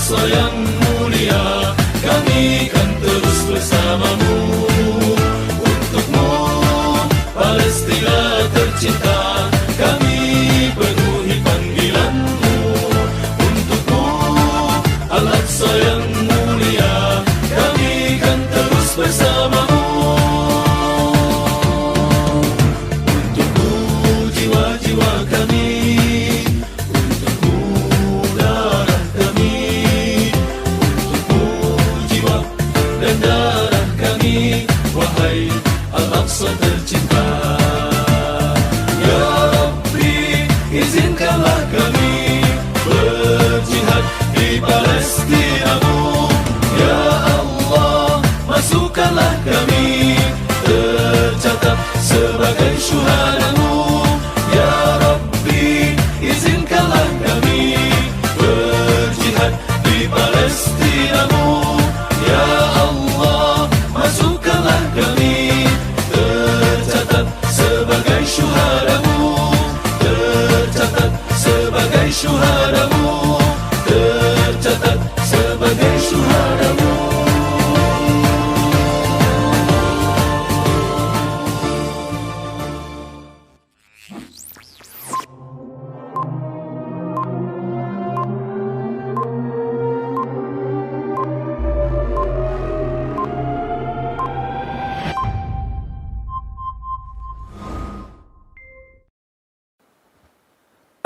Al-Aqsa yang mulia, kami kan terus bersamamu. Untukmu Palestina tercinta, kami penuhi panggilanmu. Untukmu Al-Aqsa yang mulia, kami kan terus bersamamu. Untukmu jiwa-jiwa kami, untukmu darah kami, untukmu jiwa dan darah kami, wahai Al-Aqsa tercinta. Ya Rabbi, izinkanlah kami berjihad di Palestinamu. Ya Allah, masukkanlah kami tercatat sebagai syuhadamu. Ya Rabbi, izinkanlah kami berjihad di Palestinamu. Ya Allah, masukkanlah kami tercatat sebagai syuhadamu. Tercatat sebagai syuhadamu. Tercatat sebagai syuhadamu.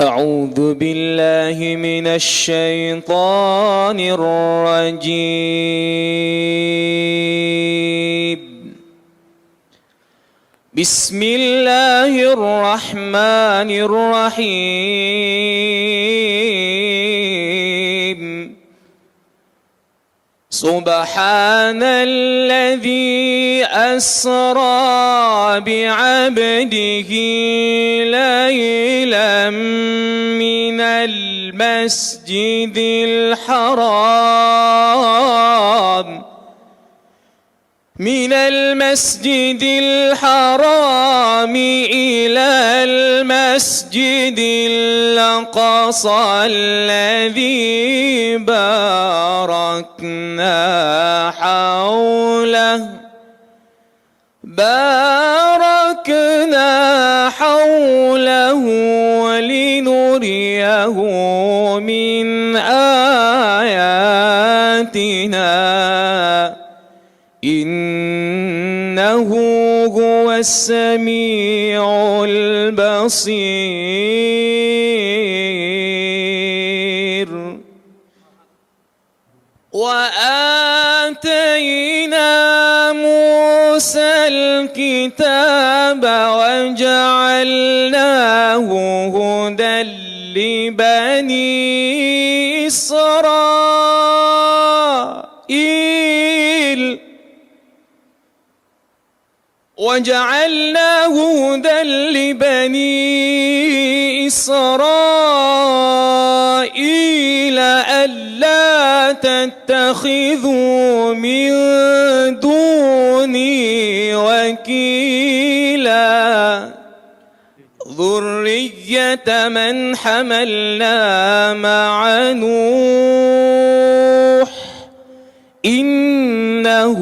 أعوذ بالله من الشيطان الرجيم. بسم الله الرحمن الرحيم. سبحان الذي أسرى بعبده ليلا من المسجد الحرام إلى المسجد الأقصى الذي باركنا حوله لنريه من آياتنا إنه هو السميع البصير. وآتينا موسى الكتاب وجعلناه هدى لبني إسرائيل ألا تتخذوا من دوني وكيلا ذرية من حملنا مع نوح إنه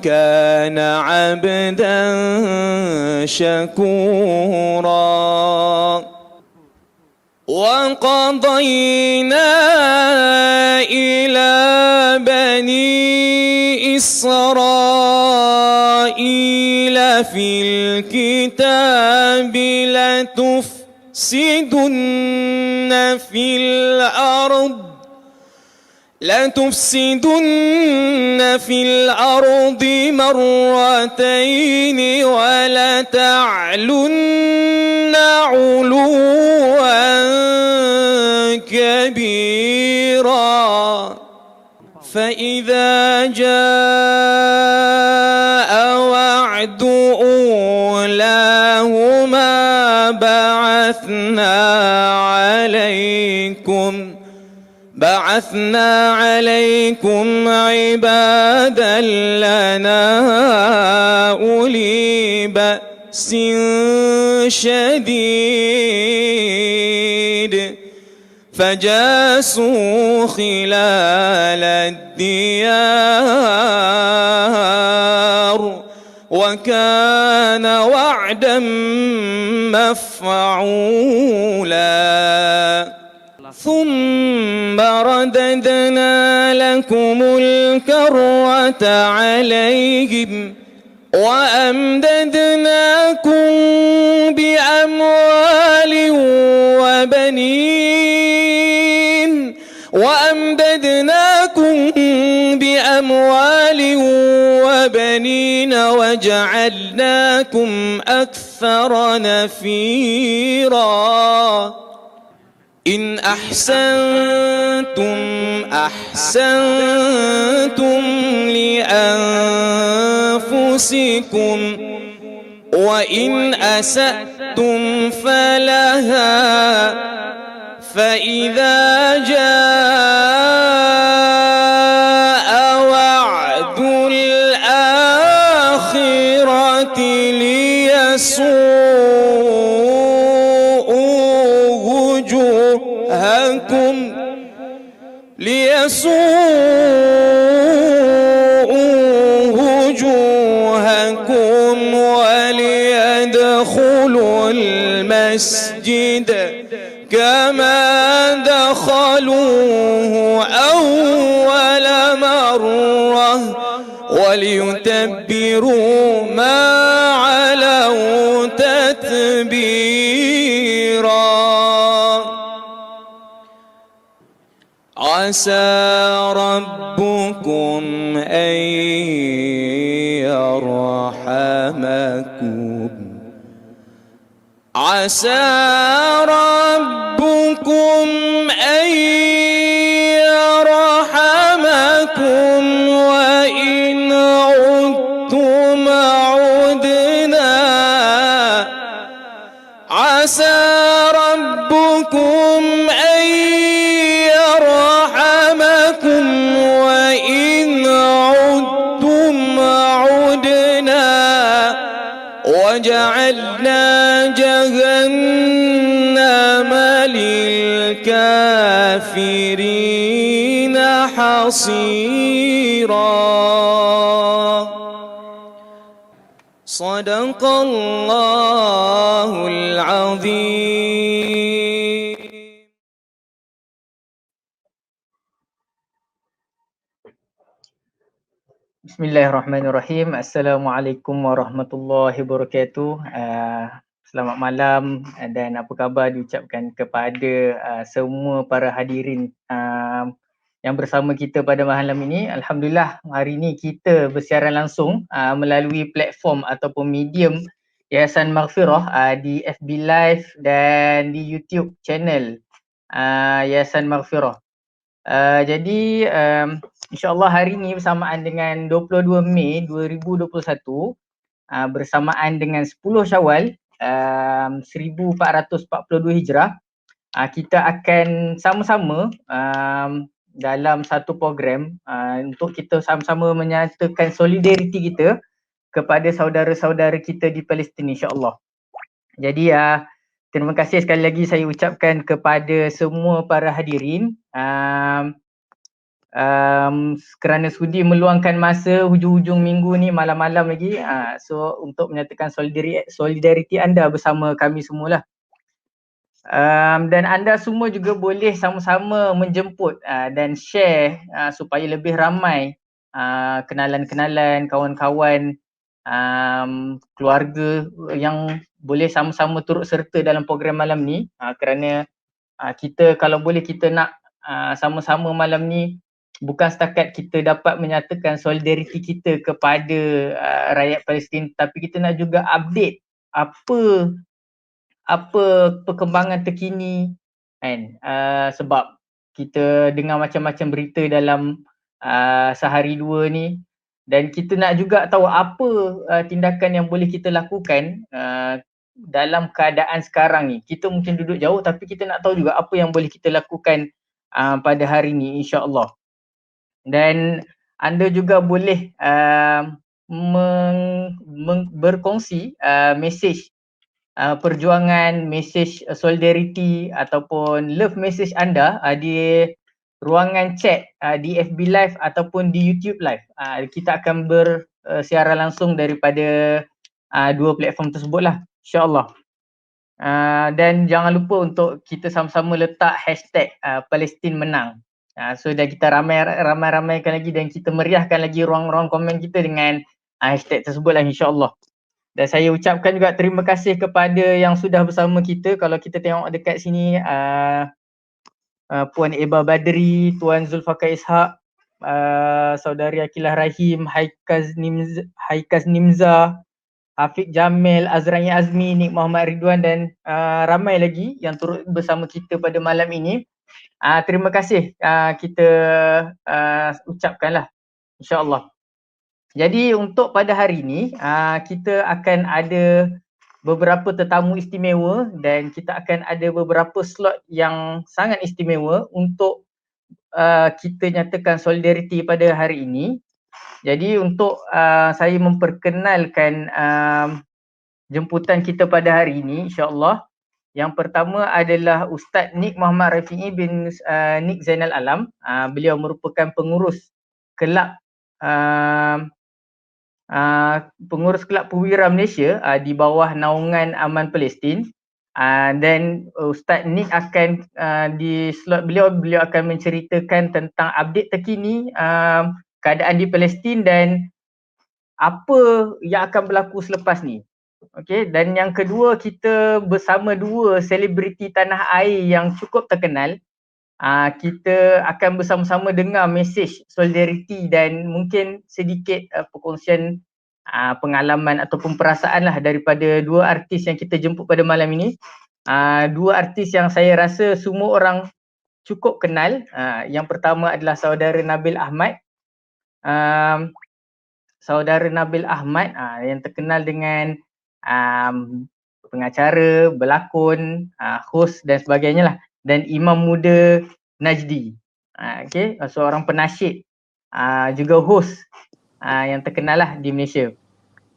كان عبدا شكورا. وقضينا إلى بني إسرائيل في الكتاب لتفسدن في الأرض مرتين ولتعلن علوا كبيرا. فإذا جاء وعد أولاهما بعثنا عليكم عبادا لنا أولي بأس شديد فجاسوا خلال الديار وكان وعدا مفعولا ثم رددنا لكم الكرة عليهم وأمددناكم بأموال وبنين وجعلناكم أكثر نفيرا إن أحسنتم أحسنتم لأنفسكم وإن أسأتم فلها فإذا جاء وعد الآخرة ليسوءوا وجوهكم وليدخلوا المسجد كما دخلوه أول مرة وليتبروا ما علوا تتبيرا عسى ربكم أن يرحمكم عسى ربكم أن يرحمكم وإن عدتم عدنا عسى ربكم أن يرحمكم وإن عدتم عدنا وجعلنا جهنم للكافرين حصيرا صدق الله العظيم. Bismillahirrahmanirrahim. Assalamualaikum warahmatullahi wabarakatuh. Selamat malam dan apa khabar diucapkan kepada semua para hadirin yang bersama kita pada malam ini. Alhamdulillah hari ini kita bersiaran langsung melalui platform ataupun medium Yayasan Maghfirah di FB Live dan di YouTube channel Yayasan Maghfirah. Jadi InsyaAllah hari ini bersamaan dengan 22 Mei 2021 bersamaan dengan 10 Syawal 1442 Hijrah, kita akan sama-sama dalam satu program untuk kita sama-sama menyatakan solidariti kita kepada saudara-saudara kita di Palestin, insyaAllah. Jadi terima kasih sekali lagi saya ucapkan kepada semua para hadirin kerana sudi meluangkan masa hujung-hujung minggu ni, malam-malam lagi, so untuk menyatakan solidariti anda bersama kami semualah. Dan anda semua juga boleh sama-sama menjemput dan share supaya lebih ramai kenalan-kenalan, kawan-kawan, keluarga yang boleh sama-sama turut serta dalam program malam ni, kerana kita kalau boleh kita nak sama-sama malam ni bukan setakat kita dapat menyatakan solidariti kita kepada rakyat Palestin, tapi kita nak juga update apa perkembangan terkini kan, sebab kita dengar macam-macam berita dalam sehari dua ni, dan kita nak juga tahu apa tindakan yang boleh kita lakukan dalam keadaan sekarang ni. Kita mungkin duduk jauh tapi kita nak tahu juga apa yang boleh kita lakukan pada hari ni, insya-Allah. Dan anda juga boleh berkongsi mesej perjuangan, mesej solidarity ataupun love message anda di ruangan chat di FB Live ataupun di YouTube Live. Kita akan bersiaran langsung daripada dua platform tersebut lah, insyaAllah. Dan jangan lupa untuk kita sama-sama letak hashtag Palestin menang. So dah kita ramai-ramaikan lagi dan kita meriahkan lagi ruang-ruang komen kita dengan hashtag tersebut lah, insyaAllah. Dan saya ucapkan juga terima kasih kepada yang sudah bersama kita. Kalau kita tengok dekat sini Puan Eba Badri, Tuan Zulfaqar Ishak, Saudari Akilah Rahim, Haikaz Nimza, Afiq Jamil, Azrani Azmi, Nik Muhammad Ridwan dan ramai lagi yang turut bersama kita pada malam ini. Terima kasih kita ucapkanlah, insyaAllah. Jadi untuk pada hari ini kita akan ada beberapa tetamu istimewa dan kita akan ada beberapa slot yang sangat istimewa untuk kita nyatakan solidariti pada hari ini. Jadi untuk saya memperkenalkan jemputan kita pada hari ini, insyaAllah. Yang pertama adalah Ustaz Nik Muhammad Rafi'i bin Nik Zainal Alam. Beliau merupakan pengurus kelab pengurus kelab perwira Malaysia di bawah naungan Aman Palestin. Dan Ustaz Nik akan di slot beliau akan menceritakan tentang update terkini keadaan di Palestin dan apa yang akan berlaku selepas ni. Okey, dan yang kedua kita bersama dua selebriti tanah air yang cukup terkenal. Kita akan bersama-sama dengar mesej solidariti dan mungkin sedikit perkongsian pengalaman ataupun perasaan lah daripada dua artis yang kita jemput pada malam ini. Dua artis yang saya rasa semua orang cukup kenal. Yang pertama adalah saudara Nabil Ahmad. Saudara Nabil Ahmad yang terkenal dengan pengacara, berlakon, host dan sebagainya lah. Dan Imam Muda Najdi, okay, seorang penasyid, juga host yang terkenal lah di Malaysia.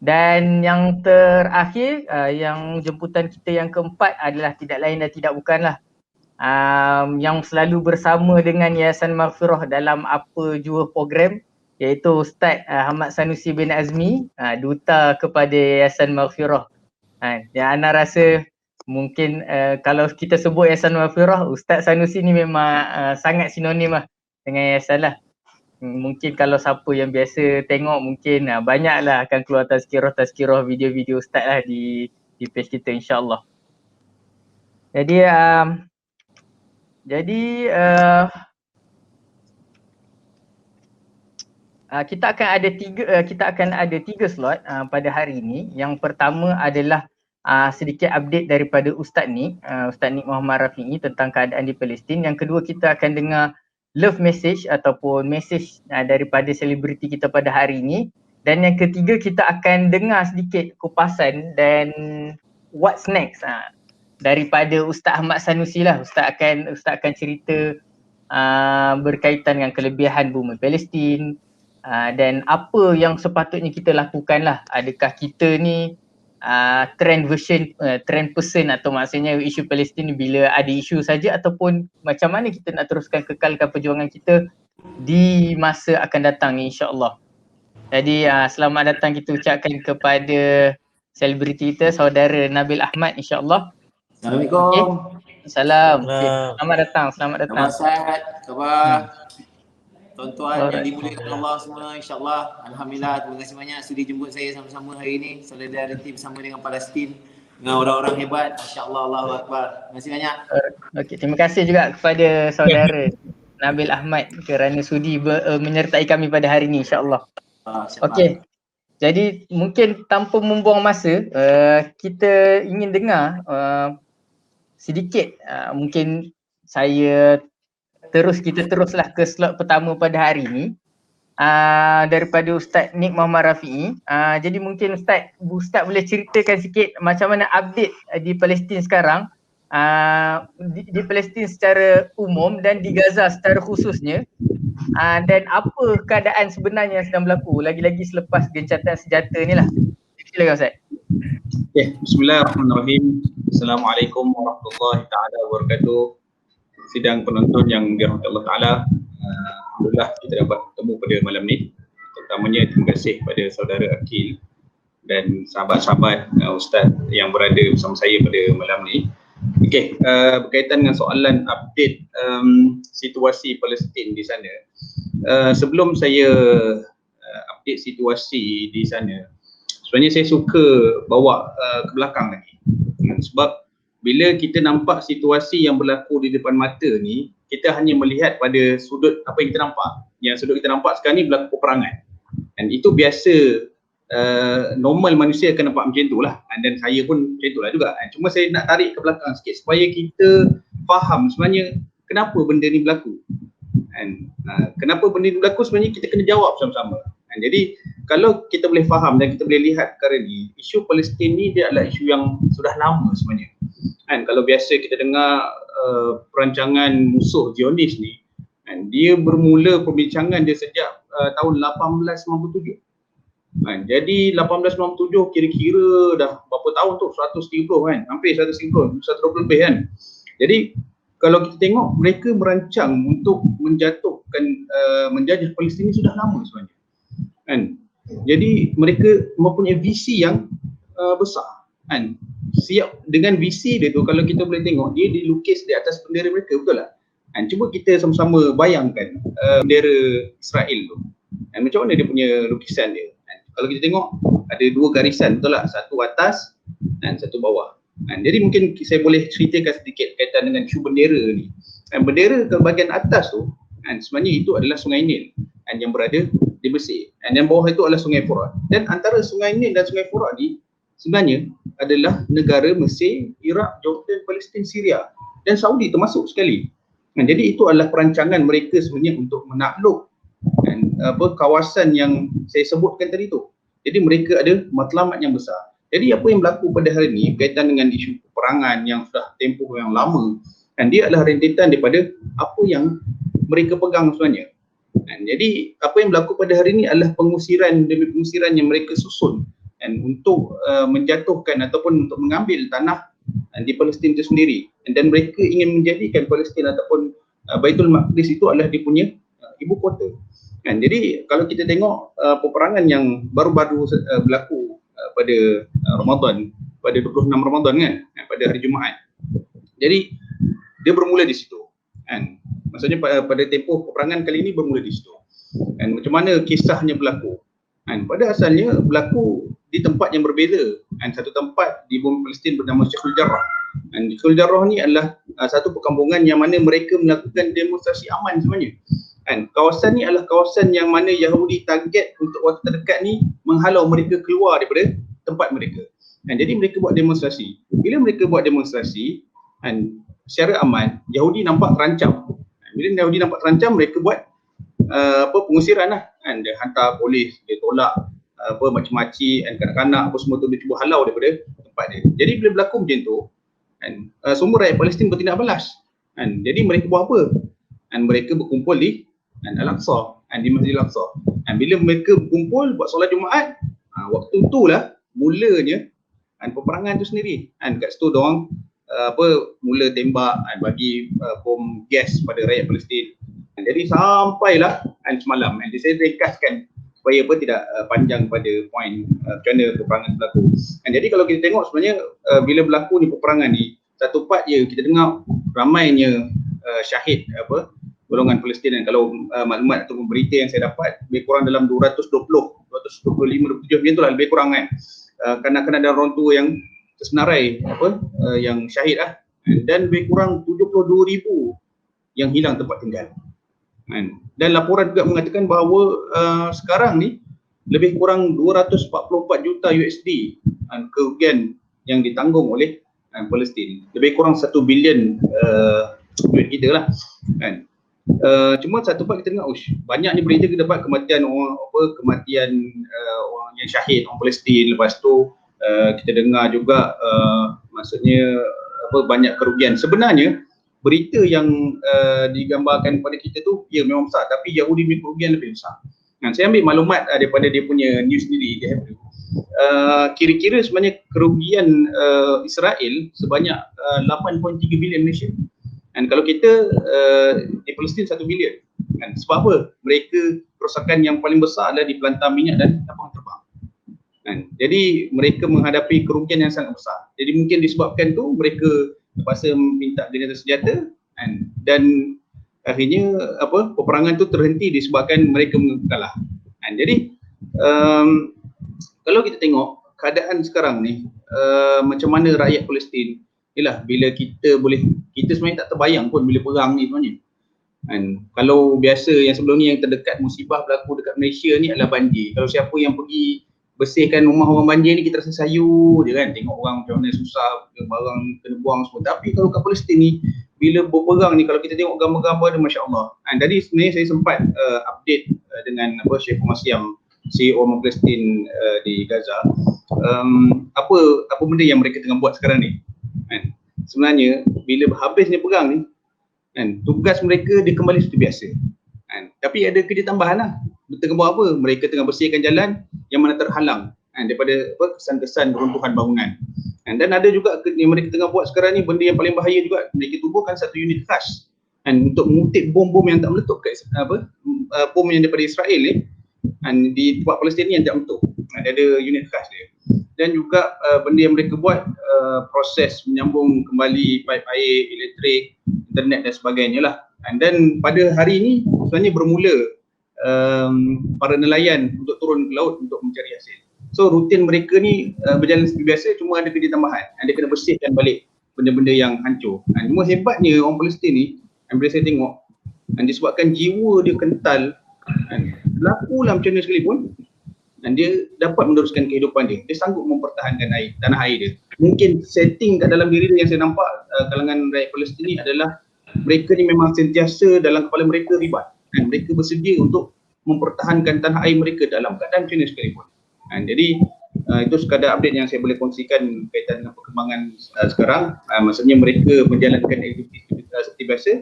Dan yang terakhir, yang jemputan kita yang keempat adalah tidak lain dan tidak bukanlah yang selalu bersama dengan Yayasan Maghfirah dalam apa jua program, iaitu Ustaz Ahmad Sanusi bin Azmi, duta kepada Yayasan Maghfirah. Yang Ana rasa mungkin kalau kita sebut Yayasan Maghfirah, Ustaz Sanusi ni memang sangat sinonim lah dengan yayasan lah. Mungkin kalau siapa yang biasa tengok mungkin banyaklah akan keluar tazkirah video-video Ustaz lah di page kita, insyaAllah. Jadi kita akan ada tiga slot pada hari ini. Yang pertama adalah sedikit update daripada Ustaz Nik Muhammad Rafi'i tentang keadaan di Palestin. Yang kedua kita akan dengar love message ataupun message daripada selebriti kita pada hari ini. Dan yang ketiga kita akan dengar sedikit kupasan dan what's next daripada Ustaz Ahmad Sanusi lah. Ustaz akan cerita berkaitan dengan kelebihan bumi Palestin dan apa yang sepatutnya kita lakukan lah. Adakah kita ni trend person atau maksudnya isu Palestin bila ada isu saja ataupun macam mana kita nak teruskan kekalkan perjuangan kita di masa akan datang ni, insyaAllah. Jadi selamat datang kita ucapkan kepada selebriti kita saudara Nabil Ahmad, insyaAllah. Assalamualaikum. Okay. Salam. Okay. Selamat datang. Khabar sihat, khabar tuan-tuan yang dimuliakan Allah semua, insyaAllah. Alhamdulillah, terima kasih banyak sudi jemput saya sama-sama hari ini. Solidariti bersama dengan Palestin, dengan orang-orang hebat, insyaAllah. Allahu Akbar. Terima kasih banyak. Okay, terima kasih juga kepada saudara Nabil Ahmad kerana sudi menyertai kami pada hari ini, insyaAllah. Okey, jadi mungkin tanpa membuang masa, kita ingin dengar sedikit, mungkin kita teruslah ke slot pertama pada hari ini daripada Ustaz Nik Muhammad Rafi'i. Jadi mungkin Ustaz boleh ceritakan sikit macam mana update di Palestin sekarang, di Palestin secara umum dan di Gaza secara khususnya, dan apa keadaan sebenarnya yang sedang berlaku lagi-lagi selepas gencatan senjata ni lah. Silakan Ustaz. Okay, bismillahirrahmanirrahim. Assalamualaikum warahmatullahi taala wabarakatuh. Sidang penonton yang dirahmati Allah Taala, alhamdulillah kita dapat bertemu pada malam ni. Terutamanya terima kasih pada saudara Akil dan sahabat-sahabat ustaz yang berada bersama saya pada malam ni. Okey, berkaitan dengan soalan update situasi Palestin di sana. Sebelum saya update situasi di sana, sebenarnya saya suka bawa ke belakang lagi. Sebab bila kita nampak situasi yang berlaku di depan mata ni, kita hanya melihat pada sudut apa yang kita nampak. Yang sudut kita nampak sekarang ni berlaku peperangan. Dan itu biasa, normal manusia akan nampak macam tu lah. Dan saya pun macam tu lah juga. Cuma saya nak tarik ke belakang sikit supaya kita faham sebenarnya kenapa benda ni berlaku. Kenapa benda ni berlaku sebenarnya kita kena jawab sama-sama. Jadi kalau kita boleh faham dan kita boleh lihat perkara ni, isu Palestin ni dia adalah isu yang sudah lama sebenarnya. Kalau biasa kita dengar perancangan musuh Zionis ni, dia bermula perbincangan dia sejak tahun 1897. Jadi 1897 kira-kira dah berapa tahun tu, 130 kan, hampir 130, 120 lebih kan. Jadi kalau kita tengok mereka merancang untuk menjatuhkan menjajah Palestin ni sudah lama sebenarnya. Jadi mereka mempunyai visi yang besar. Siap dengan visi dia tu, kalau kita boleh tengok dia dilukis di atas bendera mereka, betul tak? Cuba kita sama-sama bayangkan bendera Israel tu. Macam mana dia punya lukisan dia? Kalau kita tengok ada dua garisan, betul tak? Satu atas dan satu bawah. Jadi mungkin saya boleh ceritakan sedikit kaitan dengan isu bendera ni. Bendera ke bahagian atas tu, sebenarnya itu adalah Sungai Nil yang berada di Mesir. Dan yang bawah itu adalah Sungai Furat. Dan antara Sungai Nil dan Sungai Furat ni sebenarnya adalah negara Mesir, Iraq, Jordan, Palestin, Syria dan Saudi termasuk sekali. Jadi itu adalah perancangan mereka sebenarnya untuk menakluk kawasan yang saya sebutkan tadi tu. Jadi mereka ada matlamat yang besar. Jadi apa yang berlaku pada hari ini berkaitan dengan isu peperangan yang sudah tempoh yang lama, dan dia adalah rentetan daripada apa yang mereka pegang sebenarnya. Jadi apa yang berlaku pada hari ini adalah pengusiran demi pengusiran yang mereka susun untuk menjatuhkan ataupun untuk mengambil tanah di Palestin itu sendiri. Dan mereka ingin menjadikan Palestin ataupun Baitul Maqdis itu adalah dia punya ibu kota. Jadi kalau kita tengok peperangan yang baru-baru berlaku pada Ramadan, pada 26 Ramadan kan, pada hari Jumaat. Jadi dia bermula di situ. Maksudnya pada tempoh peperangan kali ini bermula di situ. Macam mana kisahnya berlaku? Pada asalnya berlaku di tempat yang berbeza. Satu tempat di bumi Palestin bernama Syekhul Jarrah. Syekhul Jarrah ni adalah satu perkampungan yang mana mereka melakukan demonstrasi aman sebenarnya. Kawasan ni adalah kawasan yang mana Yahudi target untuk waktu terdekat ni menghalau mereka keluar daripada tempat mereka. Jadi mereka buat demonstrasi. Bila mereka buat demonstrasi secara aman, Yahudi nampak terancam. Bila Yahudi nampak terancam, mereka buat pengusiran lah. Dia hantar polis, dia tolak macam-macam, kanak-kanak apa semua tu dia cuba halau daripada tempat dia. Jadi bila berlaku macam tu, semua rakyat Palestin bertindak balas. Jadi mereka buat apa? Mereka berkumpul di Al-Aqsa, di Masjid Al-Aqsa. Bila mereka berkumpul buat solat Jumaat, waktu itulah mulanya peperangan tu sendiri. Kat situ diorang mula tembak, bagi bom gas pada rakyat Palestin. Jadi sampailah semalam. Jadi saya ringkaskan supaya tidak panjang pada poin macam mana peperangan berlaku. Jadi kalau kita tengok sebenarnya bila berlaku ni peperangan ni, satu part je kita dengar ramainya syahid golongan Palestin. Dan kalau maklumat atau berita yang saya dapat, lebih kurang dalam 225, 27 macam itulah lebih kurang kan. Kanak-kanak dan orang tua yang tersenarai yang syahid lah. Dan lebih kurang 72,000 yang hilang tempat tinggal. Dan laporan juga mengatakan bahawa sekarang ni lebih kurang 244 juta USD kerugian yang ditanggung oleh Palestin. Lebih kurang 1 bilion duit kita lah. Cuma satu part kita dengar, banyak ni berita kita dapat kematian orang orang yang syahid, orang Palestin. Lepas tu kita dengar juga maksudnya banyak kerugian. Sebenarnya berita yang digambarkan pada kita tu ya memang besar, tapi Yahudi punya kerugian lebih besar. Saya ambil maklumat daripada dia punya news sendiri, kira-kira sebenarnya kerugian Israel sebanyak 8.3 bilion Malaysia. Dan kalau kita di Palestin 1 bilion. Kan? Sebab apa? Mereka kerosakan yang paling besar adalah di pelantar minyak dan kapal terbang. Kan? Jadi mereka menghadapi kerugian yang sangat besar. Jadi mungkin disebabkan tu mereka terpaksa minta gencatan senjata, kan? Dan akhirnya peperangan tu terhenti disebabkan mereka kalah. Kan? Jadi kalau kita tengok keadaan sekarang ni, macam mana rakyat Palestin, ialah bila kita sebenarnya tak terbayang pun bila perang ni sebenarnya. Kan? Kalau biasa yang sebelum ni yang terdekat musibah berlaku dekat Malaysia ni adalah banjir. Kalau siapa yang pergi bersihkan rumah orang banjir ni, kita rasa sayu je kan, tengok orang macam mana susah, barang kena buang semua. Tapi kalau kat Palestin ni, bila berperang ni, kalau kita tengok gambar-gambar dia, Masya Allah. Jadi sebenarnya saya sempat update dengan Syekh Masyam, CEO orang Palestin di Gaza. Apa benda yang mereka tengah buat sekarang ni. Kan? Sebenarnya bila habisnya perang ni, kan, tugas mereka dia kembali seperti biasa. Kan? Tapi ada kerja tambahan lah. Mereka tengah buat apa? Mereka tengah bersihkan jalan yang mana terhalang, kan, daripada kesan-kesan runtuhan bangunan. Kan? Dan ada juga yang mereka tengah buat sekarang ni, benda yang paling bahaya juga, mereka tubuhkan satu unit khas, kan, untuk mengutip bom-bom yang tak meletup kat bom yang daripada Israel ni, kan, di tempat Palestin ni yang tak meletup. Dia ada unit khas dia. Dan juga benda yang mereka buat, proses menyambung kembali paip air, elektrik, internet dan sebagainya lah. Dan pada hari ini sebenarnya bermula para nelayan untuk turun ke laut untuk mencari hasil. So rutin mereka ni berjalan seperti biasa, cuma ada kerja tambahan. Dia kena bersihkan balik benda-benda yang hancur. Cuma hebatnya orang Palestin ni, bila saya tengok, disebabkan jiwa dia kental, berlaku lah macam mana sekalipun, dan dia dapat meneruskan kehidupan dia. Dia sanggup mempertahankan tanah air dia. Mungkin setting kat dalam diri dia yang saya nampak kalangan rakyat Palestin ni adalah mereka ni memang sentiasa dalam kepala mereka ribat. Dan mereka bersedia untuk mempertahankan tanah air mereka dalam keadaan macam mana sekalipun. Jadi itu sekadar update yang saya boleh kongsikan berkaitan dengan perkembangan sekarang. Maksudnya mereka menjalankan aktiviti seperti biasa.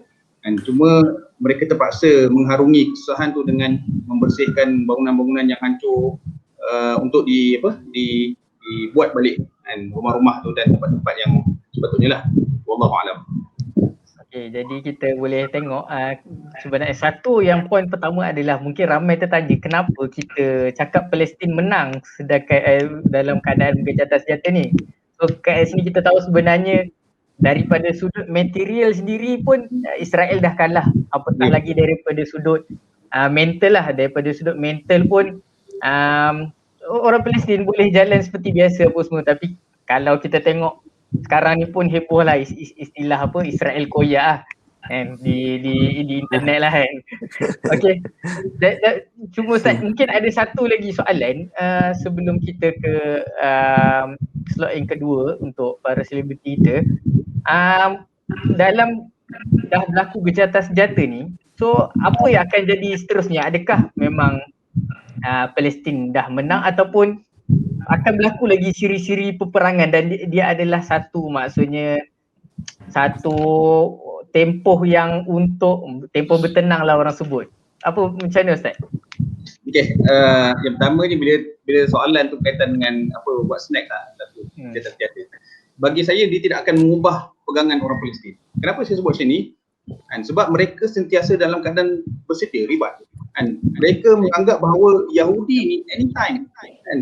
Cuma mereka terpaksa mengharungi kesusahan tu dengan membersihkan bangunan-bangunan yang hancur untuk dibuat balik rumah-rumah tu dan tempat-tempat yang sepatutnya lah. Wallahu a'lam. Okey, jadi kita boleh tengok sebenarnya satu yang poin pertama adalah mungkin ramai tertanya kenapa kita cakap Palestin menang sedangkan dalam keadaan gencatan senjata ni. So kat sini kita tahu sebenarnya daripada sudut material sendiri pun Israel dah kalah, apatah lagi daripada sudut mental lah. Daripada sudut mental pun orang Palestin boleh jalan seperti biasa apa semua, tapi kalau kita tengok sekarang ni pun heboh lah istilah Israel koyak lah kan, di internet lah kan. Okay, cuma Ustaz mungkin ada satu lagi soalan sebelum kita ke slot yang kedua untuk para selebriti kita. Dalam dah berlaku gencatan senjata ni, so apa yang akan jadi seterusnya? Adakah memang Palestin dah menang ataupun akan berlaku lagi siri-siri peperangan dan dia adalah maksudnya satu tempoh yang untuk tempoh bertenang lah orang sebut. Apa macam mana Ustaz? Okey, yang pertama ni bila soalan tu berkaitan dengan buat snack lah satu senjata. Bagi saya dia tidak akan mengubah pegangan orang Palestin. Kenapa saya sebut macam ni? Sebab mereka sentiasa dalam keadaan bersedia ribat. Mereka menganggap bahawa Yahudi ni anytime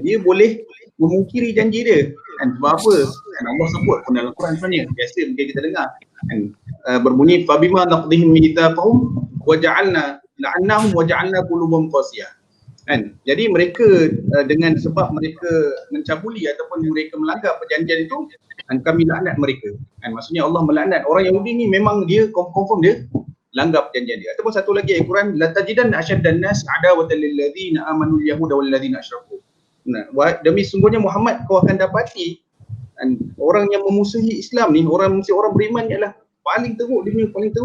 dia boleh memungkiri janji dia. Sebab apa? Allah sebut pun dalam Quran sebenarnya. Biasa mungkin kita dengar. Berbunyi fabima naqdihim mitsaqahum wa ja'alna la'annahum wa ja'alna qulubahum qasiyah. Jadi mereka dengan sebab mereka mencabuli ataupun mereka melanggar perjanjian itu, kami laknat mereka. Maksudnya Allah melaknat orang Yahudi ni, memang dia confirm dia langgar perjanjian dia. Ataupun satu lagi ayat Quran, la tajidanna asyaddan nas adawatan lil ladzina amanu al yahuda wal ladzina asyraku. Demi sungguhnya Muhammad, kau akan dapati orang yang memusuhi Islam ni, orang beriman ni adalah paling teruk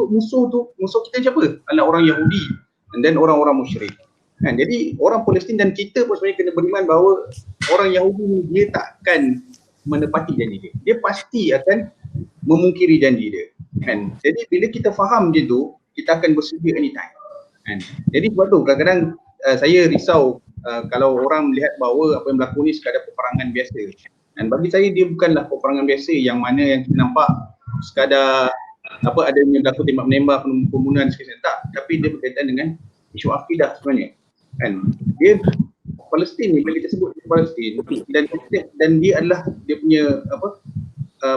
musuh kita siapa? Adalah orang Yahudi dan orang-orang musyrik. Jadi orang Palestin dan kita pun sebenarnya kena beriman bahawa orang Yahudi ni dia takkan menepati janji dia. Dia pasti akan memungkiri janji dia. Jadi bila kita faham macam tu, kita akan bersedia anytime. Jadi sebab tu kadang-kadang saya risau kalau orang melihat bahawa apa yang berlaku ni sekadar peperangan biasa. Dan bagi saya dia bukanlah peperangan biasa yang mana yang kita nampak sekadar apa adanya berlaku tembak menembak, pembunuhan sekalian, tak, tapi dia berkaitan dengan isu akidah sebenarnya. Kan dia Palestin ni, bila kita sebut Palestin, dan dia adalah dia punya apa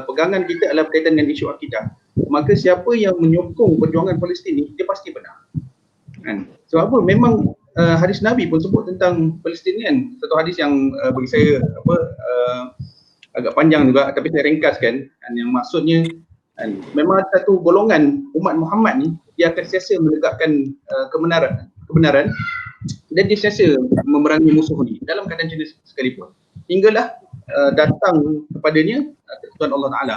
pegangan kita adalah berkaitan dengan isu akidah. Maka siapa yang menyokong perjuangan Palestin ni, dia pasti benar. Kan? Sebab apa? Memang hadis Nabi pun sebut tentang Palestin kan. Satu hadis yang bagi saya agak panjang juga, tapi saya ringkaskan. Kan? Yang maksudnya memang satu golongan umat Muhammad ni, dia akan sentiasa menegakkan kebenaran dan dia sentiasa memerangi musuh ni dalam keadaan jenis sekalipun. Hinggalah datang kepadanya ketentuan Allah Ta'ala.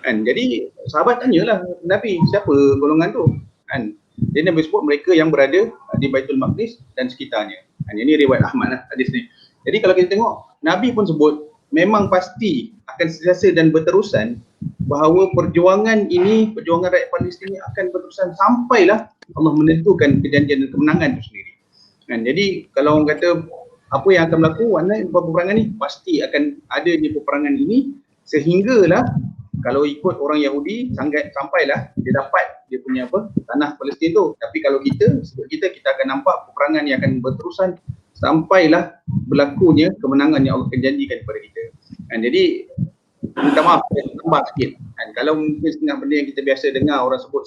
Kan? Jadi sahabat tanyalah Nabi, siapa golongan tu? Kan? Dia Nabi sebut mereka yang berada di Baitul Maqdis dan sekitarnya. Kan? Ini riwayat Ahmad lah hadis ni. Jadi kalau kita tengok, Nabi pun sebut memang pasti akan sentiasa dan berterusan bahawa perjuangan ini, perjuangan rakyat Palestin ini akan berterusan sampailah Allah menentukan kejadian dan kemenangan itu sendiri. Kan? Jadi kalau orang kata apa yang akan berlaku, maknanya peperangan ni pasti akan ada di peperangan ini sehinggalah kalau ikut orang Yahudi sampailah dia dapat dia punya tanah Palestin tu. Tapi kalau kita akan nampak peperangan yang akan berterusan sampailah berlakunya kemenangan yang Allah akan janjikan kepada kita. Kan? Jadi minta maaf, saya tambah sikit. Kan? Kalau mungkin setengah benda yang kita biasa dengar orang sebut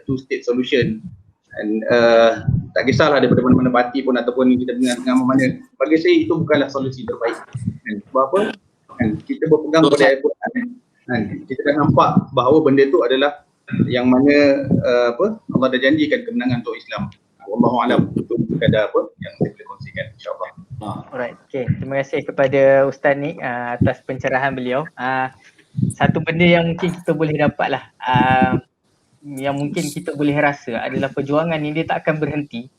two state solution, dan tak kisahlah daripada mana-mana parti pun ataupun kita dengar mana, bagi saya itu bukanlah solusi terbaik. Kan? Sebab apa? Kan? Kita berpegang pada Al-Quran. Kan? Kita dah nampak bahawa benda itu adalah yang mana Allah dah janjikan kemenangan untuk Islam. Wallahualam, itu sekadar yang saya boleh kongsikan, insyaAllah. Alright, okay. Terima kasih kepada Ustaz Nick atas pencerahan beliau. Satu benda yang mungkin kita boleh dapat lah, yang mungkin kita boleh rasa adalah perjuangan ni dia tak akan berhenti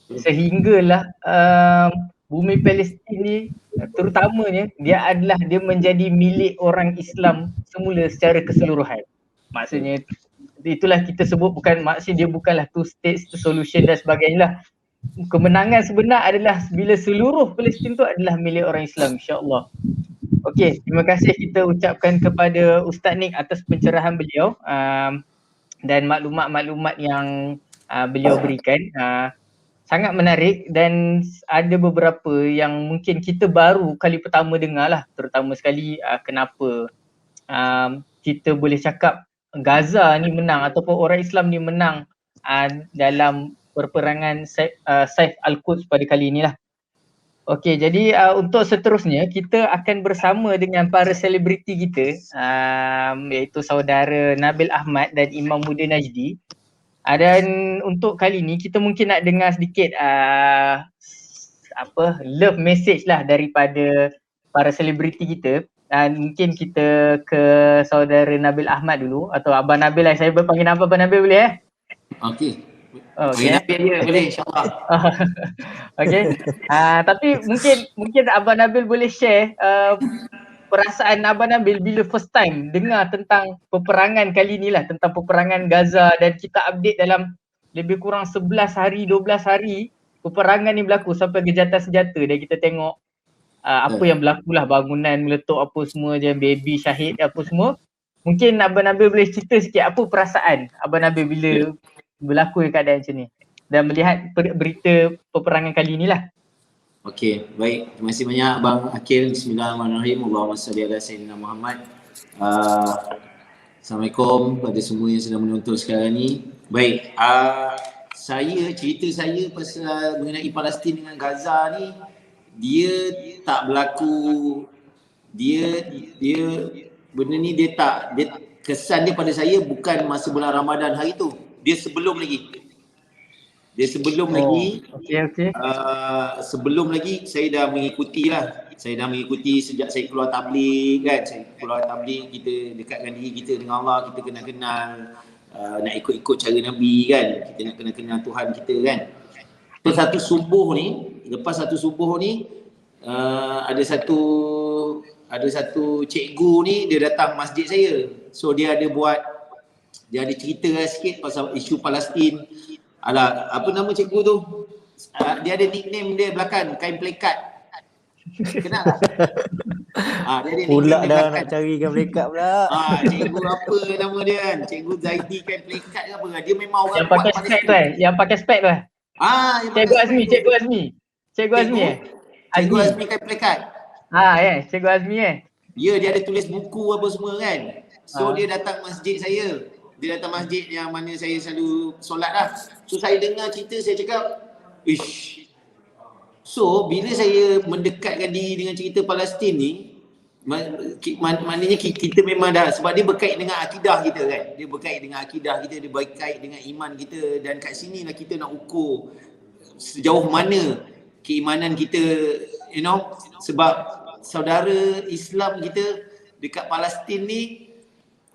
sehinggalah bumi Palestin ni terutamanya dia menjadi milik orang Islam semula secara keseluruhan. Maksudnya itulah kita sebut, maksudnya dia bukanlah two state solution dan sebagainya lah. Kemenangan sebenar adalah bila seluruh Palestin tu adalah milik orang Islam, insya-Allah. Okey, terima kasih kita ucapkan kepada Ustaz Nick atas pencerahan beliau dan maklumat-maklumat yang beliau berikan. Sangat menarik dan ada beberapa yang mungkin kita baru kali pertama dengar lah, terutama sekali kenapa kita boleh cakap Gaza ni menang ataupun orang Islam ni menang dalam perperangan Saif Al-Quds pada kali inilah. Okey, jadi untuk seterusnya kita akan bersama dengan para selebriti kita, iaitu saudara Nabil Ahmad dan Imam Muda Najdi. Dan untuk kali ni kita mungkin nak dengar sedikit love message lah daripada para selebriti kita. Dan mungkin kita ke saudara Nabil Ahmad dulu, atau Abang Nabil lah, saya panggil nama Abang Nabil boleh Okey. Okay. Nabil dia boleh, insyaAllah. Okay. Tapi mungkin Abang Nabil boleh share perasaan Abang Nabil bila first time dengar tentang peperangan kali ni lah, tentang peperangan Gaza, dan kita update dalam lebih kurang 11 hari, 12 hari peperangan ni berlaku sampai gejatan senjata, dan kita tengok apa yang berlaku lah, bangunan meletup apa semua je, baby syahid apa semua. Mungkin Abang Nabil boleh cerita sikit apa perasaan Abang Nabil bila berlaku keadaan macam ni dan melihat berita peperangan kali ni lah. Okey, baik. Terima kasih banyak Abang Akil. Bismillahirrahmanirrahim. Allahumma salli ala sayyidina Muhammad. Assalamualaikum kepada semua yang sedang menonton sekarang ni. Baik, cerita saya pasal mengenai Palestin dengan Gaza ni, dia tak berlaku, dia benda ni dia kesan dia pada saya bukan masa bulan Ramadan hari tu. Dia sebelum lagi. Okay. Sebelum lagi saya dah mengikuti lah. Saya dah mengikuti sejak saya keluar tabligh kan. Saya keluar tabligh, kita dekatkan diri kita dengan Allah, kita kena kenal, nak ikut-ikut cara Nabi kan. Kita nak kena kenal Tuhan kita kan. Lepas satu subuh ni ada satu cikgu ni dia datang masjid saya. So dia ada cerita sikit pasal isu Palestin. Apa nama cikgu tu? dia ada nickname dia belakang, kain plekat. Kenal tak? Dia ada Pula nickname dia dah belakang. nak cari kan plekat pula. Cikgu apa nama dia kan? Cikgu Zaidi kain plekat ke apa? Dia memang orang Yang pakai spek tu yang pakai spek tu yang Cikgu pakai Azmi, spek tu. Cikgu Azmi. Cikgu Azmi Cikgu Azmi kain plekat. Cikgu Azmi Ya, dia ada tulis buku apa semua kan. So dia datang masjid saya. Dia datang masjid yang mana saya selalu solat lah. So saya dengar cerita, saya cakap, ish. So bila saya mendekatkan diri dengan cerita Palestin ni, maknanya kita memang dah, sebab dia berkait dengan akidah kita kan. Dia berkait dengan akidah kita, dia berkait dengan iman kita, dan kat sini lah kita nak ukur sejauh mana keimanan kita, sebab saudara Islam kita dekat Palestin ni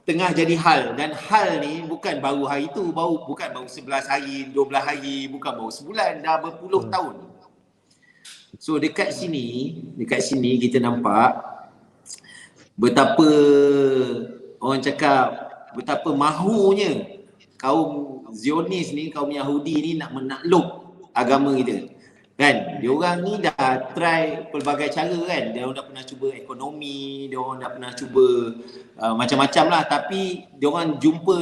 tengah jadi hal, dan hal ni bukan baru hari tu, bukan baru 11 hari, 12 hari, bukan baru sebulan, dah berpuluh tahun. So dekat sini kita nampak betapa orang cakap, betapa mahunya kaum Zionis ni, kaum Yahudi ni nak menakluk agama kita. Kan? Diorang ni dah try pelbagai cara kan. Diorang dah pernah cuba ekonomi, diorang dah pernah cuba macam-macam lah, tapi diorang jumpa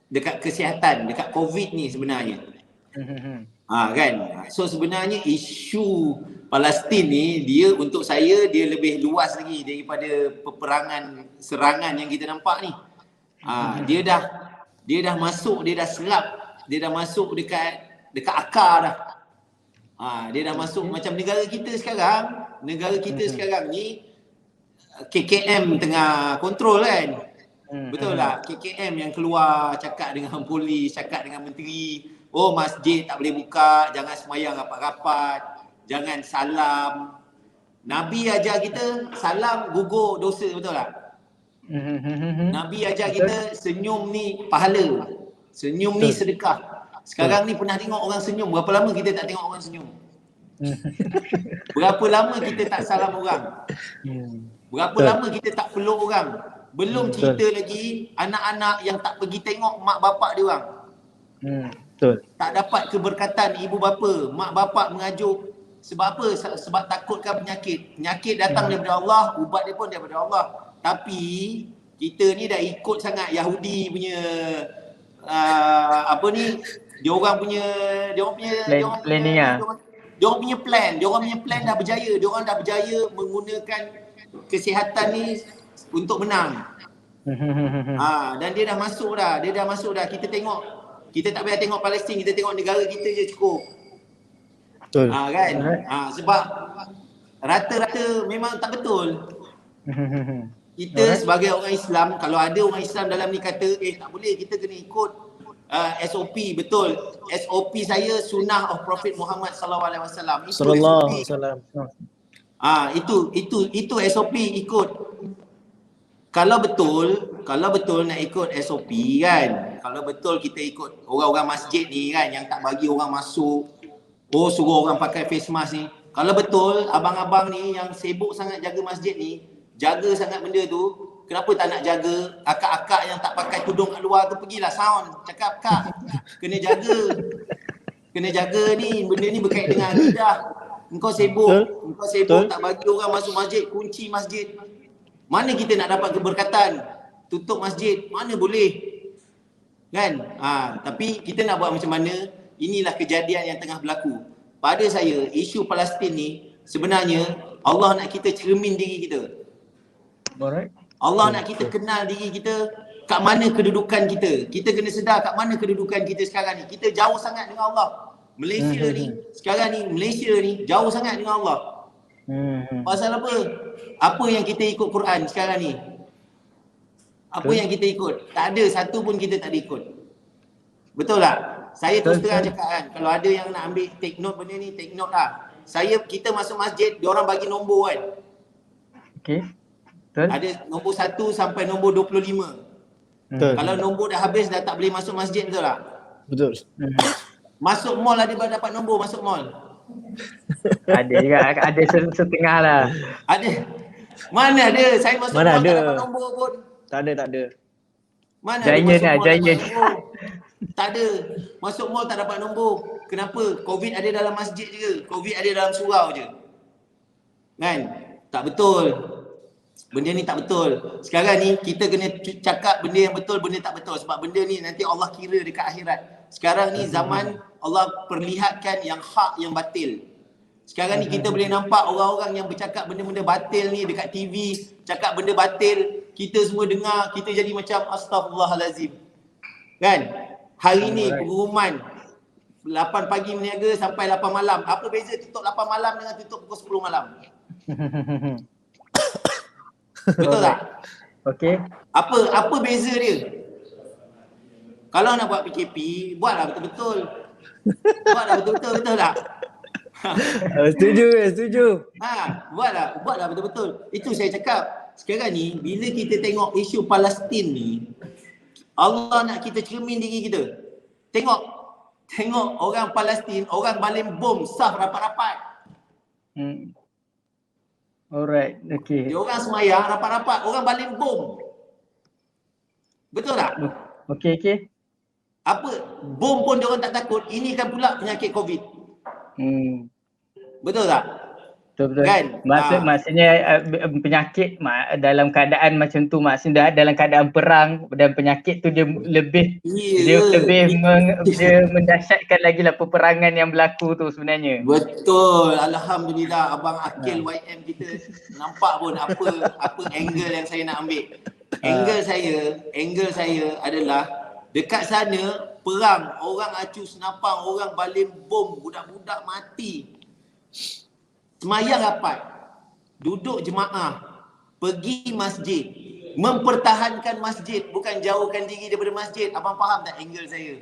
dekat kesihatan, dekat COVID ni sebenarnya. Kan? So sebenarnya isu Palestin ni, dia untuk saya dia lebih luas lagi daripada peperangan serangan yang kita nampak ni. Dia dah masuk, dia dah selap, dia dah masuk dekat akar dah. Dia dah masuk macam negara kita sekarang. Negara kita sekarang ni KKM tengah kontrol kan. Betul tak? KKM yang keluar cakap dengan polis, cakap dengan menteri, oh masjid tak boleh buka, jangan sembahyang rapat-rapat, jangan salam. Nabi ajar kita salam gugur dosa, betul tak? Nabi ajar kita senyum ni pahala, senyum ni sedekah. Sekarang ni pernah tengok orang senyum, berapa lama kita tak tengok orang senyum? Berapa lama kita tak salam orang? Berapa lama kita tak peluk orang? Belum cerita lagi anak-anak yang tak pergi tengok mak bapak dia orang. Betul. Tak dapat keberkatan ibu bapa, mak bapak mengajuk. Sebab apa? Sebab takutkan penyakit. Penyakit datang daripada Allah, ubat dia pun daripada Allah. Tapi kita ni dah ikut sangat Yahudi punya dia orang punya plan dah berjaya. Dia orang dah berjaya menggunakan kesihatan ni untuk menang. Dan dia dah masuk dah. Kita tengok, kita tak payah tengok Palestin, kita tengok negara kita je cukup. Betul. Kan? Sebab rata-rata memang tak betul. Kita sebagai orang Islam, kalau ada orang Islam dalam ni kata, tak boleh, kita kena ikut SOP, betul. SOP saya sunnah of Prophet Muhammad sallallahu alaihi wasallam. Sallallahu alaihi wasallam. Itu SOP ikut. Kalau betul nak ikut SOP kan. Kalau betul kita ikut orang-orang masjid ni kan yang tak bagi orang masuk. Suruh orang pakai face mask ni. Kalau betul abang-abang ni yang sibuk sangat jaga masjid ni, jaga sangat benda tu, kenapa tak nak jaga akak-akak yang tak pakai tudung kat luar tu? Pergilah sound, cakap kak, kena jaga ni, benda ni berkait dengan akidah. Engkau sibuk tak bagi orang masuk masjid, kunci masjid. Mana kita nak dapat keberkatan? Tutup masjid, mana boleh? Kan? Tapi kita nak buat macam mana? Inilah kejadian yang tengah berlaku. Pada saya, isu Palestin ni sebenarnya Allah nak kita cermin diri kita. Alright. Allah nak kita kenal diri kita, kat mana kedudukan kita. Kita kena sedar kat mana kedudukan kita sekarang ni. Kita jauh sangat dengan Allah. Malaysia ni jauh sangat dengan Allah. Pasal apa? Apa yang kita ikut Quran sekarang ni? Apa yang kita ikut? Tak ada satu pun kita tak ada ikut. Betul tak? Saya terus terang cakap kan, kalau ada yang nak ambil take note benda ni, take note lah. Kita masuk masjid, diorang bagi nombor kan. Okay. Betul. Ada nombor 1 sampai nombor 25. Betul. Kalau nombor dah habis dah tak boleh masuk masjid, betul tak? Betul. Masuk mall ada dapat nombor masuk mall. Ada juga, ada setengah lah. Ada. Mana ada? Saya masuk Mana mall ada? tak dapat nombor pun. Tak ada. Mana Giant ada masuk lah, mall tak giant. dapat nombor? Tak ada. Masuk mall tak dapat nombor. Kenapa COVID ada dalam masjid je, COVID ada dalam surau je? Kan? Tak betul. Benda ni tak betul. Sekarang ni kita kena cakap benda yang betul, benda tak betul. Sebab benda ni nanti Allah kira dekat akhirat. Sekarang ni zaman Allah perlihatkan yang hak, yang batil. Sekarang ni kita boleh nampak orang-orang yang bercakap benda-benda batil ni dekat TV, cakap benda batil, kita semua dengar, kita jadi macam astaghfirullahalazim. Kan? Hari ni pengumuman 8 pagi berniaga sampai 8 malam. Apa beza tutup 8 malam dengan tutup pukul 10 malam? Betul tak? Okey. Apa beza dia? Kalau nak buat PKP, buatlah betul-betul. Buatlah betul-betul, betul tak? Setuju. Buatlah betul-betul. Itu saya cakap. Sekarang ni bila kita tengok isu Palestin ni, Allah nak kita cermin diri kita. Tengok orang Palestin, orang baling bom saf rapat-rapat. Alright, okey. Dia orang semayang rapat-rapat, orang baling bom. Betul tak? Okey. Apa? Bom pun dia orang tak takut. Ini kan pula penyakit COVID. Betul tak? Betul. Kan? Maksudnya penyakit dalam keadaan macam tu, maksudnya dalam keadaan perang dan penyakit tu dia lebih dia mendahsyatkan lagi lah peperangan yang berlaku tu sebenarnya. Betul. Alhamdulillah Abang Akil YM kita nampak pun apa angle yang saya nak ambil. Angle saya adalah dekat sana perang, orang acu senapang, orang baling bom, budak-budak mati. Semayang rapat, duduk jemaah, pergi masjid, mempertahankan masjid, bukan jauhkan diri daripada masjid. Abang faham tak angle saya?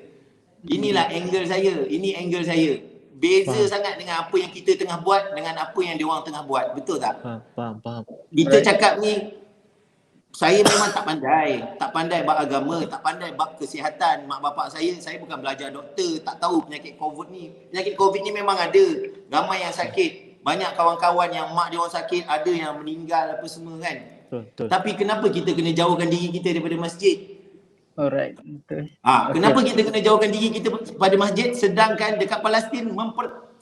Inilah angle saya, ini angle saya. Beza sangat dengan apa yang kita tengah buat dengan apa yang diorang tengah buat. Betul tak? Faham. Kita cakap ni, saya memang tak pandai bab agama, tak pandai bab kesihatan. Mak bapak saya bukan belajar doktor, tak tahu penyakit COVID ni. Penyakit COVID ni memang ada, ramai yang sakit. Banyak kawan-kawan yang mak dia orang sakit, ada yang meninggal apa semua kan. Betul. Tapi kenapa kita kena jauhkan diri kita daripada masjid? Alright, betul. Kenapa kita kena jauhkan diri kita pada masjid sedangkan dekat Palestin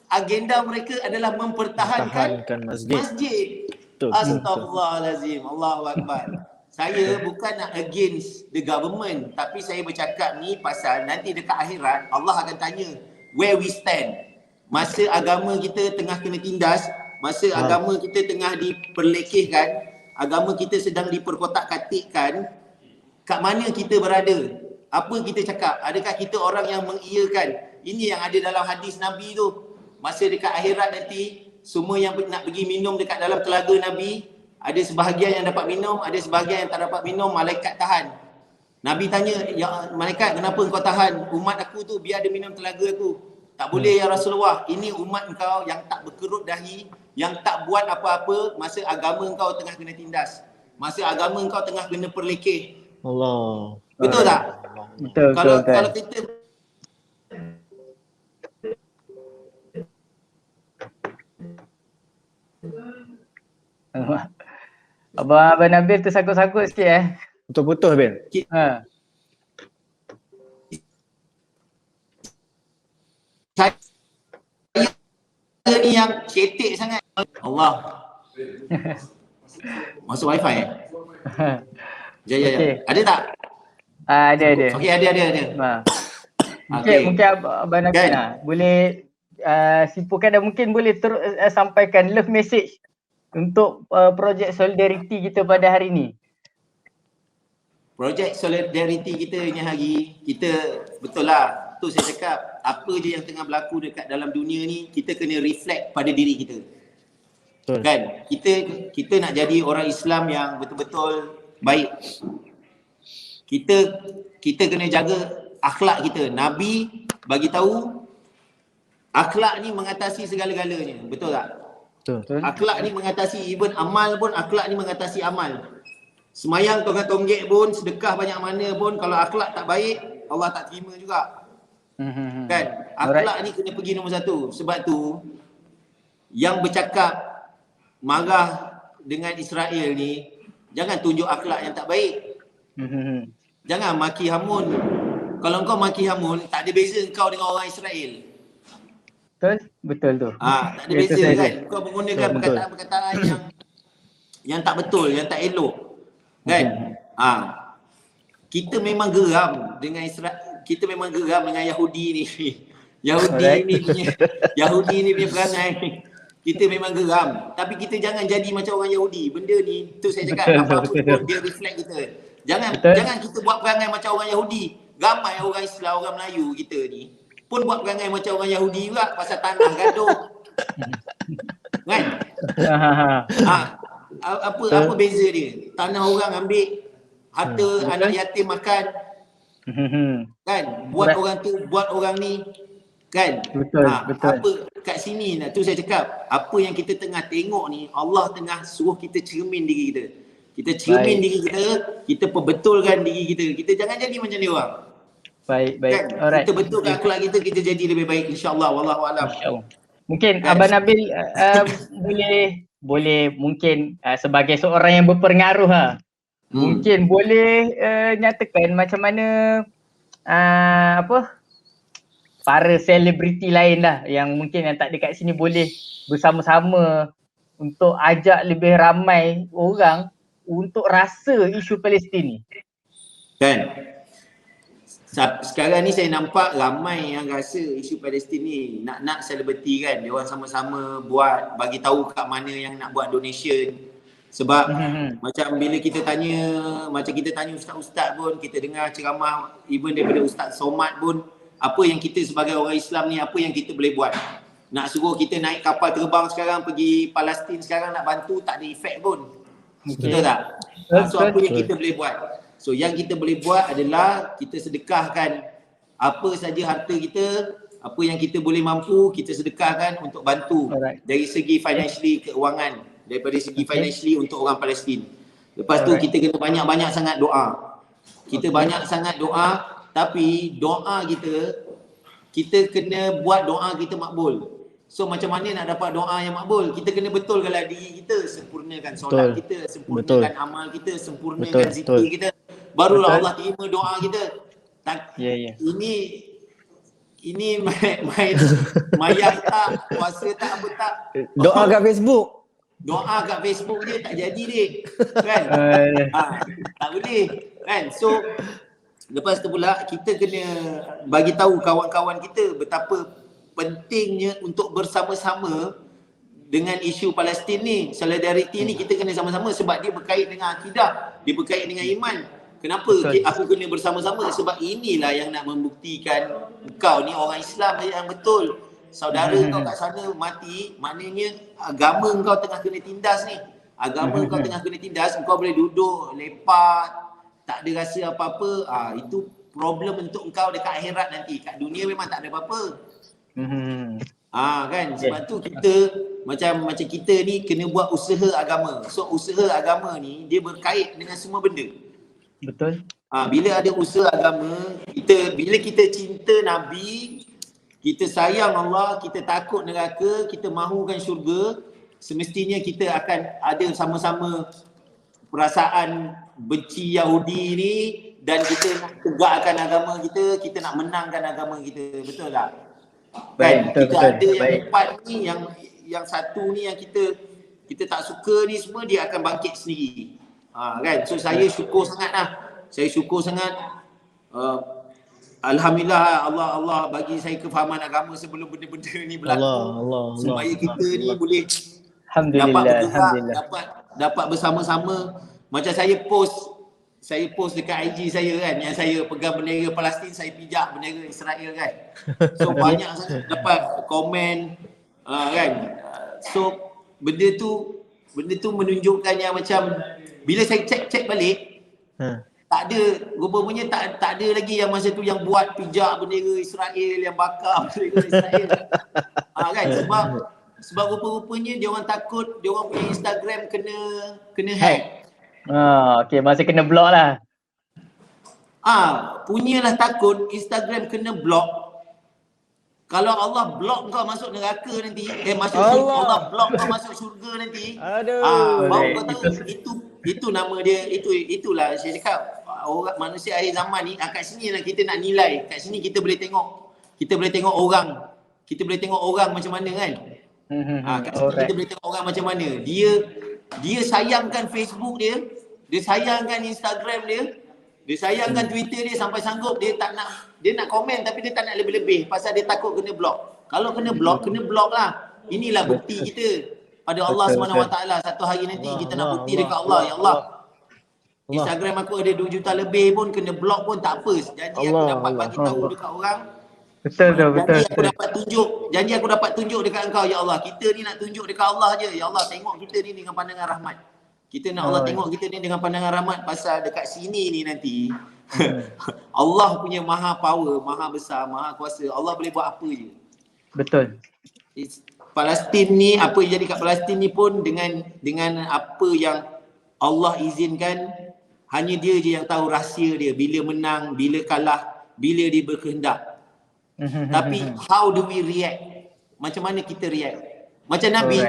agenda mereka adalah mempertahankan masjid. Astaghfirullahalazim. Allahu akbar. Saya bukan nak against the government, tapi saya bercakap ni pasal nanti dekat akhirat Allah akan tanya where we stand. Masa agama kita tengah kena tindas, masa agama kita tengah diperlekehkan, agama kita sedang diperkotak-katikkan, kat mana kita berada? Apa kita cakap? Adakah kita orang yang mengiyakan? Ini yang ada dalam hadis Nabi tu. Masa dekat akhirat nanti, semua yang nak pergi minum dekat dalam telaga Nabi, ada sebahagian yang dapat minum, ada sebahagian yang tak dapat minum, malaikat tahan. Nabi tanya, ya malaikat, kenapa engkau tahan umat aku tu biar dia minum telaga aku? Tak boleh ya Rasulullah, ini umat engkau yang tak berkerut dahi, yang tak buat apa-apa masa agama engkau tengah kena tindas. Masa agama engkau tengah kena perlekeh. Allah. Betul tak? Betul. Kalau kita Abang Nabil tersangkut-sangkut sikit Betul-betul Ben. Saya ni yang cetek sangat. Allah. Masuk wifi Okey. Ada tak? Ada. Okey, ada. Mungkin Abang Nabil boleh simpulkan dan mungkin boleh sampaikan love message untuk projek solidariti kita pada hari ni. Projek solidariti kita ni hari, kita betul lah. Tu saya cakap, apa je yang tengah berlaku dekat dalam dunia ni, kita kena reflect pada diri kita. Betul. Kan? Kita nak jadi orang Islam yang betul-betul baik. Kita kena jaga akhlak kita. Nabi bagi tahu akhlak ni mengatasi segala-galanya. Betul tak? Betul. Akhlak ni mengatasi, even amal pun akhlak ni mengatasi amal. Semayang tonggak-tonggek pun, sedekah banyak mana pun, kalau akhlak tak baik, Allah tak terima juga. Kan? Akhlak ni kena pergi nombor satu. Sebab tu yang bercakap marah dengan Israel ni, jangan tunjuk akhlak yang tak baik. Jangan maki hamun. Kalau kau maki hamun, tak ada beza kau dengan orang Israel. Betul tu. Tak ada Itu beza saya kan. rasa. Kau menggunakan Betul. perkataan-perkataan yang tak betul, yang tak elok. Kan? Kita memang geram dengan kita memang geram dengan Yahudi ni. Alright. Yahudi ni punya perangai. Kita memang geram. Tapi kita jangan jadi macam orang Yahudi. Benda ni, tu saya cakap, apa-apa pun dia reflect kita. Jangan kita buat perangai macam orang Yahudi. Ramai orang Islam, orang Melayu kita ni pun buat perangai macam orang Yahudi juga pasal tanah gaduh. Kan? Apa beza dia? Tanah orang ambil, harta anak yatim makan. Kan? Buat orang tu, buat orang ni. Kan? Betul. Apa kat sini tu saya cakap, apa yang kita tengah tengok ni, Allah tengah suruh kita cermin diri kita. Kita cermin diri kita, kita perbetulkan diri kita. Kita jangan jadi macam dia orang. Baik. Kan? Alright. Kita betulkan akhlak kita jadi lebih baik, insya-Allah. Wallahu a'lam. InsyaAllah. Mungkin Kan? Abang Nabil boleh mungkin sebagai seorang yang berpengaruh mungkin boleh nyatakan macam mana para selebriti lain lah yang mungkin yang tak ada kat sini boleh bersama-sama untuk ajak lebih ramai orang untuk rasa isu Palestin ni. Kan? Sekarang ni saya nampak ramai yang rasa isu Palestin ni nak selebriti kan. Dia orang sama-sama buat, bagi tahu kat mana yang nak buat donation. Sebab macam bila kita tanya ustaz-ustaz pun, kita dengar ceramah even daripada Ustaz Somad pun, apa yang kita sebagai orang Islam ni, apa yang kita boleh buat. Nak suruh kita naik kapal terbang sekarang pergi Palestin sekarang nak bantu, tak ada efek pun. Betul tak? So apa yang kita boleh buat? So yang kita boleh buat adalah kita sedekahkan apa saja harta kita, apa yang kita boleh mampu, kita sedekahkan untuk bantu. Dari segi financially, keuangan, daripada segi financially untuk orang Palestin. Lepas tu kita kena banyak-banyak sangat doa. Kita banyak sangat doa, tapi doa kita kena buat doa kita makbul. So macam mana nak dapat doa yang makbul? Kita kena betulkanlah diri kita, sempurnakan solat kita, sempurnakan amal kita, sempurnakan zikir kita. Barulah Allah terima doa kita. Ini main mayat tak, puasa tak, apa tak. Doa kat Facebook. Doa kat Facebook je tak jadi dek. Kan? Tak boleh. Kan? So lepas tu pula kita kena bagi tahu kawan-kawan kita betapa pentingnya untuk bersama-sama dengan isu Palestin ni. Solidariti ni kita kena sama-sama sebab dia berkait dengan akidah, dia berkait dengan iman. Kenapa aku kena bersama-sama? Sebab inilah yang nak membuktikan kau ni orang Islam yang betul. Saudara kau kat sana mati, maknanya agama kau tengah kena tindas ni. Agama kau tengah kena tindas, kau boleh duduk lepak, tak ada rasa apa-apa. Itu problem untuk kau dekat akhirat nanti. Kat dunia memang tak ada apa-apa. Kan? Sebab tu kita macam kita ni kena buat usaha agama. So usaha agama ni dia berkait dengan semua benda. Betul. Bila ada usaha agama, bila kita cinta Nabi, kita sayang Allah, kita takut neraka, kita mahukan syurga, semestinya kita akan ada sama-sama perasaan benci Yahudi ni dan kita nak tegakkan agama kita, kita nak menangkan agama kita. Betul tak? Kan? Kita ada yang empat ni, yang satu ni yang kita tak suka ni semua, dia akan bangkit sendiri. Kan? So saya syukur sangat lah. Saya syukur sangat. Alhamdulillah Allah bagi saya kefahaman agama sebelum benda-benda ni berlaku. Allah. Supaya kita ni boleh dapat bergerak, dapat bersama-sama. Macam saya post dekat IG saya kan, yang saya pegang bendera Palestin, saya pijak bendera Israel kan. So banyak sangat dapat komen kan. So benda tu menunjukkan yang macam bila saya cek balik, tak ada, rupanya tak ada lagi yang masa tu yang buat pijak bendera Israel, yang bakar bendera Israel. Kan, sebab rupa-rupanya dia orang takut dia orang punya Instagram kena hack. Okey, masa kena block lah. Punyalah takut Instagram kena block. Kalau Allah block kau masuk neraka nanti, Allah block kau masuk syurga nanti. Baru kau tahu itu nama dia, itulah saya cakap orang manusia akhir zaman ni. Kat sini lah kita nak nilai. Kat sini kita boleh tengok orang. kita boleh tengok orang macam mana kan. Kat situ Alright. kita boleh tengok orang macam mana. Dia sayangkan Facebook dia sayangkan Instagram dia sayangkan Twitter dia sampai sanggup dia nak komen tapi dia tak nak lebih-lebih pasal dia takut kena block. Kalau kena block lah. Inilah bukti kita pada Allah SWT. Satu hari nanti kita nak bukti dekat Allah. Ya Allah, Instagram aku ada 2 juta lebih pun kena block pun tak apa. Janji aku dapat bagi tahu dekat orang. Betul. Janji aku dapat tunjuk dekat engkau. Ya Allah, kita ni nak tunjuk dekat Allah je. Ya Allah, tengok kita ni dengan pandangan rahmat. Kita nak Allah tengok kita ni dengan pandangan rahmat pasal dekat sini ni nanti Allah punya maha power, maha besar, maha kuasa. Allah boleh buat apa je. Betul. Palestin ni, apa yang jadi kat Palestin ni pun dengan apa yang Allah izinkan, hanya dia je yang tahu rahsia dia. Bila menang, bila kalah, bila dia berkehendak. Tapi how do we react? Macam mana kita react? Macam Nabi.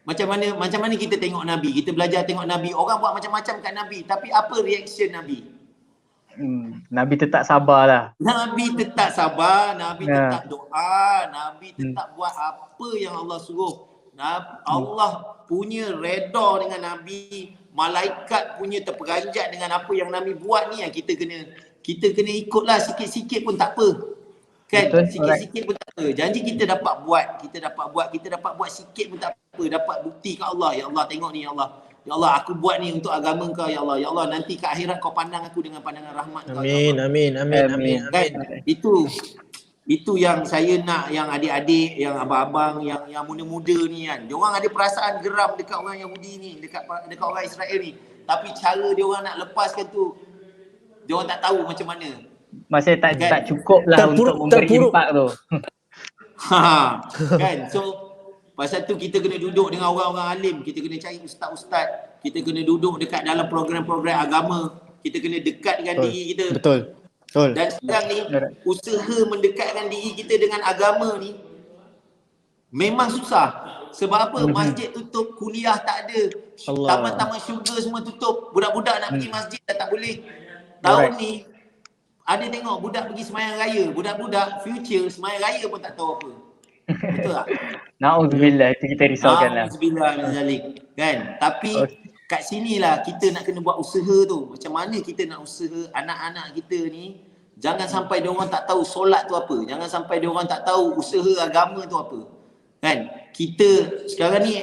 Macam mana kita tengok Nabi? Kita belajar tengok Nabi. Orang buat macam-macam kat Nabi. Tapi apa reaction Nabi? Nabi tetap sabar lah. Nabi tetap sabar, Nabi tetap doa, Nabi tetap buat apa yang Allah suruh. Allah punya redha dengan Nabi, malaikat punya terperanjat dengan apa yang Nabi buat ni yang kita kena ikutlah sikit-sikit pun tak apa. Kan? Sikit-sikit pun tak apa. Janji kita dapat buat, kita dapat buat sikit pun tak apa, dapat bukti kat Allah. Ya Allah, tengok ni ya Allah. Ya Allah, aku buat ni untuk agama kau ya Allah. Ya Allah, nanti kat akhirat kau pandang aku dengan pandangan rahmat kau. Amin. Kan? Itu yang saya nak, yang adik-adik, yang abang-abang, yang muda-muda ni kan. Diorang ada perasaan geram dekat orang Yahudi ni, dekat orang Israel ni. Tapi cara diorang nak lepaskan tu, diorang tak tahu macam mana. Masih tak cukup lah untuk memberi impak tu. Kan? So pasal tu kita kena duduk dengan orang-orang alim, kita kena cari ustaz-ustaz, kita kena duduk dekat dalam program-program agama, kita kena dekat dengan diri kita. Betul. Dan sekarang ni usaha mendekatkan diri kita dengan agama ni memang susah. Sebab apa? Masjid tutup, kuliah tak ada, taman-taman syurga semua tutup, budak-budak nak pergi masjid dah tak boleh. Tahun ni ada tengok budak pergi sembahyang raya, budak-budak future sembahyang raya pun tak tahu apa. Betul tak? Na'udzubillah, itu kita risaukan lah. Na'udzubillah min zalik. Kan? Tapi kat sinilah kita nak kena buat usaha tu. Macam mana kita nak usaha anak-anak kita ni, jangan sampai diorang tak tahu solat tu apa. Jangan sampai diorang tak tahu usaha agama tu apa. Kan? Kita sekarang ni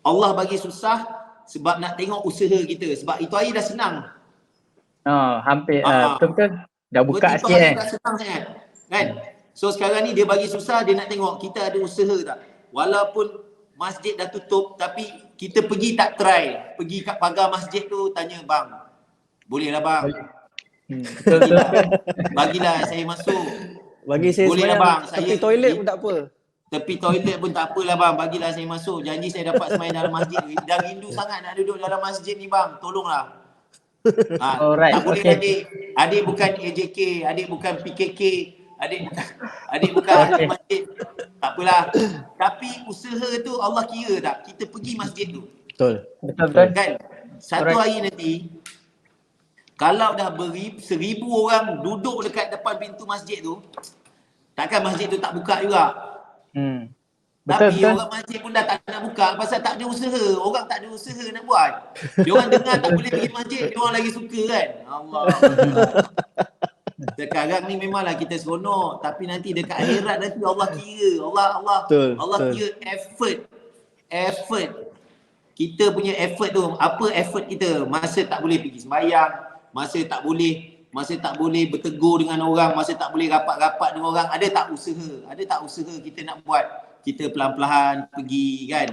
Allah bagi susah sebab nak tengok usaha kita. Sebab itu hari dah senang. Hampir betul-betul dah buka sikit dah senang sangat. Kan? So sekarang ni dia bagi susah, dia nak tengok kita ada usaha tak. Walaupun masjid dah tutup tapi kita pergi tak try. Pergi kat pagar masjid tu tanya, bang, boleh lah bang. Bagilah saya masuk. Bagi saya boleh lah bang. tepi toilet pun tak apa. Tepi toilet pun tak apalah bang. Bagilah saya masuk. Janji saya dapat sembahyang dalam masjid. Dah rindu sangat nak duduk dalam masjid ni bang. Tolonglah. Tak boleh adik bukan AJK, adik bukan PKK, adik bukan ahli masjid. Tak apalah. Tapi usaha tu Allah kira tak? Kita pergi masjid tu. Betul. Kan? Satu hari nanti kalau dah 1,000 orang duduk dekat depan pintu masjid tu, takkan masjid tu tak buka juga. Tapi orang masjid pun dah tak nak buka pasal tak ada usaha. Orang tak ada usaha nak buat. Diorang dengar tak boleh pergi masjid, diorang lagi suka kan. Allah. Sekarang ni memanglah kita seronok, tapi nanti dekat akhirat nanti Allah kira. Allah kira effort. Kita punya effort tu, apa effort kita? Masa tak boleh pergi sembahyang, masa tak boleh bertegur dengan orang, masa tak boleh rapat-rapat dengan orang. Ada tak usaha kita nak buat? Kita pelan-pelan pergi kan.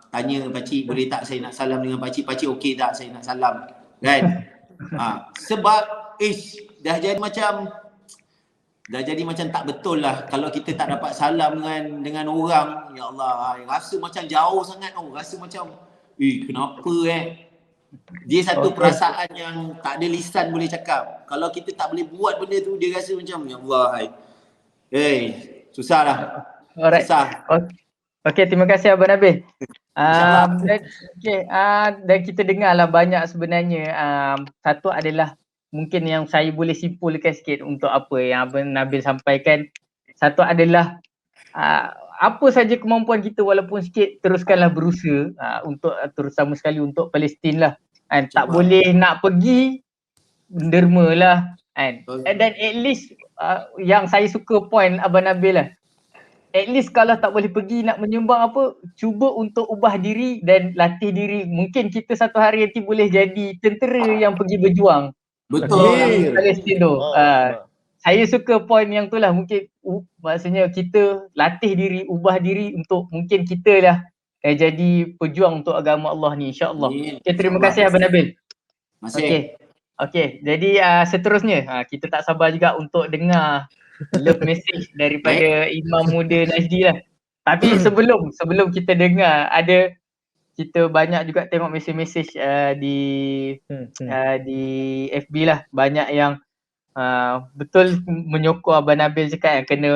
Tanya pakcik, boleh tak saya nak salam dengan pakcik? Pakcik okey tak saya nak salam? Kan? Sebab dah jadi macam tak betul lah kalau kita tak dapat salam dengan orang. Ya Allah, rasa macam jauh sangat tau. Rasa macam kenapa dia satu perasaan yang tak ada lisan boleh cakap. Kalau kita tak boleh buat benda tu, dia rasa macam ya Allah, susah lah. Alright. Okey, terima kasih Abang Nabil. Dan kita dengarlah banyak sebenarnya. Satu adalah mungkin yang saya boleh simpulkan sikit untuk apa yang Abang Nabil sampaikan. Satu adalah apa saja kemampuan kita walaupun sikit, teruskanlah berusaha untuk terutama sekali untuk Palestin lah kan. Tak boleh nak pergi derma lah kan. Dan at least yang saya suka point Abang Nabil lah, at least kalau tak boleh pergi nak menyumbang apa, cuba untuk ubah diri dan latih diri. Mungkin kita satu hari nanti boleh jadi tentera yang pergi berjuang Betul. Palestin tu. Saya suka point yang tu lah. Mungkin maksudnya kita latih diri, ubah diri untuk mungkin kita lah jadi pejuang untuk agama Allah ni, insya-Allah. Okay, terima kasih Abang Nabil. Okey, jadi seterusnya kita tak sabar juga untuk dengar love message daripada Imam Muda Najdi lah. Tapi sebelum kita dengar, kita banyak juga tengok mesej-mesej di FB lah. Banyak yang betul menyokong Abang Nabil cakap yang kena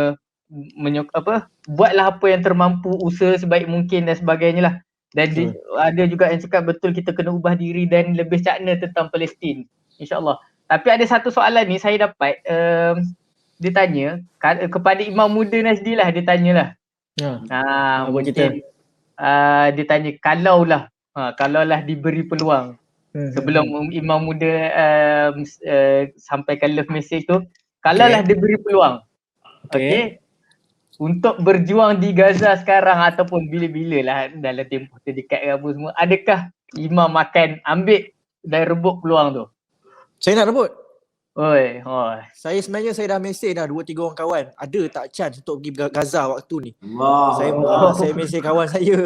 buatlah apa yang termampu, usaha sebaik mungkin dan sebagainya lah. Dan ada juga yang cakap betul kita kena ubah diri dan lebih cakna tentang Palestin, insyaAllah. Tapi ada satu soalan ni saya dapat, dia tanya kepada Imam Muda Najdi lah, dia tanyalah. Mungkin dia tanya kalaulah diberi peluang, sebelum Imam Muda sampaikan love message tu, kalaulah diberi peluang untuk berjuang di Gaza sekarang ataupun bila-bila lah dalam tempoh terdekat ke apa semua, adakah Imam akan ambil dan rebut peluang tu? Saya nak rebut. Saya sebenarnya dah mesej dah 2-3 orang kawan, ada tak chance untuk pergi Gaza waktu ni. Saya mesej kawan saya,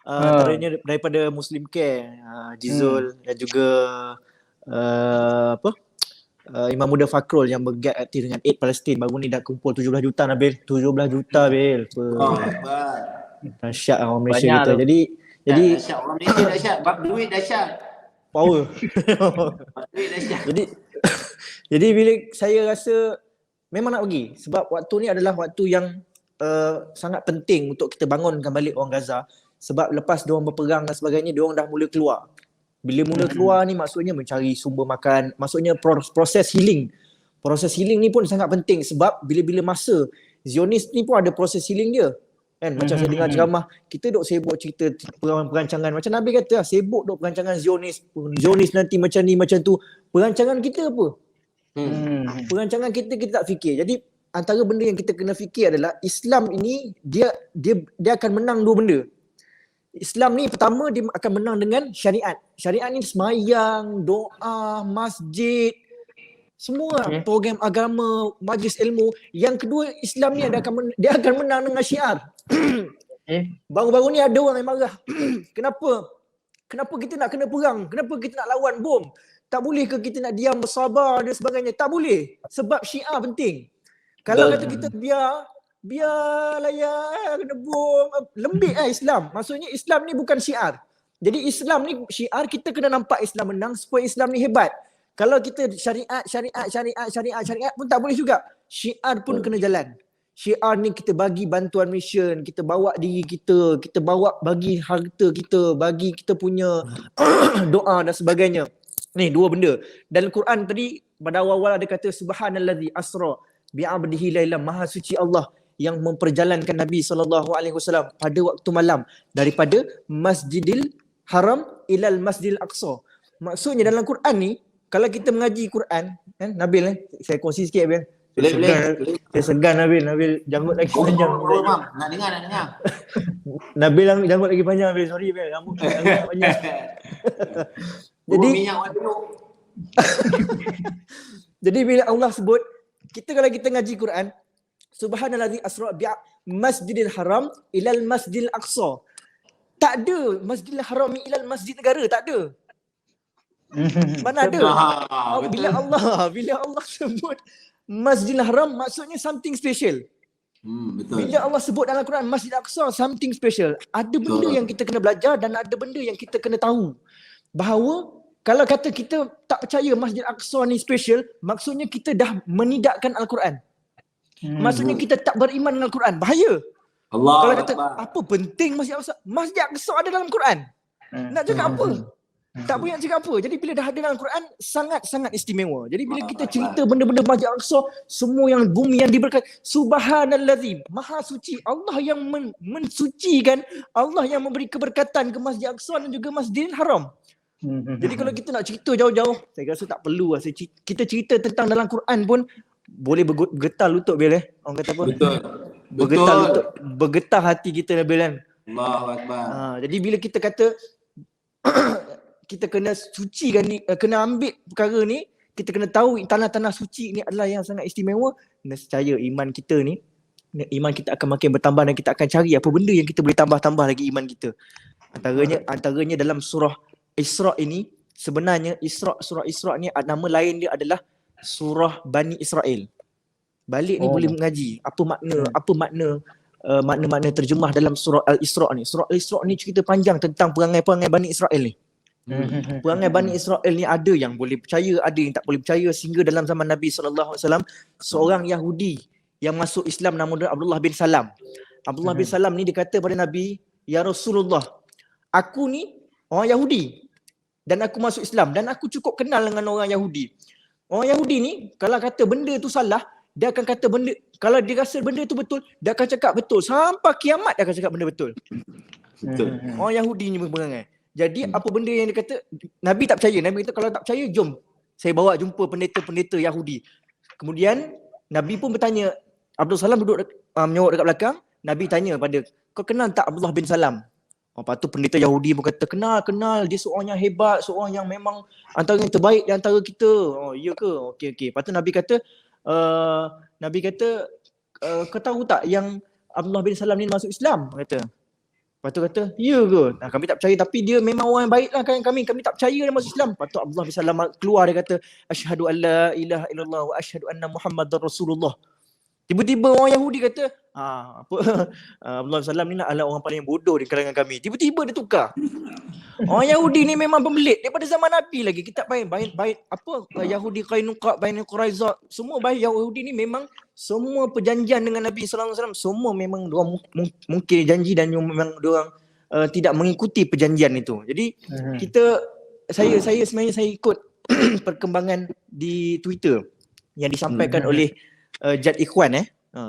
antaranya daripada Muslim Care, Jizul dan juga Imam Muda Fakrul yang bergiat aktif dengan Aid Palestin. Baru ni dah kumpul 17 juta Nabil. 17 juta Bil. Dahsyat orang Malaysia kita. Jadi dahsyat orang Malaysia, dahsyat. Bab duit dahsyat. Power. Jadi bila saya rasa memang nak pergi, sebab waktu ni adalah waktu yang sangat penting untuk kita bangunkan balik orang Gaza. Sebab lepas diorang berperang dan sebagainya, diorang dah mula keluar. Bila mula keluar ni maksudnya mencari sumber makan, maksudnya proses healing. Proses healing ni pun sangat penting sebab bila-bila masa Zionis ni pun ada proses healing dia. Kan macam saya dengar ceramah, kita duk sibuk cerita perancangan macam Nabi kata, sibuk duk perancangan Zionis nanti macam ni macam tu. Perancangan kita apa? Perancangan kita tak fikir. Jadi antara benda yang kita kena fikir adalah Islam ini dia akan menang dua benda. Islam ni pertama dia akan menang dengan syariat. Syariat ni semayang, doa, masjid, semua program agama, majlis ilmu. Yang kedua, Islam ni dia akan menang dengan syiar. Baru-baru ni ada orang yang marah. Kenapa kita nak kena perang? Kenapa kita nak lawan bom? Tak boleh ke kita nak diam, bersabar dan sebagainya? Tak boleh. Sebab syiar penting. Kalau kata kita biarlah ya kena bom, lembik Islam. Maksudnya Islam ni bukan syiar. Jadi Islam ni syiar, kita kena nampak Islam menang supaya Islam ni hebat. Kalau kita syariat pun tak boleh juga. Syiar pun kena jalan. Syiar ni kita bagi bantuan mission, kita bawa diri kita bawa bagi harta kita, bagi kita punya doa dan sebagainya. Ni dua benda. Dalam Quran tadi pada awal-awal ada kata subhanallazi asra bi'abdihi lailan, maha suci Allah yang memperjalankan Nabi SAW pada waktu malam daripada Masjidil Haram ilal Masjidil Aqsa. Maksudnya dalam Quran ni, kalau kita mengaji Quran, kan Nabil saya kongsi sikit Nabil. Saya segan Nabil janggut lagi panjang. Nak dengar. Nabil janggut lagi panjang Nabil, sorry Nabil, janggut panjang. Jadi minyak dulu. Jadi bila Allah sebut, kalau kita ngaji Quran, subhanallazi asra bi Masjidil Haram ilal Masjidil Aqsa. Tak ada Masjidil Haram ilal Masjid Negara, tak ada. Mana ada? Bila Allah sebut Masjidil Haram, maksudnya something special. Betul. Bila Allah sebut dalam Quran Masjid Aqsa, something special. Ada benda yang kita kena belajar dan ada benda yang kita kena tahu. Bahawa kalau kata kita tak percaya Masjid Aqsa ni special, maksudnya kita dah menidakkan Al-Quran. Maksudnya kita tak beriman dengan Al-Quran. Bahaya. Kalau kata apa penting Masjid Aqsa? Masjid Aqsa ada dalam Quran. Nak cakap apa? Tak boleh nak cakap apa. Jadi bila dah ada dalam Quran, sangat-sangat istimewa. Jadi bila kita cerita benda-benda Masjid Al-Aqsa, semua yang bumi yang diberkati, subhanallazi, maha suci, Allah yang mensucikan, Allah yang memberi keberkatan ke Masjid Al-Aqsa dan juga Masjidil Haram. Jadi kalau kita nak cerita jauh-jauh, saya rasa tak perlu lah. Kita cerita tentang dalam Quran pun boleh bergetar lutut Bil Orang kata apa? Betul. Bergetar lutut, bergetar hati kita Bil kan. Allahu Akbar. Jadi bila kita kata kita kena sucikan ni, kena ambil perkara ni, kita kena tahu tanah-tanah suci ni adalah yang sangat istimewa. Nescaya iman kita ni, iman kita akan makin bertambah dan kita akan cari apa benda yang kita boleh tambah-tambah lagi iman kita. Antaranya dalam surah Isra ini, sebenarnya surah Isra ni nama lain dia adalah surah Bani Israel. Balik ni boleh mengaji apa makna terjemah dalam surah Al-Isra ni. Surah Al-Isra ni cerita panjang tentang perangai-perangai Bani Israel ni. Perangai Bani Israel ni ada yang boleh percaya, ada yang tak boleh percaya, sehingga dalam zaman Nabi SAW seorang Yahudi yang masuk Islam nama dia Abdullah bin Salam. Abdullah bin Salam ni dia kata pada Nabi, "Ya Rasulullah, aku ni orang Yahudi dan aku masuk Islam dan aku cukup kenal dengan orang Yahudi. Orang Yahudi ni kalau kata benda tu salah, dia akan kata benda, kalau dia rasa benda tu betul, dia akan cakap betul. Sampai kiamat dia akan cakap benda betul." Betul. Orang Yahudi ni berangai. Jadi apa benda yang dia kata, Nabi tak percaya. Nabi kata kalau tak percaya, jom saya bawa jumpa pendeta-pendeta Yahudi. Kemudian Nabi pun bertanya, Abdul Salam duduk menyawak dekat belakang. Nabi tanya pada, kau kenal tak Abdullah bin Salam? Lepas tu pendeta Yahudi pun kata, kenal. Dia seorang yang hebat, seorang yang memang antara yang terbaik di antara kita. Oh, iya ke? Okey. Lepas tu Nabi kata, kau tahu tak yang Abdullah bin Salam ni masuk Islam? Kata. Lepas tu kata, iya ke? Kami tak percaya, tapi dia memang orang yang baik lah kan kami tak percaya dia masuk Islam. Lepas tu Abdullah bin Salam keluar, dia kata, asyhadu an la ilaha illallah wa asyhadu anna Muhammadar Rasulullah. Tiba-tiba orang Yahudi kata, Abdullah bin Salam ni adalah orang paling bodoh di kalangan kami. Tiba-tiba dia tukar. Orang Yahudi ni memang pembelit daripada zaman Nabi lagi. Kita baik Yahudi Qainuqa, Bani Quraizah, semua baik Yahudi ni memang semua perjanjian dengan Nabi sallallahu alaihi wasallam semua memang diorang mungkin janji dan memang diorang tidak mengikuti perjanjian itu. Jadi saya sebenarnya saya ikut perkembangan di Twitter yang disampaikan oleh Jad Ikhwan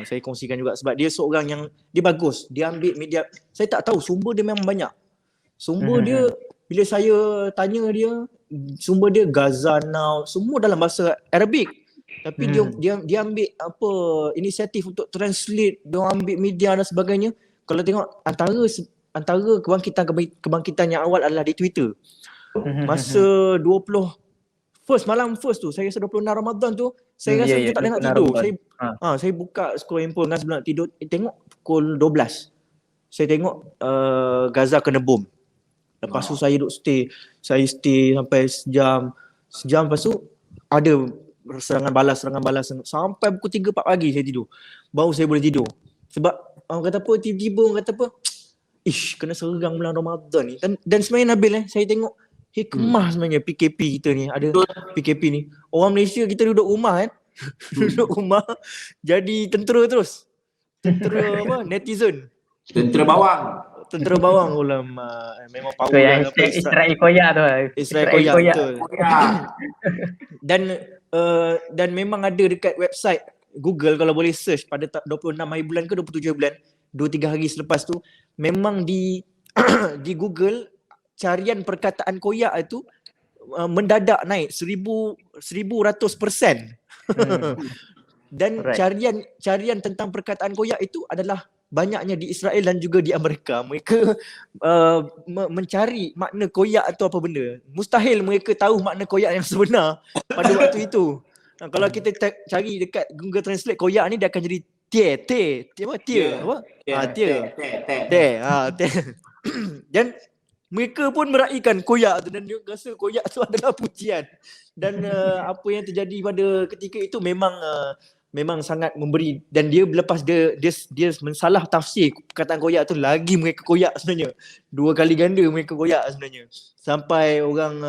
saya kongsikan juga sebab dia seorang yang dia bagus, dia ambil media. Saya tak tahu sumber dia memang banyak. Sumber dia bila saya tanya dia, sumber dia Gaza Now, semua dalam bahasa Arabik. Tapi dia ambil apa inisiatif untuk translate, dia ambil media dan sebagainya. Kalau tengok antara kebangkitan yang awal adalah di Twitter. Masa malam first tu, saya rasa 26 Ramadan tu, saya rasa saya tak boleh nak tidur. Saya buka scroll handphone kan sebelum nak tidur, tengok pukul 12. Saya tengok Gaza kena bom. Lepas tu saya stay sampai sejam. Lepas tu ada serangan balas sampai pukul 3-4 pagi saya tidur. Baru saya boleh tidur. Sebab orang kata apa, tiba-tiba orang kata apa, kena serang bulan Ramadan ni. Dan sebenarnya Nabil saya tengok hikmah sebenarnya PKP kita ni. Ada PKP ni. Orang Malaysia kita duduk rumah kan. Duduk rumah jadi tentera terus. Tentera apa? Netizen. Tentera bawang ulama. Memang power So yang Israel Koyak tu. Israel Koyak betul. Dan memang ada dekat website Google, kalau boleh search pada 26 hari bulan ke 27 hari bulan, 2-3 hari selepas tu, memang di Google carian perkataan koyak itu mendadak naik 1100%. Dan carian tentang perkataan koyak itu adalah banyaknya di Israel dan juga di Amerika. Mereka mencari makna koyak atau apa benda. Mustahil mereka tahu makna koyak yang sebenar pada waktu itu. Kalau kita cari dekat Google Translate, koyak ni dia akan jadi tie. Dan mereka pun meraihkan koyak tu dan dia rasa koyak tu adalah pujian. Dan apa yang terjadi pada ketika itu memang sangat memberi, dan dia lepas dia mensalah tafsir perkataan koyak tu, lagi mereka koyak sebenarnya. 2 kali ganda mereka koyak sebenarnya. Sampai orang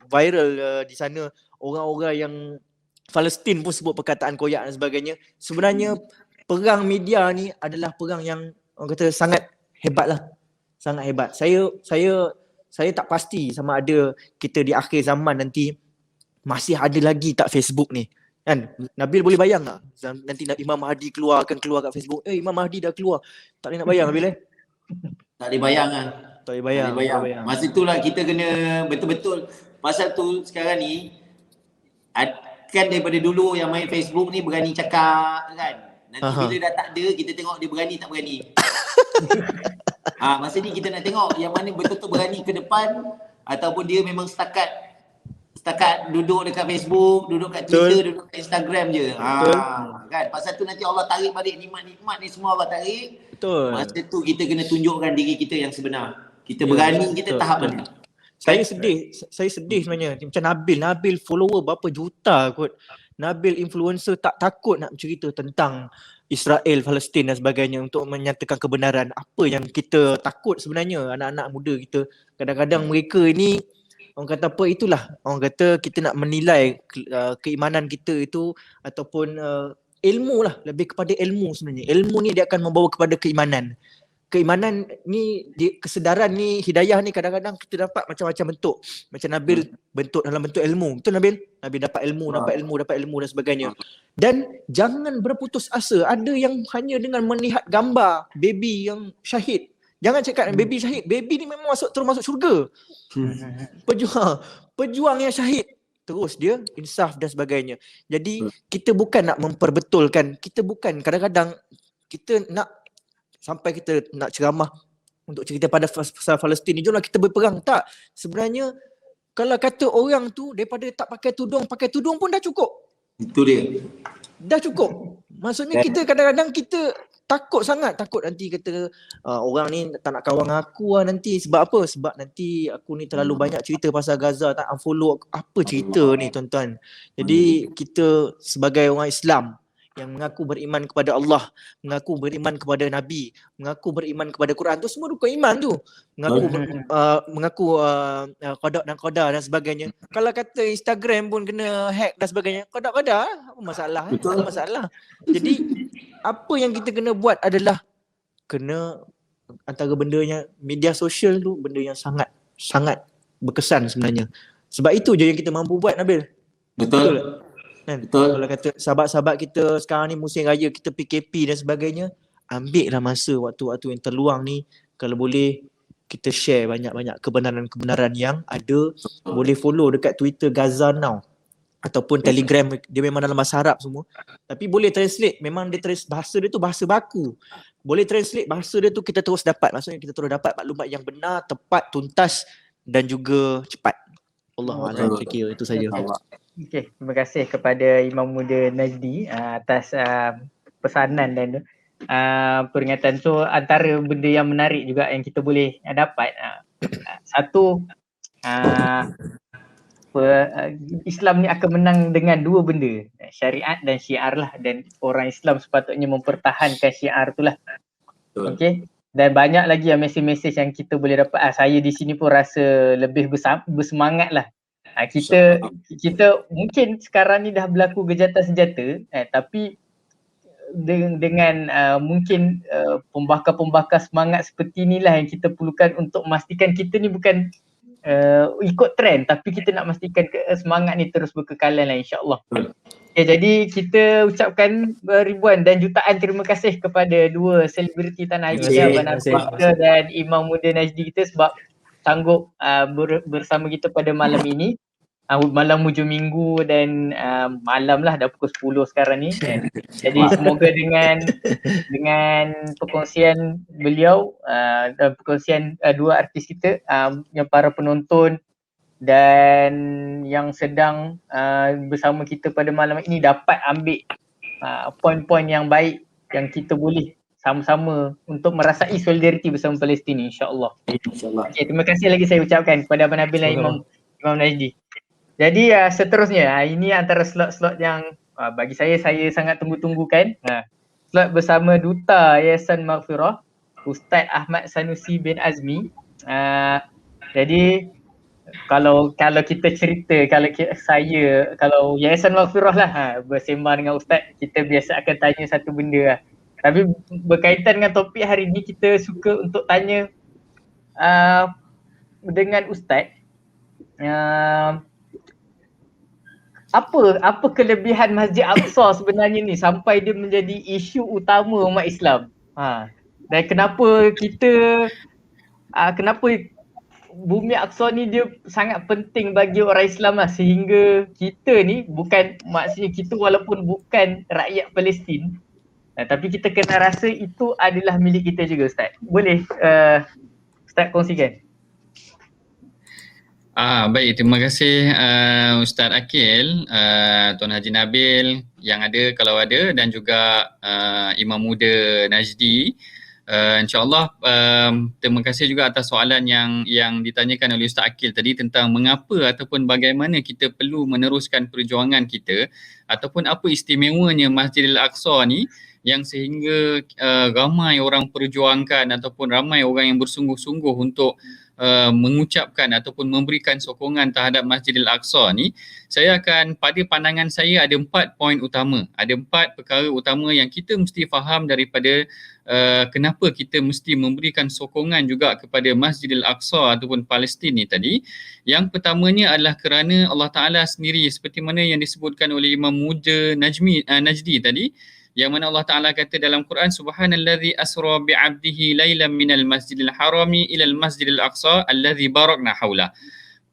viral di sana, orang-orang yang Palestin pun sebut perkataan koyak dan sebagainya. Sebenarnya perang media ni adalah perang yang orang kata sangat hebat lah. Sangat hebat. Saya saya tak pasti sama ada kita di akhir zaman nanti masih ada lagi tak Facebook ni. Kan? Nabil boleh bayang tak? Nanti Imam Mahdi akan keluar kat Facebook. Imam Mahdi dah keluar. Tak boleh nak bayang Nabil Tak boleh bayang kan. Tak boleh bayang. Tak boleh bayang. Masa itulah kita kena betul-betul. Pasal tu sekarang ni kan daripada dulu yang main Facebook ni berani cakap kan. Nanti bila dah tak ada kita tengok dia berani tak berani. Masa ni kita nak tengok yang mana betul-betul berani ke depan ataupun dia memang setakat duduk dekat Facebook, duduk kat Twitter, duduk kat Instagram je. Kan? Pasal tu nanti Allah tarik balik nikmat-nikmat ni semua Allah tarik. Betul. Masa tu kita kena tunjukkan diri kita yang sebenar. Kita berani, kita tahap mana. Saya sedih sebenarnya. Macam Nabil follower berapa juta kot. Nabil influencer tak takut nak cerita tentang Israel, Palestin dan sebagainya untuk menyatakan kebenaran. Apa yang kita takut sebenarnya anak-anak muda kita. Kadang-kadang mereka ini orang kata apa, itulah orang kata kita nak menilai keimanan kita itu ataupun ilmu lah, lebih kepada ilmu sebenarnya. Ilmu ni dia akan membawa kepada keimanan. Keimanan ni, kesedaran ni, hidayah ni kadang-kadang kita dapat macam-macam bentuk. Macam Nabil bentuk dalam bentuk ilmu. Betul Nabil? Nabil dapat ilmu dan sebagainya. Dan jangan berputus asa. Ada yang hanya dengan melihat gambar baby yang syahid. Jangan cakap baby syahid. Baby ni memang terus masuk syurga. Pejuang yang syahid. Terus dia insaf dan sebagainya. Jadi kita bukan nak memperbetulkan. Kadang-kadang kita nak sampai kita nak ceramah untuk cerita pada pasal Palestin ni. Jomlah kita berperang. Tak. Sebenarnya kalau kata orang tu daripada tak pakai tudung pun dah cukup. Itu dia. Dah cukup. Maksudnya kita kadang-kadang kita takut nanti kata orang ni tak nak kawan aku nanti. Sebab apa? Sebab nanti aku ni terlalu banyak cerita pasal Gaza, tak unfollow aku. Apa cerita ni tuan-tuan? Jadi kita sebagai orang Islam yang mengaku beriman kepada Allah, mengaku beriman kepada Nabi, mengaku beriman kepada Quran, tu semua rukun iman tu. Mengaku qada dan qadar dan sebagainya. Kalau kata Instagram pun kena hack dan sebagainya, qada-qadar apa masalah? Tak masalah. Jadi apa yang kita kena buat adalah kena antara bendanya media sosial tu benda yang sangat berkesan sebenarnya. Sebab itu je yang kita mampu buat, Nabil. Betul. Kan? Kalau kata sahabat-sahabat kita sekarang ni musim raya, kita PKP dan sebagainya, ambil lah masa waktu-waktu yang terluang ni, kalau boleh kita share banyak-banyak kebenaran-kebenaran yang ada. Boleh follow dekat Twitter Gaza Now ataupun Telegram, dia memang dalam bahasa Arab semua, tapi boleh translate. Memang dia bahasa dia tu bahasa baku, boleh translate bahasa dia tu, kita terus dapat. Maksudnya kita terus dapat maklumat yang benar, tepat, tuntas dan juga cepat. Allahuakbar. Saya kira itu saja. Okey, terima kasih kepada Imam Muda Najdi atas pesanan dan peringatan tu. Antara benda yang menarik juga yang kita boleh dapat, satu, Islam ni akan menang dengan dua benda, syariat dan syiar lah, dan orang Islam sepatutnya mempertahankan syiar tu lah. Okey, dan banyak lagi yang mesej-mesej yang kita boleh dapat. Saya di sini pun rasa lebih bersemangat lah. Kita mungkin sekarang ni dah berlaku gejatan senjata, tapi dengan mungkin pembakar-pembakar semangat seperti inilah yang kita perlukan untuk memastikan kita ni bukan ikut trend, tapi kita nak memastikan semangat ni terus berkekalan lah, insyaAllah. Jadi kita ucapkan ribuan dan jutaan terima kasih kepada dua selebriti tanah air, Abang Nabil dan Imam Muda Najdi kita, sebab sanggup bersama kita pada malam ini. Malam hujung minggu dan malam lah, dah pukul 10 sekarang ni. Jadi semoga dengan perkongsian beliau dan perkongsian dua artis kita, yang para penonton dan yang sedang bersama kita pada malam ini dapat ambil poin-poin yang baik yang kita boleh sama-sama untuk merasai solidariti bersama Palestin, insya-Allah. InsyaAllah. Okay, terima kasih lagi saya ucapkan kepada Abang Nabil dan Imam Najdi. Jadi seterusnya, ini antara slot-slot yang bagi saya sangat tunggu-tunggukan. Slot bersama Duta Yayasan Maghfirah, Ustaz Ahmad Sanusi bin Azmi. Jadi kalau kita cerita, kalau Yayasan Maghfirah lah bersembang dengan Ustaz, kita biasa akan tanya satu benda lah. Tapi berkaitan dengan topik hari ni, kita suka untuk tanya dengan Ustaz, apa kelebihan Masjid Aqsa sebenarnya ni sampai dia menjadi isu utama umat Islam? Dan kenapa Bumi Aqsa ni dia sangat penting bagi orang Islam lah, sehingga kita ni maksudnya kita walaupun bukan rakyat Palestin, tapi kita kena rasa itu adalah milik kita juga, Ustaz. Boleh Ustaz kongsikan? Baik, terima kasih Ustaz Akil, Tuan Haji Nabil yang ada kalau ada, dan juga Imam Muda Najdi. InsyaAllah terima kasih juga atas soalan yang ditanyakan oleh Ustaz Akil tadi tentang mengapa ataupun bagaimana kita perlu meneruskan perjuangan kita, ataupun apa istimewanya Masjidil Aqsa ni yang sehingga ramai orang perjuangkan ataupun ramai orang yang bersungguh-sungguh untuk mengucapkan ataupun memberikan sokongan terhadap Masjidil Aqsa ni. Pada pandangan saya ada 4 poin utama. Ada 4 perkara utama yang kita mesti faham daripada kenapa kita mesti memberikan sokongan juga kepada Masjidil Aqsa ataupun Palestin ni tadi. Yang pertamanya adalah kerana Allah Ta'ala sendiri, seperti mana yang disebutkan oleh Imam Muda Najdi tadi, yang mana Allah Ta'ala kata dalam Quran, Subhanallazi asra bi'abdihi laylan minal masjidil harami ilal masjidil aqsa allazi barakna hawlah.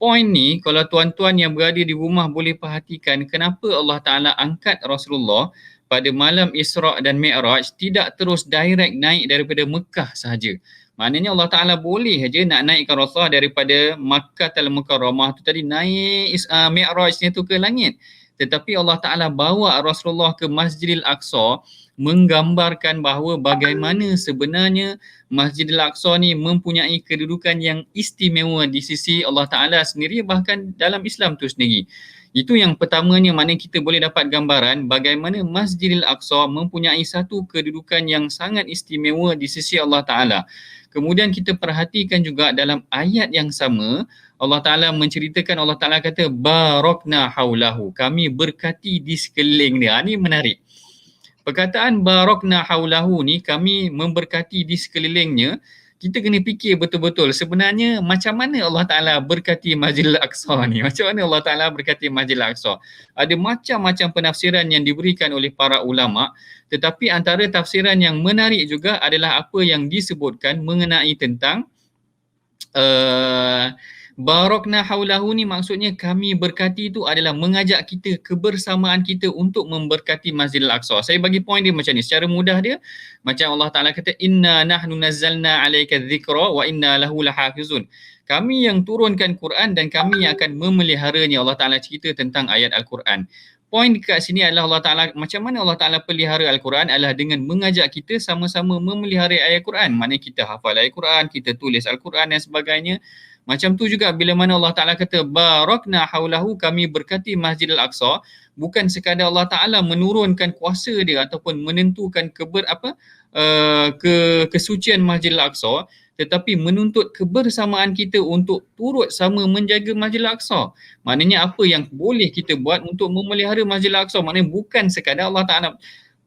Poin ni, kalau tuan-tuan yang berada di rumah boleh perhatikan kenapa Allah Ta'ala angkat Rasulullah pada malam Isra' dan Mi'raj, tidak terus direct naik daripada Mekah sahaja. Maknanya Allah Ta'ala boleh saja nak naikkan Rasulullah daripada Makkah al-Mukarramah tu tadi, naik Mi'rajnya tu ke langit. Tetapi Allah Ta'ala bawa Rasulullah ke Masjidil Aqsa, menggambarkan bahawa bagaimana sebenarnya Masjidil Aqsa ni mempunyai kedudukan yang istimewa di sisi Allah Ta'ala sendiri, bahkan dalam Islam tu sendiri. Itu yang pertamanya, mana kita boleh dapat gambaran bagaimana Masjidil Aqsa mempunyai satu kedudukan yang sangat istimewa di sisi Allah Ta'ala. Kemudian kita perhatikan juga dalam ayat yang sama, Allah Ta'ala menceritakan, Allah Ta'ala kata barakna haulahu, kami berkati di sekeliling dia. Ini menarik. Perkataan barakna haulahu ni, kami memberkati di sekelilingnya, kita kena fikir betul-betul sebenarnya macam mana Allah Ta'ala berkati Masjidil Aqsa ni. Macam mana Allah Ta'ala berkati Masjidil Aqsa. Ada macam-macam penafsiran yang diberikan oleh para ulama', tetapi antara tafsiran yang menarik juga adalah apa yang disebutkan mengenai tentang barakna haulahu ni, maksudnya kami berkati itu adalah mengajak kita, kebersamaan kita untuk memberkati Masjidil Aqsa. Saya bagi poin dia macam ni, secara mudah dia macam Allah Ta'ala kata inna nahnu nazzalna alaika dzikra wa inna lahu lahafizun. Kami yang turunkan Quran dan kami yang akan memeliharanya. Allah Ta'ala cerita tentang ayat Al-Quran. Poin dekat sini adalah Allah Ta'ala, macam mana Allah Ta'ala pelihara Al-Quran adalah dengan mengajak kita sama-sama memelihara ayat Quran. Maknanya kita hafal ayat Quran, kita tulis Al-Quran dan sebagainya. Macam tu juga bila mana Allah Ta'ala kata barakna haulahu, kami berkati Masjidil Aqsa, bukan sekadar Allah Ta'ala menurunkan kuasa dia ataupun menentukan kesucian Masjidil Aqsa, tetapi menuntut kebersamaan kita untuk turut sama menjaga Masjidil Aqsa. Maknanya apa yang boleh kita buat untuk memelihara Masjidil Aqsa, maknanya bukan sekadar Allah Ta'ala,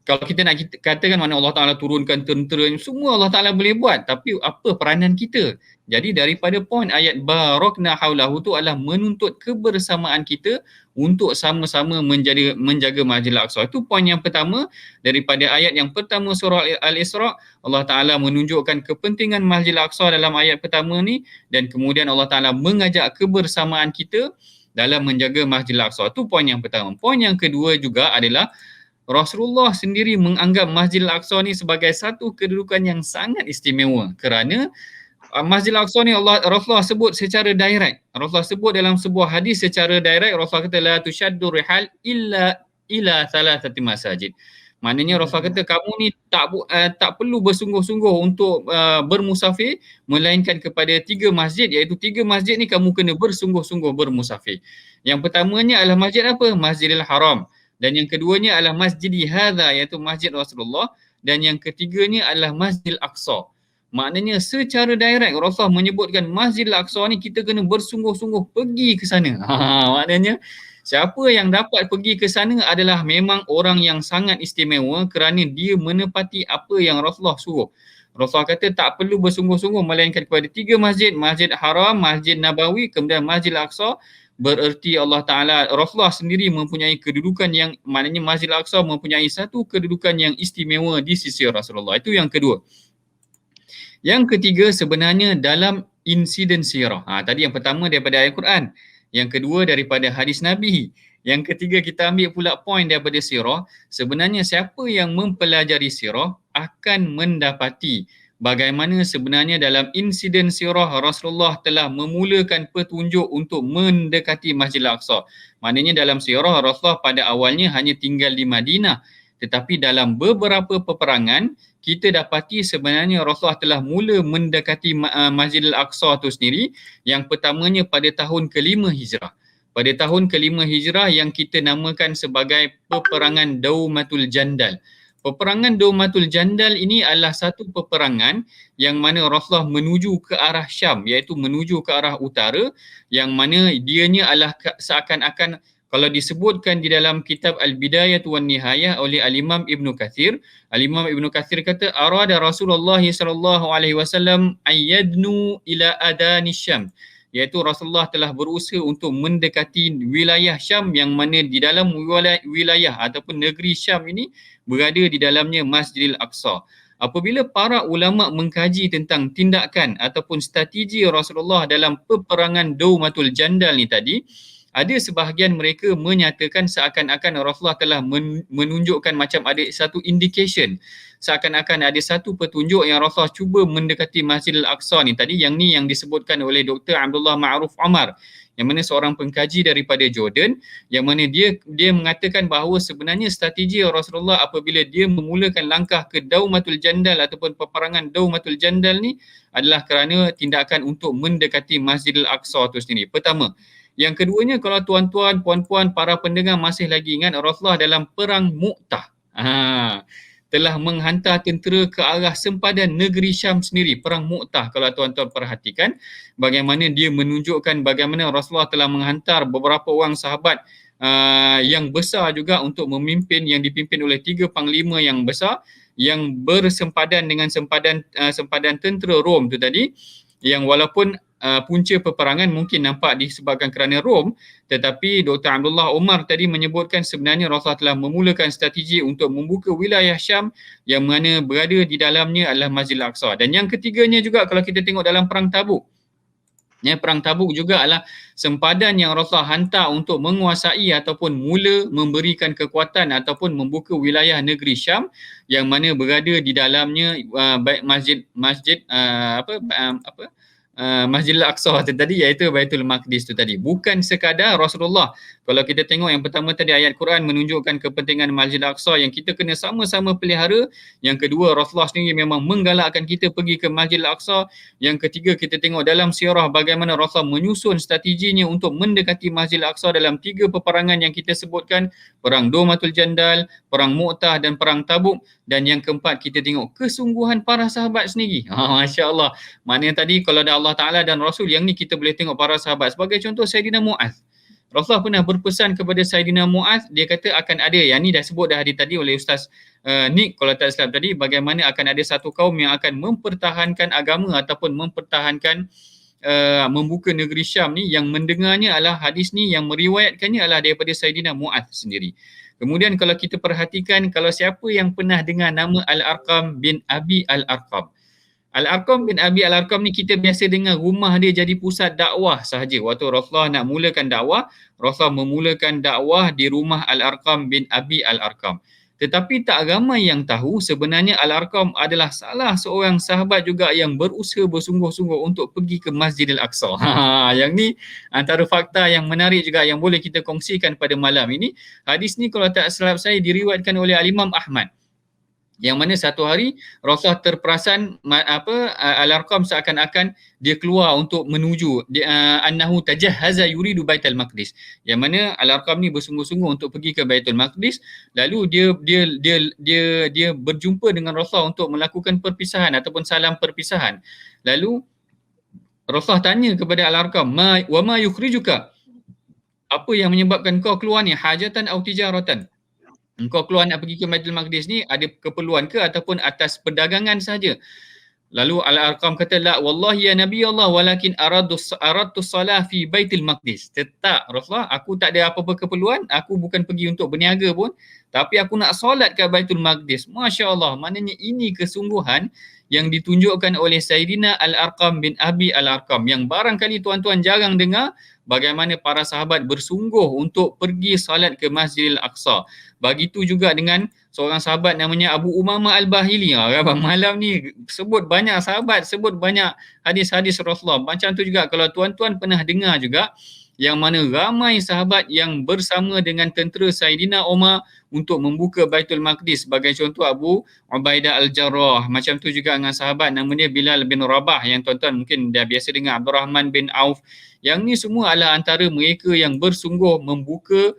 kalau kita nak katakan mana Allah Ta'ala turunkan tentera, semua Allah Ta'ala boleh buat, tapi apa peranan kita? Jadi daripada poin ayat barakna haulahu tu adalah menuntut kebersamaan kita untuk sama-sama menjaga Masjidil Aqsa. Itu poin yang pertama daripada ayat yang pertama surah Al-Isra'. Allah Ta'ala menunjukkan kepentingan Masjidil Aqsa dalam ayat pertama ni, dan kemudian Allah Ta'ala mengajak kebersamaan kita dalam menjaga Masjidil Aqsa. Itu poin yang pertama. Poin yang kedua juga adalah Rasulullah sendiri menganggap Masjidil Aqsa ni sebagai satu kedudukan yang sangat istimewa, kerana Masjidil Aqsa ni Rasulullah sebut secara direct. Rasulullah sebut dalam sebuah hadis secara direct, Rasulullah kata la tushaddu rihal ila thalathati masajid. Maknanya Rasulullah kata kamu ni tak perlu bersungguh-sungguh untuk bermusafir, melainkan kepada 3 masjid, iaitu 3 masjid ni kamu kena bersungguh-sungguh bermusafir. Yang pertamanya adalah masjid apa? Masjidil Haram. Dan yang keduanya adalah Masjidi Hadza, iaitu Masjid Rasulullah. Dan yang ketiganya adalah Masjidil Aqsa. Maknanya secara direct Rasulullah menyebutkan Masjidil Aqsa ni kita kena bersungguh-sungguh pergi ke sana. Maknanya siapa yang dapat pergi ke sana adalah memang orang yang sangat istimewa, kerana dia menepati apa yang Rasulullah suruh. Rasulullah kata tak perlu bersungguh-sungguh melainkan kepada 3 masjid, Masjid Haram, Masjid Nabawi, kemudian Masjid Al-Aqsa. Bererti Allah Ta'ala, Rasulullah sendiri mempunyai kedudukan yang, maknanya Masjid Al-Aqsa mempunyai satu kedudukan yang istimewa di sisi Rasulullah. Itu yang kedua. Yang ketiga sebenarnya dalam insiden sirah. Tadi yang pertama daripada ayat Quran. Yang kedua daripada hadis Nabi. Yang ketiga kita ambil pula poin daripada sirah. Sebenarnya siapa yang mempelajari sirah akan mendapati bagaimana sebenarnya dalam insiden sirah Rasulullah telah memulakan petunjuk untuk mendekati Masjid Al-Aqsa. Maknanya dalam sirah Rasulullah pada awalnya hanya tinggal di Madinah. Tetapi dalam beberapa peperangan kita dapati sebenarnya Rasulullah telah mula mendekati Masjid Al-Aqsa itu sendiri. Yang pertamanya pada tahun ke-5 Hijrah. Pada tahun ke-5 Hijrah yang kita namakan sebagai peperangan Daumatul Jandal. Peperangan Daumatul Jandal ini adalah satu peperangan yang mana Rasulullah menuju ke arah Syam, iaitu menuju ke arah utara, yang mana dianya adalah seakan-akan, kalau disebutkan di dalam kitab Al-Bidayah wan Nihayah oleh Al-Imam Ibn Kathir, Al-Imam Ibn Kathir kata arada Rasulullah sallallahu alaihi wasallam ayyadnu ila adani Syam, iaitu Rasulullah telah berusaha untuk mendekati wilayah Syam yang mana di dalam wilayah ataupun negeri Syam ini berada di dalamnya Masjidil Aqsa. Apabila para ulama mengkaji tentang tindakan ataupun strategi Rasulullah dalam peperangan Daumatul Jandal ni tadi, ada sebahagian mereka menyatakan seakan-akan Rasulullah telah menunjukkan macam ada satu indication, seakan-akan ada satu petunjuk yang Rasulullah cuba mendekati Masjidil Aqsa ni tadi, yang ni yang disebutkan oleh Dr. Abdullah Ma'ruf Omar, yang mana seorang pengkaji daripada Jordan, yang mana dia mengatakan bahawa sebenarnya strategi Rasulullah apabila dia memulakan langkah ke Daumatul Jandal ataupun peperangan Daumatul Jandal ni adalah kerana tindakan untuk mendekati Masjidil Aqsa itu sendiri. Pertama. Yang keduanya, kalau tuan-tuan, puan-puan, para pendengar masih lagi ingat, Rasulullah dalam perang Mu'tah telah menghantar tentera ke arah sempadan negeri Syam sendiri. Perang Mu'tah, kalau tuan-tuan perhatikan bagaimana dia menunjukkan bagaimana Rasulullah telah menghantar beberapa orang sahabat yang besar juga untuk memimpin, yang dipimpin oleh 3 panglima yang besar yang bersempadan dengan sempadan tentera Rom tu tadi, yang walaupun punca peperangan mungkin nampak disebabkan kerana Rom, tetapi Dr. Abdullah Omar tadi menyebutkan sebenarnya Rasulullah telah memulakan strategi untuk membuka wilayah Syam yang mana berada di dalamnya adalah Masjid Al-Aqsa. Dan yang ketiganya juga kalau kita tengok dalam perang Tabuk, perang Tabuk juga adalah sempadan yang Rasulullah hantar untuk menguasai ataupun mula memberikan kekuatan ataupun membuka wilayah negeri Syam yang mana berada di dalamnya baik Masjid Al-Aqsa tadi, iaitu Baitul Maqdis tu tadi. Bukan sekadar Rasulullah, kalau kita tengok yang pertama tadi ayat Quran menunjukkan kepentingan Masjid Al-Aqsa yang kita kena sama-sama pelihara. Yang kedua, Rasulullah sendiri memang menggalakkan kita pergi ke Masjid Al-Aqsa. Yang ketiga, kita tengok dalam sirah bagaimana Rasulullah menyusun strateginya untuk mendekati Masjid Al-Aqsa dalam 3 peperangan yang kita sebutkan, perang Daumatul Jandal, perang Mu'tah dan perang Tabuk. Dan yang keempat, kita tengok kesungguhan para sahabat sendiri. Masya Allah. Maknanya tadi kalau ada Allah Ta'ala dan Rasul, yang ni kita boleh tengok para sahabat. Sebagai contoh Sayyidina Mu'az. Rasulullah pernah berpesan kepada Sayyidina Mu'az, dia kata akan ada, yang ni dah sebut dah hari tadi oleh Ustaz Nick kalau tak silap tadi, bagaimana akan ada satu kaum yang akan mempertahankan agama ataupun mempertahankan membuka negeri Syam ni. Yang mendengarnya adalah hadis ni, yang meriwayatkannya adalah daripada Sayyidina Mu'az sendiri. Kemudian kalau kita perhatikan, kalau siapa yang pernah dengar nama Al-Arqam bin Abi Al-Arqam. Al-Arqam bin Abi Al-Arqam ni kita biasa dengar rumah dia jadi pusat dakwah sahaja. Waktu Rasulullah nak mulakan dakwah, Rasulullah memulakan dakwah di rumah Al-Arqam bin Abi Al-Arqam. Tetapi tak ramai yang tahu sebenarnya Al-Arqam adalah salah seorang sahabat juga yang berusaha bersungguh-sungguh untuk pergi ke Masjidil Aqsa. Yang ni antara fakta yang menarik juga yang boleh kita kongsikan pada malam ini. Hadis ni kalau tak silap saya diriwayatkan oleh Al-Imam Ahmad. Yang mana satu hari Rasulullah terperasan Al-Arqam seakan-akan dia keluar untuk menuju annahu tajahhaza yuridu Baitul Maqdis. Yang mana Al-Arqam ni bersungguh-sungguh untuk pergi ke Baitul Maqdis, lalu dia berjumpa dengan Rasulullah untuk melakukan perpisahan ataupun salam perpisahan. Lalu Rasulullah tanya kepada Al-Arqam, wa ma yukhrijuka? Apa yang menyebabkan kau keluar ni? Hajatan atau tijaratan? Engkau keluar nak pergi ke Baitul Maqdis ni ada keperluan ke ataupun atas perdagangan saja? Lalu Al-Arqam kata, la wallahi ya Nabi Allah walakin aradtu salah fi Baitul Maqdis. Tak Rasulullah, aku tak ada apa-apa keperluan, aku bukan pergi untuk berniaga pun, tapi aku nak solat kat Baitul Maqdis. Masya Allah, maknanya ini kesungguhan yang ditunjukkan oleh Sayyidina Al-Arqam bin Abi Al-Arqam, yang barangkali tuan-tuan jarang dengar bagaimana para sahabat bersungguh untuk pergi salat ke Masjidil Aqsa. Begitu juga dengan seorang sahabat namanya Abu Umamah Al-Bahili. Abang malam ni sebut banyak sahabat, sebut banyak hadis-hadis Rasulullah. Macam tu juga kalau tuan-tuan pernah dengar juga, yang mana ramai sahabat yang bersama dengan tentera Saidina Umar untuk membuka Baitul Maqdis. Sebagai contoh Abu Ubaidah Al-Jarrah. Macam tu juga dengan sahabat nama dia Bilal bin Rabah, yang tuan-tuan mungkin dah biasa dengar, Abdurrahman bin Auf. Yang ni semua adalah antara mereka yang bersungguh membuka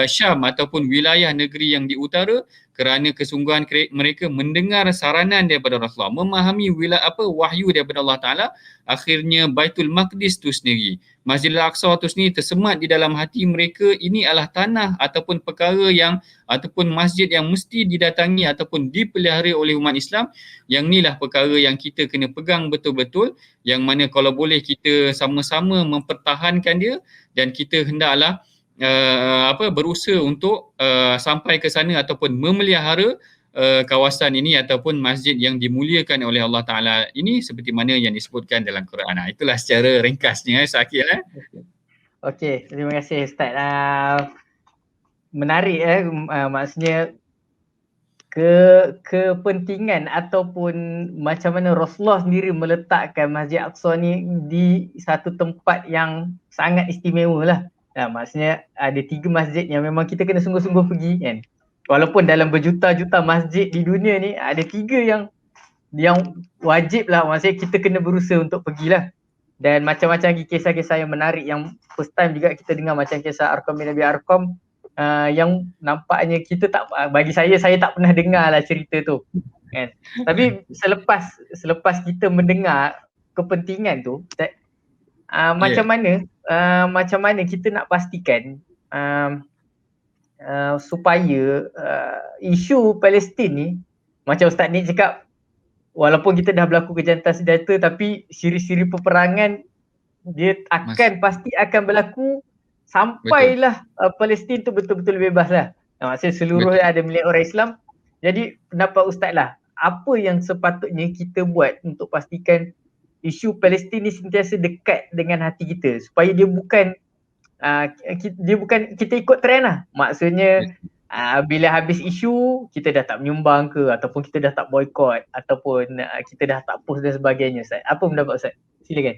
Syam ataupun wilayah negeri yang di utara, kerana kesungguhan mereka mendengar saranan daripada Rasulullah, memahami wahyu daripada Allah Ta'ala. Akhirnya Baitul Maqdis tu sendiri, Masjidil Aqsa tu sendiri tersemat di dalam hati mereka. Ini adalah tanah ataupun perkara yang, ataupun masjid yang mesti didatangi ataupun dipelihara oleh umat Islam. Yang inilah perkara yang kita kena pegang betul-betul, yang mana kalau boleh kita sama-sama mempertahankan dia, dan kita hendaklah berusaha untuk sampai ke sana ataupun memelihara kawasan ini ataupun masjid yang dimuliakan oleh Allah Ta'ala ini, seperti mana yang disebutkan dalam Quran. Itulah secara ringkasnya Syakir. Okey, terima kasih Ustaz. Menarik maksudnya kepentingan ataupun macam mana Rasulullah sendiri meletakkan Masjid Aqsa ni di satu tempat yang sangat istimewa lah. Maksudnya ada 3 masjid yang memang kita kena sungguh-sungguh pergi kan. Walaupun dalam berjuta-juta masjid di dunia ni, ada 3 yang wajib lah, maksudnya kita kena berusaha untuk pergilah. Dan macam-macam lagi kisah-kisah yang menarik yang first time juga kita dengar, macam kisah Arqam bin Abi Arqam, yang nampaknya kita tak, bagi saya tak pernah dengar lah cerita tu kan. Tapi selepas kita mendengar kepentingan tu, macam mana kita nak pastikan supaya isu Palestin ni, macam Ustaz ni cakap, walaupun kita dah berlaku kejantan senjata, tapi siri-siri peperangan dia pasti akan berlaku sampailah Palestin tu betul-betul bebas lah. Maksudnya seluruhnya ada milik orang Islam. Jadi pendapat Ustaz lah, apa yang sepatutnya kita buat untuk pastikan isu Palestin ni sentiasa dekat dengan hati kita, supaya dia bukan kita ikut trend lah. Maksudnya bila habis isu kita dah tak menyumbang ke, ataupun kita dah tak boykot, ataupun kita dah tak post dan sebagainya. Ustaz, apa pendapat Ustaz? Silakan.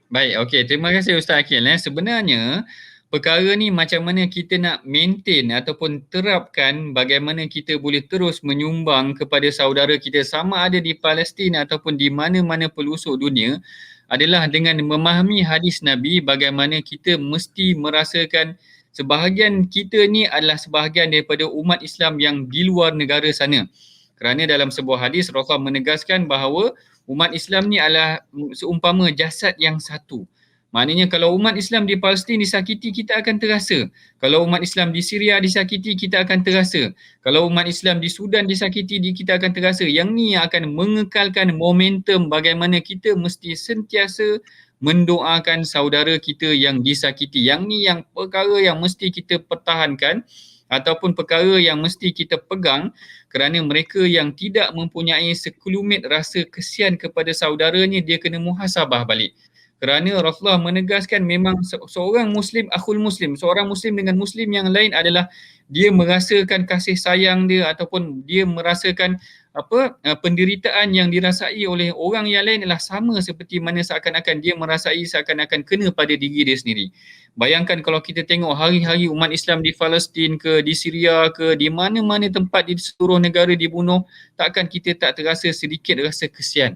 Baik, okey. Terima kasih Ustaz Akil. Sebenarnya perkara ni macam mana kita nak maintain ataupun terapkan bagaimana kita boleh terus menyumbang kepada saudara kita, sama ada di Palestin ataupun di mana-mana pelosok dunia, adalah dengan memahami hadis Nabi, bagaimana kita mesti merasakan sebahagian kita ni adalah sebahagian daripada umat Islam yang di luar negara sana. Kerana dalam sebuah hadis Rasulullah menegaskan bahawa umat Islam ni adalah seumpama jasad yang satu. Maknanya kalau umat Islam di Palestin disakiti, kita akan terasa. Kalau umat Islam di Syria disakiti, kita akan terasa. Kalau umat Islam di Sudan disakiti, kita akan terasa. Yang ni akan mengekalkan momentum bagaimana kita mesti sentiasa mendoakan saudara kita yang disakiti. Yang ni yang perkara yang mesti kita pertahankan ataupun perkara yang mesti kita pegang, kerana mereka yang tidak mempunyai sekelumit rasa kesian kepada saudaranya, dia kena muhasabah balik. Kerana Rasulullah menegaskan memang seorang Muslim akhul Muslim, seorang Muslim dengan Muslim yang lain adalah dia merasakan kasih sayang dia ataupun dia merasakan penderitaan yang dirasai oleh orang yang lain adalah sama seperti mana seakan-akan dia merasai seakan-akan kena pada diri dia sendiri. Bayangkan kalau kita tengok hari-hari umat Islam di Palestin ke, di Syria ke, di mana-mana tempat di seluruh negara dibunuh, takkan kita tak terasa sedikit rasa kesian.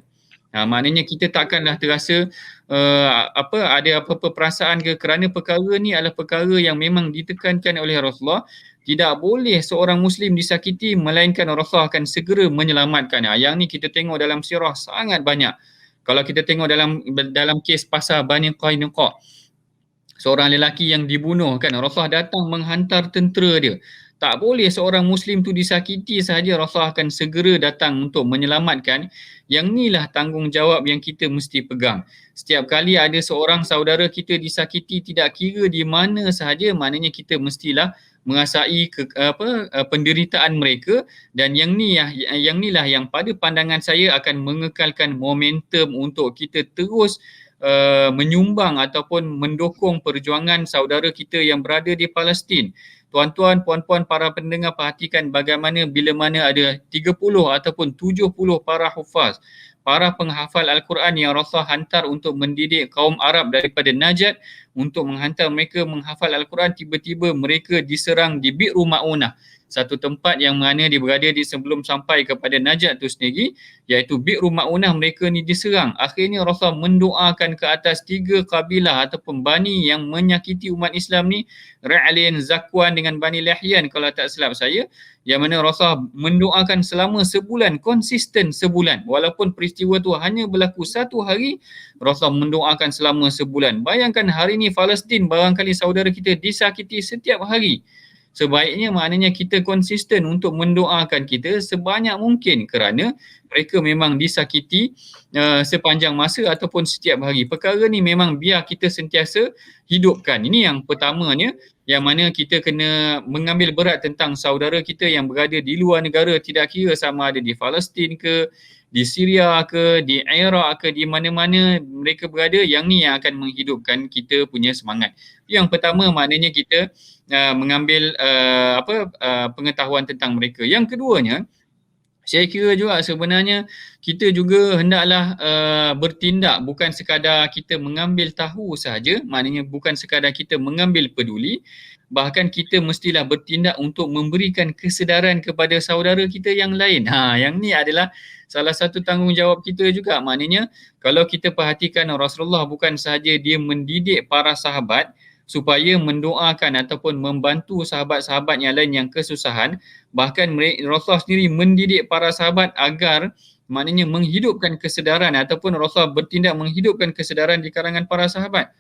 Maknanya kita takkanlah terasa ada apa-apa perasaan ke, kerana perkara ni adalah perkara yang memang ditekankan oleh Rasulullah. Tidak boleh seorang Muslim disakiti melainkan Rasulullah akan segera menyelamatkan. Yang ni kita tengok dalam sirah sangat banyak. Kalau kita tengok dalam kes pasal Bani Qainuqa, seorang lelaki yang dibunuh kan, Rasulullah datang menghantar tentera dia. Tak boleh seorang Muslim tu disakiti sahaja Rasulullah akan segera datang untuk menyelamatkan. Yang inilah tanggungjawab yang kita mesti pegang. Setiap kali ada seorang saudara kita disakiti, tidak kira di mana sahaja, maknanya kita mestilah mengasai penderitaan mereka, dan yang inilah yang pada pandangan saya akan mengekalkan momentum untuk kita terus menyumbang ataupun mendukung perjuangan saudara kita yang berada di Palestin. Tuan-tuan, puan-puan, para pendengar, perhatikan bagaimana bila mana ada 30 ataupun 70 para hufaz, para penghafal Al-Quran yang Rasulullah hantar untuk mendidik kaum Arab daripada Najd untuk menghantar mereka menghafal Al-Quran, tiba-tiba mereka diserang di Bi'ru Ma'unah, satu tempat yang mana dia berada di sebelum sampai kepada Najd tu sendiri, iaitu Bi'ru Ma'unah. Mereka ni diserang. Akhirnya Rasulullah mendoakan ke atas 3 kabilah ataupun bani yang menyakiti umat Islam ni, Ra'lin, Zakwan dengan Bani Lahyan kalau tak silap saya, yang mana Rasulullah mendoakan selama sebulan, konsisten sebulan. Walaupun peristiwa tu hanya berlaku 1 hari, Rasulullah mendoakan selama sebulan. Bayangkan hari ni Palestin, barangkali saudara kita disakiti setiap hari. Sebaiknya maknanya kita konsisten untuk mendoakan kita sebanyak mungkin, kerana mereka memang disakiti sepanjang masa ataupun setiap hari. Perkara ni memang biar kita sentiasa hidupkan. Ini yang pertamanya, yang mana kita kena mengambil berat tentang saudara kita yang berada di luar negara, tidak kira sama ada di Palestin ke, di Syria ke, di Iraq ke, di mana-mana mereka berada, yang ni yang akan menghidupkan kita punya semangat. Yang pertama maknanya kita mengambil pengetahuan tentang mereka. Yang keduanya, saya kira juga sebenarnya kita juga hendaklah bertindak, bukan sekadar kita mengambil tahu sahaja, maknanya bukan sekadar kita mengambil peduli, bahkan kita mestilah bertindak untuk memberikan kesedaran kepada saudara kita yang lain. Yang ni adalah salah satu tanggungjawab kita juga. Maknanya kalau kita perhatikan, Rasulullah bukan sahaja dia mendidik para sahabat supaya mendoakan ataupun membantu sahabat-sahabat yang lain yang kesusahan, bahkan Rasulullah sendiri mendidik para sahabat agar maknanya menghidupkan kesedaran, ataupun Rasulullah bertindak menghidupkan kesedaran di kalangan para sahabat.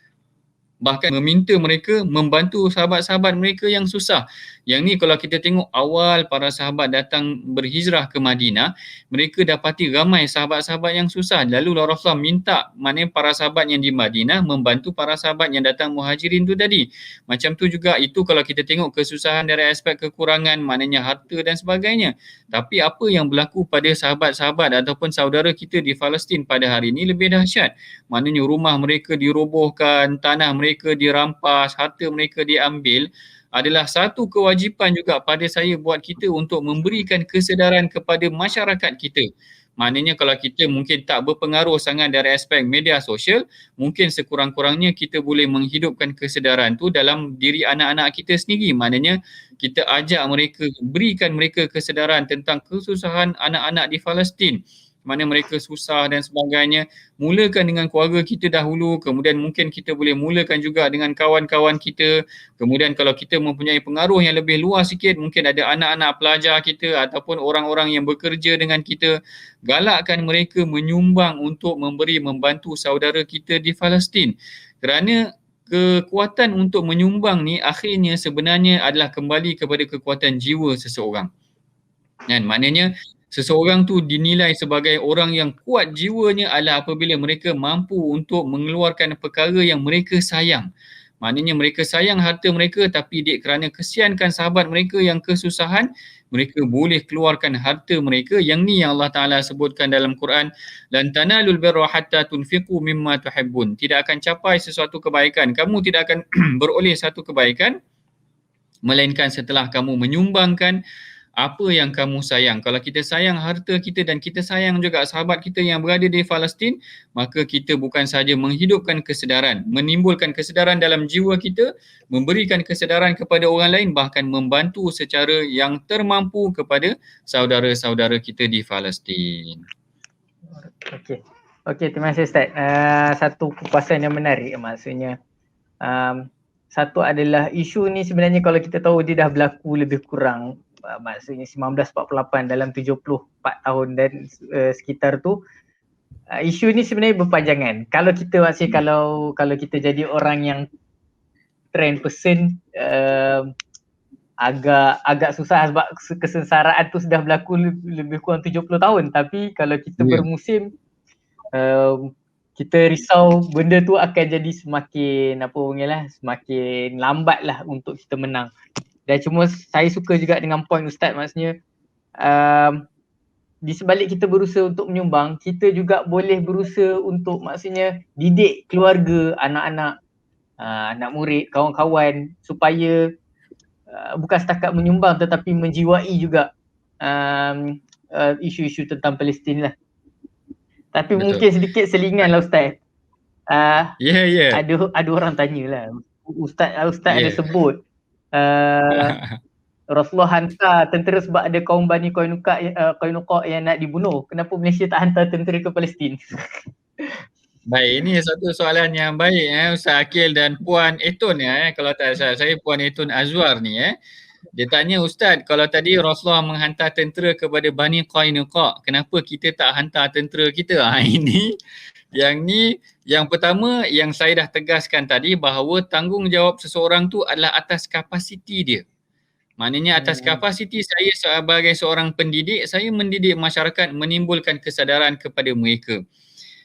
Bahkan meminta mereka membantu sahabat-sahabat mereka yang susah. Yang ni kalau kita tengok awal para sahabat datang berhijrah ke Madinah, mereka dapati ramai sahabat-sahabat yang susah. Lalu Rasulullah minta maknanya para sahabat yang di Madinah membantu para sahabat yang datang muhajirin tu tadi. Macam tu juga itu kalau kita tengok kesusahan dari aspek kekurangan, maknanya harta dan sebagainya. Tapi apa yang berlaku pada sahabat-sahabat ataupun saudara kita di Palestin pada hari ini lebih dahsyat. Maknanya rumah mereka dirobohkan, tanah mereka dirampas, harta mereka diambil. Adalah satu kewajipan juga pada saya buat kita untuk memberikan kesedaran kepada masyarakat kita. Maknanya kalau kita mungkin tak berpengaruh sangat dari aspek media sosial, mungkin sekurang-kurangnya kita boleh menghidupkan kesedaran tu dalam diri anak-anak kita sendiri. Maknanya kita ajak mereka, berikan mereka kesedaran tentang kesusahan anak-anak di Palestin, mana mereka susah dan sebagainya. Mulakan dengan keluarga kita dahulu, kemudian mungkin kita boleh mulakan juga dengan kawan-kawan kita. Kemudian kalau kita mempunyai pengaruh yang lebih luas sikit, mungkin ada anak-anak pelajar kita ataupun orang-orang yang bekerja dengan kita, galakkan mereka menyumbang untuk membantu saudara kita di Palestin. Kerana kekuatan untuk menyumbang ni akhirnya sebenarnya adalah kembali kepada kekuatan jiwa seseorang. Dan maknanya seseorang tu dinilai sebagai orang yang kuat jiwanya adalah apabila mereka mampu untuk mengeluarkan perkara yang mereka sayang. Maknanya mereka sayang harta mereka, tapi kerana kesiankan sahabat mereka yang kesusahan, mereka boleh keluarkan harta mereka. Yang ni yang Allah Ta'ala sebutkan dalam Quran, lan tanalul birra hatta tunfiqu mimma tuhibbun. Tidak akan capai sesuatu kebaikan, kamu tidak akan beroleh satu kebaikan melainkan setelah kamu menyumbangkan apa yang kamu sayang. Kalau kita sayang harta kita dan kita sayang juga sahabat kita yang berada di Palestin, maka kita bukan sahaja menghidupkan kesedaran, menimbulkan kesedaran dalam jiwa kita, memberikan kesedaran kepada orang lain, bahkan membantu secara yang termampu kepada saudara-saudara kita di Palestin. Okey, terima kasih Ustaz. Satu kupasan yang menarik, maksudnya satu adalah isu ni sebenarnya kalau kita tahu dia dah berlaku lebih kurang maksudnya 1948 dalam 74 tahun dan sekitar tu. Isu ni sebenarnya berpanjangan. Kalau kita kalau kita jadi orang yang trend person, agak susah sebab kesengsaraan tu sudah berlaku lebih kurang 70 tahun, tapi kalau kita bermusim kita risau benda tu akan jadi semakin semakin lambat lah untuk kita menang. Dan cuma saya suka juga dengan point Ustaz, maksudnya di sebalik kita berusaha untuk menyumbang, kita juga boleh berusaha untuk maksudnya didik keluarga, anak-anak, anak murid, kawan-kawan supaya bukan setakat menyumbang tetapi menjiwai juga isu-isu tentang Palestin lah. Tapi Betul. mungkin sedikit selingan lah Ustaz. Ya. Ada orang tanya lah, Ustaz ada Ya. sebut Rasulullah hantar tentera sebab ada kaum Bani Qainuqa yang nak dibunuh. Kenapa Malaysia tak hantar tentera ke Palestin? Baik, ini satu soalan yang baik Ustaz Akil dan Puan Etun kalau tak salah saya Puan Etun Azwar ni Dia tanya, Ustaz, kalau tadi Rasulullah menghantar tentera kepada Bani Qainuqa, kenapa kita tak hantar tentera kita? Yang pertama yang saya dah tegaskan tadi bahawa tanggungjawab seseorang tu adalah atas kapasiti dia. Maknanya atas kapasiti saya sebagai seorang pendidik, saya mendidik masyarakat, menimbulkan kesadaran kepada mereka.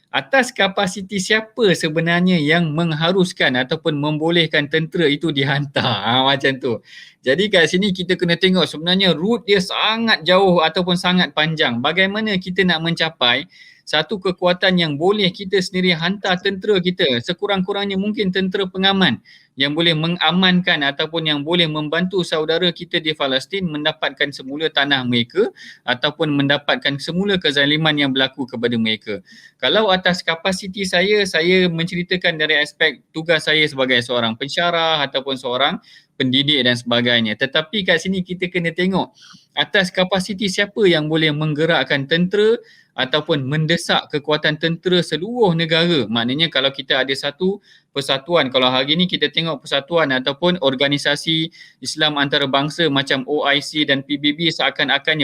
Atas kapasiti siapa sebenarnya yang mengharuskan ataupun membolehkan tentera itu dihantar, macam tu. Jadi kat sini kita kena tengok sebenarnya route dia sangat jauh ataupun sangat panjang. Bagaimana kita nak mencapai satu kekuatan yang boleh kita sendiri hantar tentera kita, sekurang-kurangnya mungkin tentera pengaman yang boleh mengamankan ataupun yang boleh membantu saudara kita di Palestin mendapatkan semula tanah mereka ataupun mendapatkan semula kezaliman yang berlaku kepada mereka. Kalau atas kapasiti saya menceritakan dari aspek tugas saya sebagai seorang pensyarah ataupun seorang pendidik dan sebagainya. Tetapi kat sini kita kena tengok atas kapasiti siapa yang boleh menggerakkan tentera ataupun mendesak kekuatan tentera seluruh negara. Maknanya kalau kita ada satu persatuan, kalau hari ini kita tengok persatuan ataupun organisasi Islam antarabangsa macam OIC dan PBB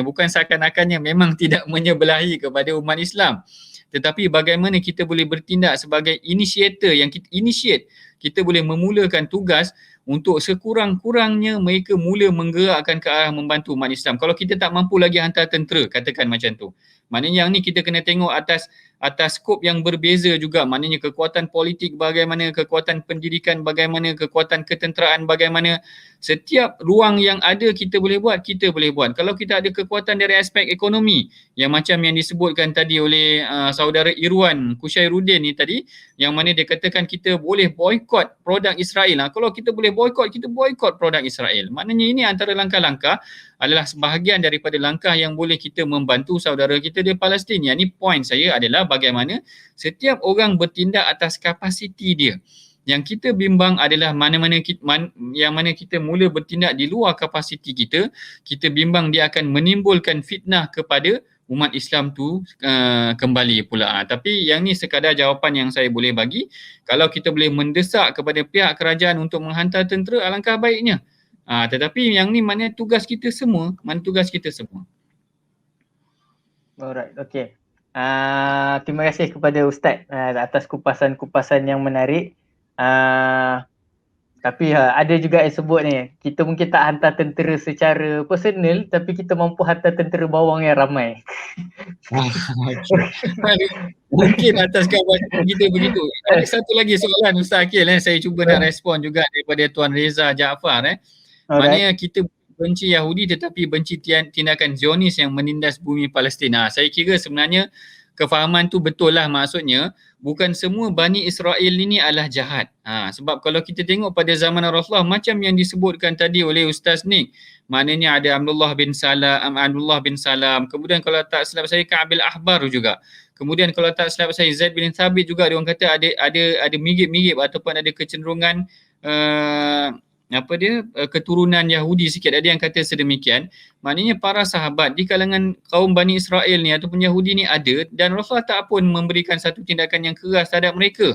bukan seakan-akannya memang tidak menyebelahi kepada umat Islam. Tetapi bagaimana kita boleh bertindak sebagai initiator yang kita initiate, kita boleh memulakan tugas untuk sekurang-kurangnya mereka mula menggerakkan ke arah membantu umat Islam. Kalau kita tak mampu lagi hantar tentera, katakan macam tu. Maknanya yang ni kita kena tengok atas skop yang berbeza juga. Maknanya kekuatan politik bagaimana, kekuatan pendidikan bagaimana, kekuatan ketenteraan bagaimana. Setiap ruang yang ada kita boleh buat. Kalau kita ada kekuatan dari aspek ekonomi, yang macam yang disebutkan tadi oleh saudara Irwan Kushairudin ni tadi, yang mana dia katakan kita boleh boykot produk Israel. Kalau kita boleh boykot, kita boykot produk Israel. Maknanya ini antara langkah-langkah adalah sebahagian daripada langkah yang boleh kita membantu saudara kita di Palestin. Yang ni point saya adalah bagaimana setiap orang bertindak atas kapasiti dia. Yang kita bimbang adalah yang mana kita mula bertindak di luar kapasiti kita, kita bimbang dia akan menimbulkan fitnah kepada umat Islam tu kembali pula. Tapi yang ni sekadar jawapan yang saya boleh bagi. Kalau kita boleh mendesak kepada pihak kerajaan untuk menghantar tentera, alangkah baiknya. Tetapi yang ni mana tugas kita semua. Alright, okay. Terima kasih kepada Ustaz atas kupasan-kupasan yang menarik. Tapi ada juga yang sebut ni, kita mungkin tak hantar tentera secara personal, tapi kita mampu hantar tentera bawang yang ramai. Mungkin atas kawasan kita begitu. Ada satu lagi soalan Ustaz Akil, saya cuba nak respon juga daripada Tuan Reza Jaafar. Maknanya kita benci Yahudi tetapi benci tindakan Zionis yang menindas bumi Palestin. Saya kira sebenarnya kefahaman tu betul lah, maksudnya bukan semua Bani Israel ini adalah jahat. Sebab kalau kita tengok pada zaman Rasulullah macam yang disebutkan tadi oleh Ustaz Nick, maknanya ada Abdullah bin Salam, kemudian kalau tak silap saya Ka'bil Ahbar juga. Kemudian kalau tak silap saya Zaid bin Thabit juga, dia orang kata ada mirip-mirip ataupun ada kecenderungan keturunan Yahudi sikit. Ada yang kata sedemikian. Maknanya para sahabat di kalangan kaum Bani Israel ni ataupun Yahudi ni ada, dan Rasulullah tak pun memberikan satu tindakan yang keras terhadap mereka.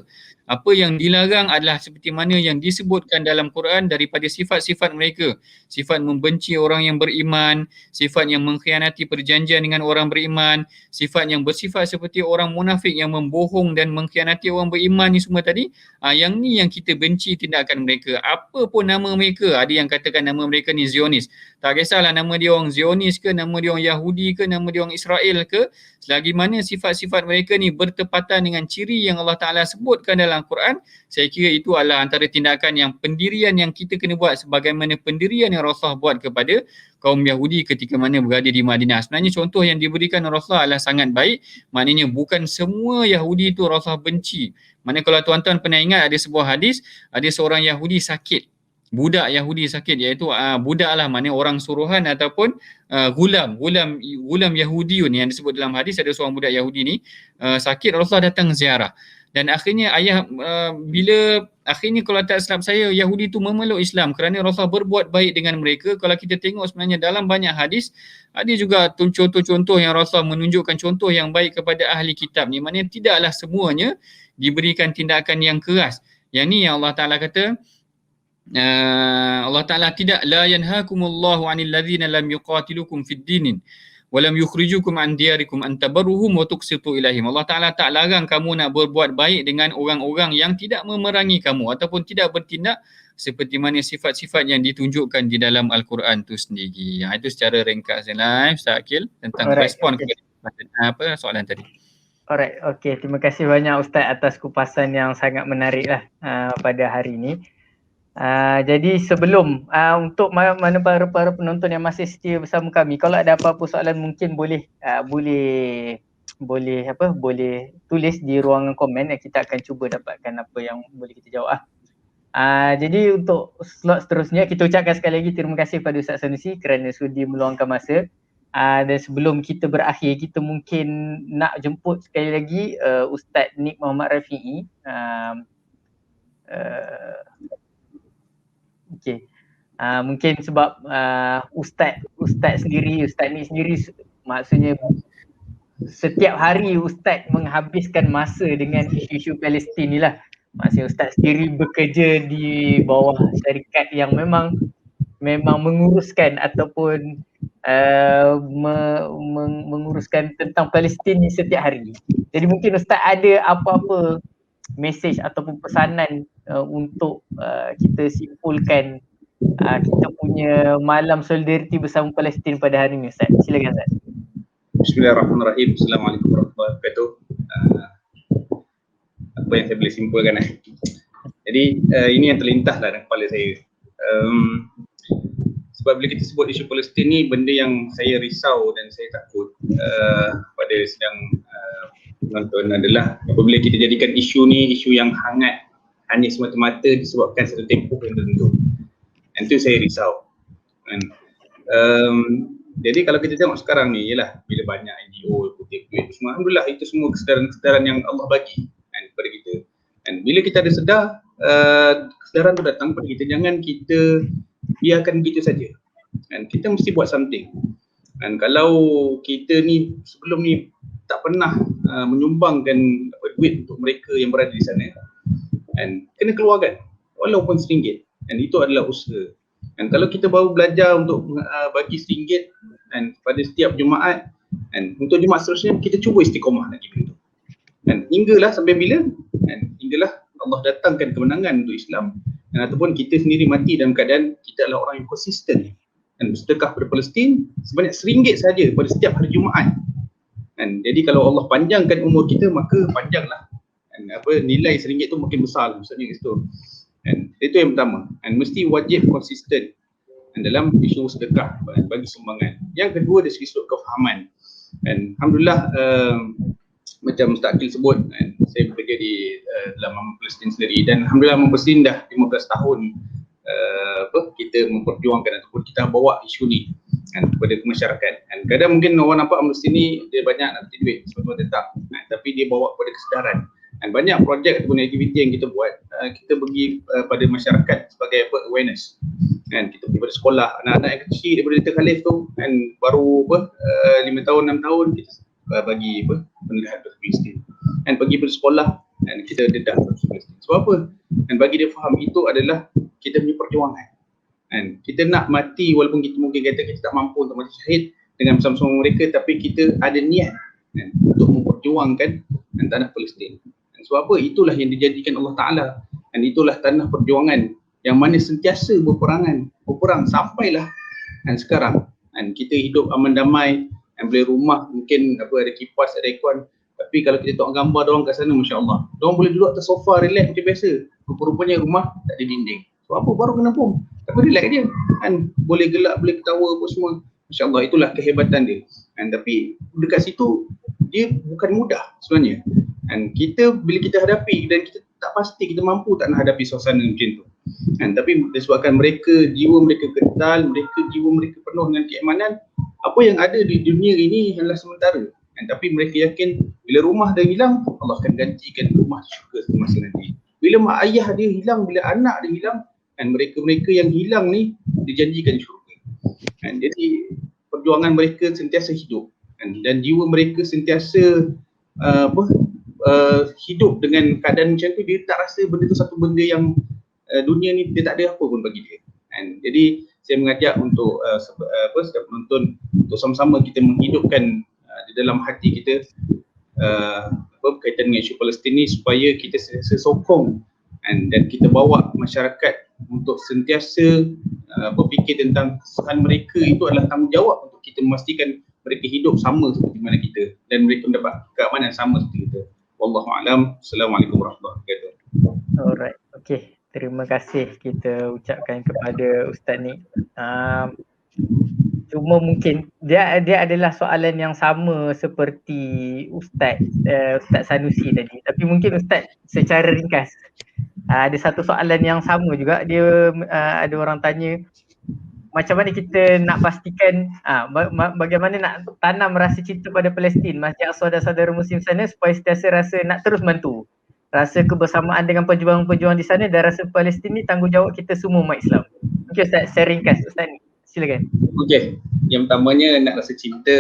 Apa yang dilarang adalah seperti mana yang disebutkan dalam Quran daripada sifat-sifat mereka. Sifat membenci orang yang beriman, sifat yang mengkhianati perjanjian dengan orang beriman, sifat yang bersifat seperti orang munafik yang membohong dan mengkhianati orang beriman ni semua tadi. Yang ni yang kita benci tindakan mereka. Apa pun nama mereka, ada yang katakan nama mereka ni Zionis. Tak kisahlah nama dia orang Zionis ke, nama dia orang Yahudi ke, nama dia orang Israel ke, selagi mana sifat-sifat mereka ni bertepatan dengan ciri yang Allah Ta'ala sebutkan dalam Quran, saya kira itu adalah antara tindakan yang pendirian yang kita kena buat sebagaimana pendirian yang Rasulullah buat kepada kaum Yahudi ketika mana berada di Madinah. Sebenarnya contoh yang diberikan Rasulullah adalah sangat baik, maknanya bukan semua Yahudi itu Rasulullah benci. Mana kalau tuan-tuan pernah ingat ada sebuah hadis, ada seorang Yahudi sakit, budak Yahudi sakit, iaitu budak lah, maknanya orang suruhan ataupun gulam Yahudiun yang disebut dalam hadis. Ada seorang budak Yahudi ni sakit, Rasulullah datang ziarah. Dan akhirnya akhirnya kalau tak silap saya, Yahudi tu memeluk Islam kerana Rasulullah berbuat baik dengan mereka. Kalau kita tengok sebenarnya dalam banyak hadis, ada juga contoh-contoh yang Rasulullah menunjukkan contoh yang baik kepada ahli kitab ni. Maknanya tidaklah semuanya diberikan tindakan yang keras. Yang ni yang Allah Ta'ala kata, Allah Ta'ala tidak, la yanhakumullahu 'anil ladzina lam yuqatilukum fid dinin walam yukhrijukum an diyarikum an tabarruhum wa tuqsitu ilaihim. Allah Ta'ala tak larang kamu nak berbuat baik dengan orang-orang yang tidak memerangi kamu ataupun tidak bertindak seperti mana sifat-sifat yang ditunjukkan di dalam Al-Quran tu sendiri. Itu secara ringkas Ustaz Akil tentang respon kepada soalan tadi. Alright, okay. Terima kasih banyak Ustaz atas kupasan yang sangat menarik lah pada hari ini. Jadi sebelum untuk mana para penonton yang masih setia bersama kami, kalau ada apa-apa soalan mungkin boleh tulis di ruangan komen, kita akan cuba dapatkan apa yang boleh kita jawab. Jadi untuk slot seterusnya kita ucapkan sekali lagi terima kasih pada Ustaz Sanusi kerana sudi meluangkan masa. Dan sebelum kita berakhir, kita mungkin nak jemput sekali lagi Ustaz Nik Muhammad Rafi'i. Okay. Mungkin sebab Ustaz Nik sendiri maksudnya setiap hari Ustaz menghabiskan masa dengan isu-isu Palestin ni lah. Maksudnya Ustaz sendiri bekerja di bawah syarikat yang memang menguruskan ataupun menguruskan tentang Palestin ni setiap hari. Jadi mungkin Ustaz ada apa-apa mesej ataupun pesanan untuk kita simpulkan kita punya malam solidariti bersama Palestin pada hari ini, Ustaz. Silakan Ustaz. Bismillahirrahmanirrahim. Assalamualaikum warahmatullahi wabarakatuh. Apa yang saya boleh simpulkan Jadi ini yang terlintas lah dalam kepala saya. Sebab bila kita sebut isu Palestin ni, benda yang saya risau dan saya takut pada sedang penonton adalah apabila kita jadikan isu ni isu yang hangat hanya semata-mata disebabkan satu tempoh yang tertentu. Dan itu saya risau. Jadi kalau kita tengok sekarang ni, ialah bila banyak NGO kutip duit semua, alhamdulillah itu semua kesedaran-kesedaran yang Allah bagi kepada kita. Dan bila kita ada sedar, kesedaran tu datang kepada kita, jangan kita biarkan begitu saja. Dan kita mesti buat something. Dan kalau kita ni sebelum ni tak pernah menyumbangkan duit untuk mereka yang berada di sana, dan kena keluarkan walaupun RM1, dan itu adalah usaha. Dan kalau kita baru belajar untuk bagi RM1 dan pada setiap Jumaat, dan untuk Jumaat seterusnya kita cuba istiqamah lagi begitu. Dan hinggalah sampai bila? Dan hinggalah Allah datangkan kemenangan untuk Islam, dan ataupun kita sendiri mati dalam keadaan kita adalah orang yang konsisten dan bersedekah pada Palestin sebanyak RM1 saja pada setiap hari Jumaat. Dan jadi kalau Allah panjangkan umur kita, maka panjanglah. Dan nilai RM1 tu makin besar maksudnya itu. Dan itu yang pertama. Dan mesti wajib konsisten dalam isu sedekah bagi sumbangan. Yang kedua dari segi sudut kefahaman. Dan alhamdulillah macam Ustaz Akil sebut, saya bekerja di dalam Palestin sendiri, dan alhamdulillah Palestin dah 15 tahun kita memperjuangkan ataupun kita bawa isu ni kepada masyarakat. Dan kadang mungkin orang nampak Palestin ni dia banyak nak duit sebetulnya tetap, tapi dia bawa kepada kesedaran. Dan banyak projek ataupun aktiviti yang kita buat, kita bagi pada masyarakat sebagai awareness. Dan kita pergi pada sekolah, anak-anak yang kecil daripada Little Khalif tu, dan baru 5 tahun 6 tahun kita bagi pendidikan Palestin. Dan pergi pada sekolah, dan kita dedah Palestin. Sebab apa? Dan bagi dia faham itu adalah kita punya perjuangan. Kan? Kita nak mati walaupun kita mungkin kata kita tak mampu untuk mati syahid dengan bersama-sama mereka, tapi kita ada niat kan, untuk memperjuangkan tanah Palestin. Dan sebab apa? Itulah yang dijadikan Allah Ta'ala, dan itulah tanah perjuangan yang mana sentiasa berperang sampailah dan sekarang. Dan kita hidup aman damai, dan boleh rumah mungkin ada kipas, ada aircon, tapi kalau kita tengok gambar diorang kat sana, Masya Allah, diorang boleh duduk atas sofa relax macam biasa. Rupa-rupanya rumah tak ada dinding. Sebab apa? Baru kena bom, tapi relax dia kan, boleh gelak, boleh ketawa apa semua. Masya Allah, itulah kehebatan dia. Dan tapi dekat situ dia bukan mudah sebenarnya. Dan kita bila kita hadapi dan kita tak pasti kita mampu tak nak hadapi suasana macam tu. Dan tapi disebabkan mereka, jiwa mereka kental, jiwa mereka penuh dengan keimanan, apa yang ada di dunia ini adalah sementara. Dan tapi mereka yakin bila rumah dah hilang, Allah akan gantikan rumah syurga semasa nanti. Bila mak ayah dia hilang, bila anak dia hilang, dan mereka-mereka yang hilang ni dijanjikan syurga. Dan jadi perjuangan mereka sentiasa hidup, dan jiwa mereka sentiasa hidup dengan keadaan macam tu. Dia tak rasa benda tu satu benda yang dunia ni dia tak ada apa pun bagi dia. And jadi saya mengajak untuk setiap penonton untuk sama-sama kita menghidupkan di dalam hati kita berkaitan dengan isu Palestin ni, supaya kita sokong dan kita bawa masyarakat untuk sentiasa berfikir tentang kesan mereka itu adalah tanggungjawab untuk kita memastikan mereka hidup sama seperti mana kita dan mereka mendapat keamanan sama seperti kita. Wallahu a'lam. Assalamualaikum warahmatullahi wabarakatuh. Alright, okay. Terima kasih kita ucapkan kepada Ustaz ni. Cuma mungkin dia adalah soalan yang sama seperti Ustaz Sanusi tadi. Tapi mungkin Ustaz secara ringkas, ada satu soalan yang sama juga. Dia ada orang tanya, macam mana kita nak pastikan bagaimana nak tanam rasa cinta pada Palestin, Masjid Aqsa dan saudara muslim sana, supaya sentiasa rasa nak terus bantu, rasa kebersamaan dengan pejuang-pejuang di sana, dan rasa Palestin ni tanggungjawab kita semua umat Islam. Mungkin Ustaz share ringkas, Ustaz ni silakan. Okey, yang pertamanya nak rasa cinta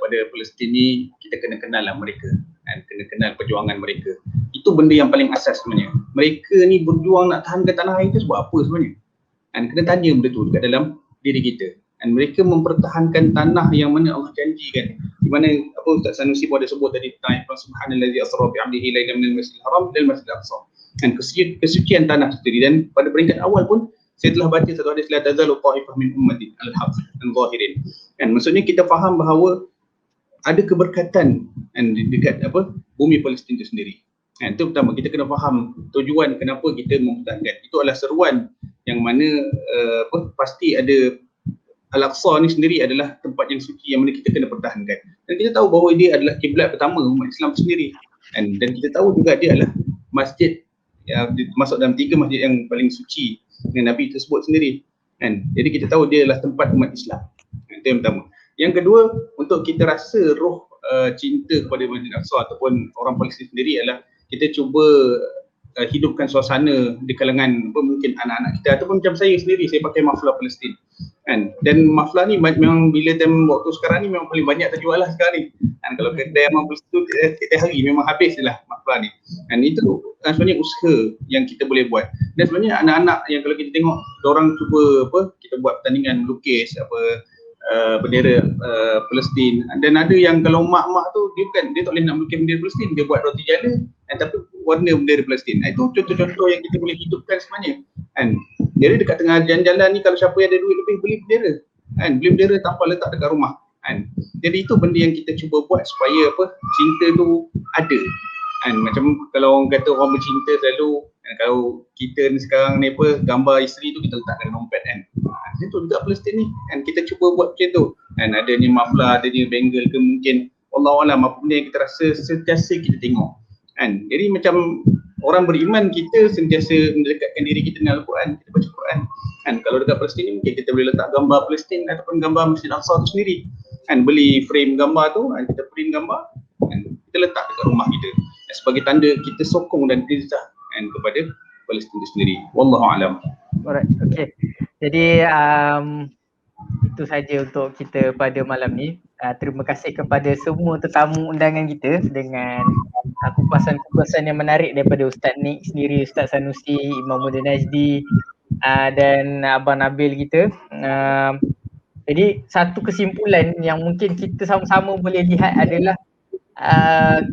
pada Palestin ni, kita kena kenal lah mereka dan kena kenal perjuangan mereka. Itu benda yang paling asas sebenarnya. Mereka ni berjuang nak tahankan tanah air tu sebab apa sebenarnya? Dan kena tanya benda tu dekat dalam diri kita. Dan mereka mempertahankan tanah yang mana Allah janjikan. Di mana Ustaz Sanusi pun ada sebut tadi tentang subhanallazi asra bi 'abdihi lailan minal masjidil haram ila masjidil aqsa. Dan kesucian tanah sendiri. Dan pada peringkat awal pun saya telah baca satu hadis, la tazalu ta'ifah min ummati al-haq al-zahirin. Dan maksudnya kita faham bahawa ada keberkatan dekat bumi Palestin itu sendiri. Dan itu pertama, kita kena faham tujuan kenapa kita mempertahankan. Itu adalah seruan yang mana pasti ada. Al-Aqsa ni sendiri adalah tempat yang suci yang mana kita kena pertahankan. Dan kita tahu bahawa dia adalah kiblat pertama umat Islam sendiri. Dan kita tahu juga dia adalah masjid yang masuk dalam 3 masjid yang paling suci yang Nabi tersebut sendiri. Jadi kita tahu dia adalah tempat umat Islam. Itu yang pertama. Yang kedua, untuk kita rasa roh cinta kepada Masjid Aqsa ataupun orang Palestin sendiri adalah kita cuba hidupkan suasana di kalangan mungkin anak-anak kita ataupun macam saya sendiri, saya pakai maflar Palestin. Dan maflar ni memang bila time waktu sekarang ni memang paling banyak terjual lah sekarang ni. Kalau kedai memang Palestin tiap hari memang habis lah maflar ni. Dan itu sebenarnya usaha yang kita boleh buat. Dan sebenarnya anak-anak yang kalau kita tengok, diorang cuba kita buat pertandingan melukis bendera Palestin. Dan ada yang kalau mak-mak tu dia tak boleh nak melukis bendera Palestin, dia buat roti jala tapi warna bendera Palestin. Itu contoh-contoh yang kita boleh hidupkan sebenarnya. Jadi dekat tengah jalan-jalan ni, kalau siapa yang ada duit lebih, beli bendera. Beli bendera tanpa letak dekat rumah. Jadi itu benda yang kita cuba buat supaya cinta tu ada. Macam kalau orang kata orang bercinta selalu, kalau kita ni sekarang ni gambar isteri tu kita letak dalam dompet itu juga Palestin ni. Kita cuba buat macam tu. Ada ni maflar, ada ni bangle ke mungkin, Wallahualam apa benda yang kita rasa sentiasa kita tengok. Jadi macam orang beriman, kita sentiasa mendekatkan diri kita dengan Al-Quran, kita baca Quran. Kalau dekat Palestin ni mungkin kita boleh letak gambar Palestin ataupun gambar Masjid Aqsa tu sendiri. Beli frame gambar tu, kita print gambar, kita letak dekat rumah kita sebagai tanda kita sokong dan izzah kepada Palestin itu sendiri. Wallahu a'lam. Alright, okay. Jadi itu saja untuk kita pada malam ni. terima kasih kepada semua tetamu undangan kita dengan kupasan-kupasan yang menarik daripada Ustaz Nik sendiri, Ustaz Sanusi, Imam Muda Najdi dan Abang Nabil kita. Jadi satu kesimpulan yang mungkin kita sama-sama boleh lihat adalah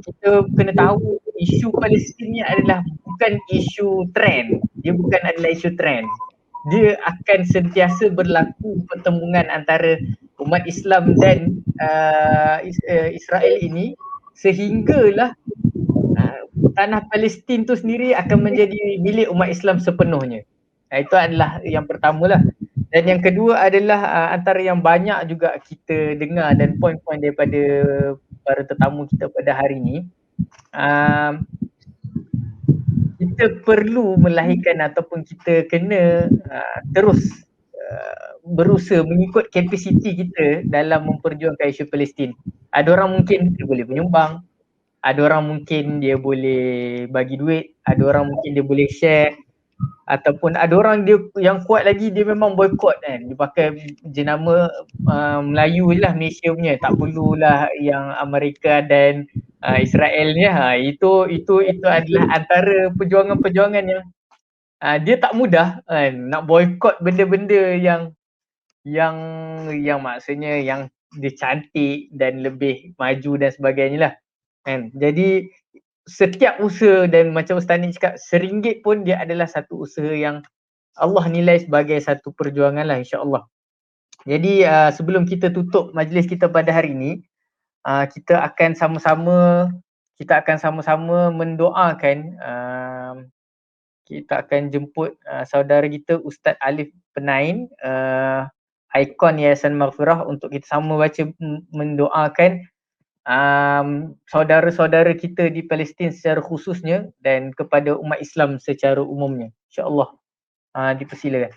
kita kena tahu isu Palestin ni adalah bukan isu trend. Dia bukan adalah isu trend. Dia akan sentiasa berlaku pertembungan antara umat Islam dan Israel ini sehinggalah tanah Palestin tu sendiri akan menjadi milik umat Islam sepenuhnya. Itu adalah yang pertamalah. Dan yang kedua adalah antara yang banyak juga kita dengar dan poin-poin daripada para tetamu kita pada hari ini, kita perlu melahirkan ataupun kita kena terus berusaha mengikut kapasiti kita dalam memperjuangkan isu Palestin. Ada orang mungkin dia boleh menyumbang, ada orang mungkin dia boleh bagi duit, ada orang mungkin dia boleh share, ataupun ada orang dia yang kuat lagi dia memang boykot kan, dia pakai jenama Melayu je lah, Malaysia punya, tak perlulah yang Amerika dan Israel ni. Itu adalah antara perjuangan-perjuangan yang dia tak mudah kan, nak boykot benda-benda yang maksudnya yang dia cantik dan lebih maju dan sebagainya lah kan. Jadi setiap usaha, dan macam Ustaz ni cakap, RM1 pun dia adalah satu usaha yang Allah nilai sebagai satu perjuangan lah, insyaAllah. Jadi sebelum kita tutup majlis kita pada hari ini, kita akan sama-sama mendoakan, kita akan jemput saudara kita Ustaz Alif Penain, ikon Yayasan Maghfirah, untuk kita sama baca mendoakan saudara-saudara kita di Palestin secara khususnya dan kepada umat Islam secara umumnya. InsyaAllah. Dipersilakan.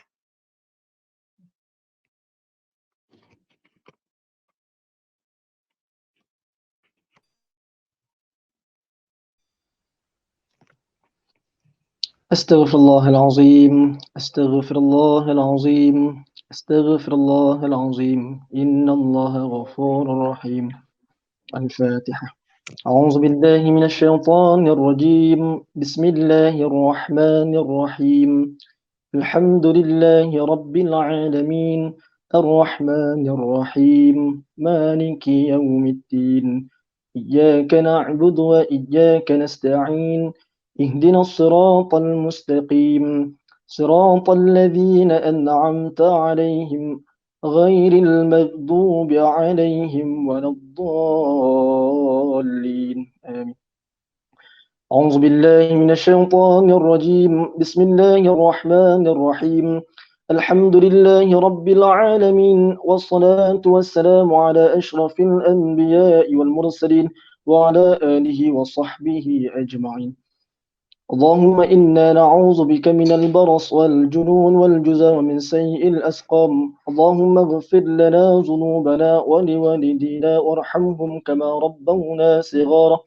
Astaghfirullahalazim, astaghfirullahalazim, astaghfirullahalazim. Innallaha ghafurur rahim. Al-Fatihah. A'udzu billahi minasy syaithanir rajim. Bismillahirrahmanir rahim. Alhamdulillahi rabbil alamin. Ar-Rahmanir Rahim. Maliki yaumiddin. Iyyaka na'budu wa iyyaka nasta'in. اهدنا الصراط المستقيم صراط الذين أنعمت عليهم غير المغضوب عليهم ولا الضالين آمين. أعوذ بالله من الشيطان الرجيم بسم الله الرحمن الرحيم الحمد لله رب العالمين والصلاة والسلام على أشرف الأنبياء والمرسلين وعلى آله وصحبه أجمعين. اللهم إنا نعوذ بك من البرص والجنون والجزع ومن سيء الأسقام. اللهم اغفر لنا ذنوبنا ولوالدينا وارحمهم كما ربونا صغارا،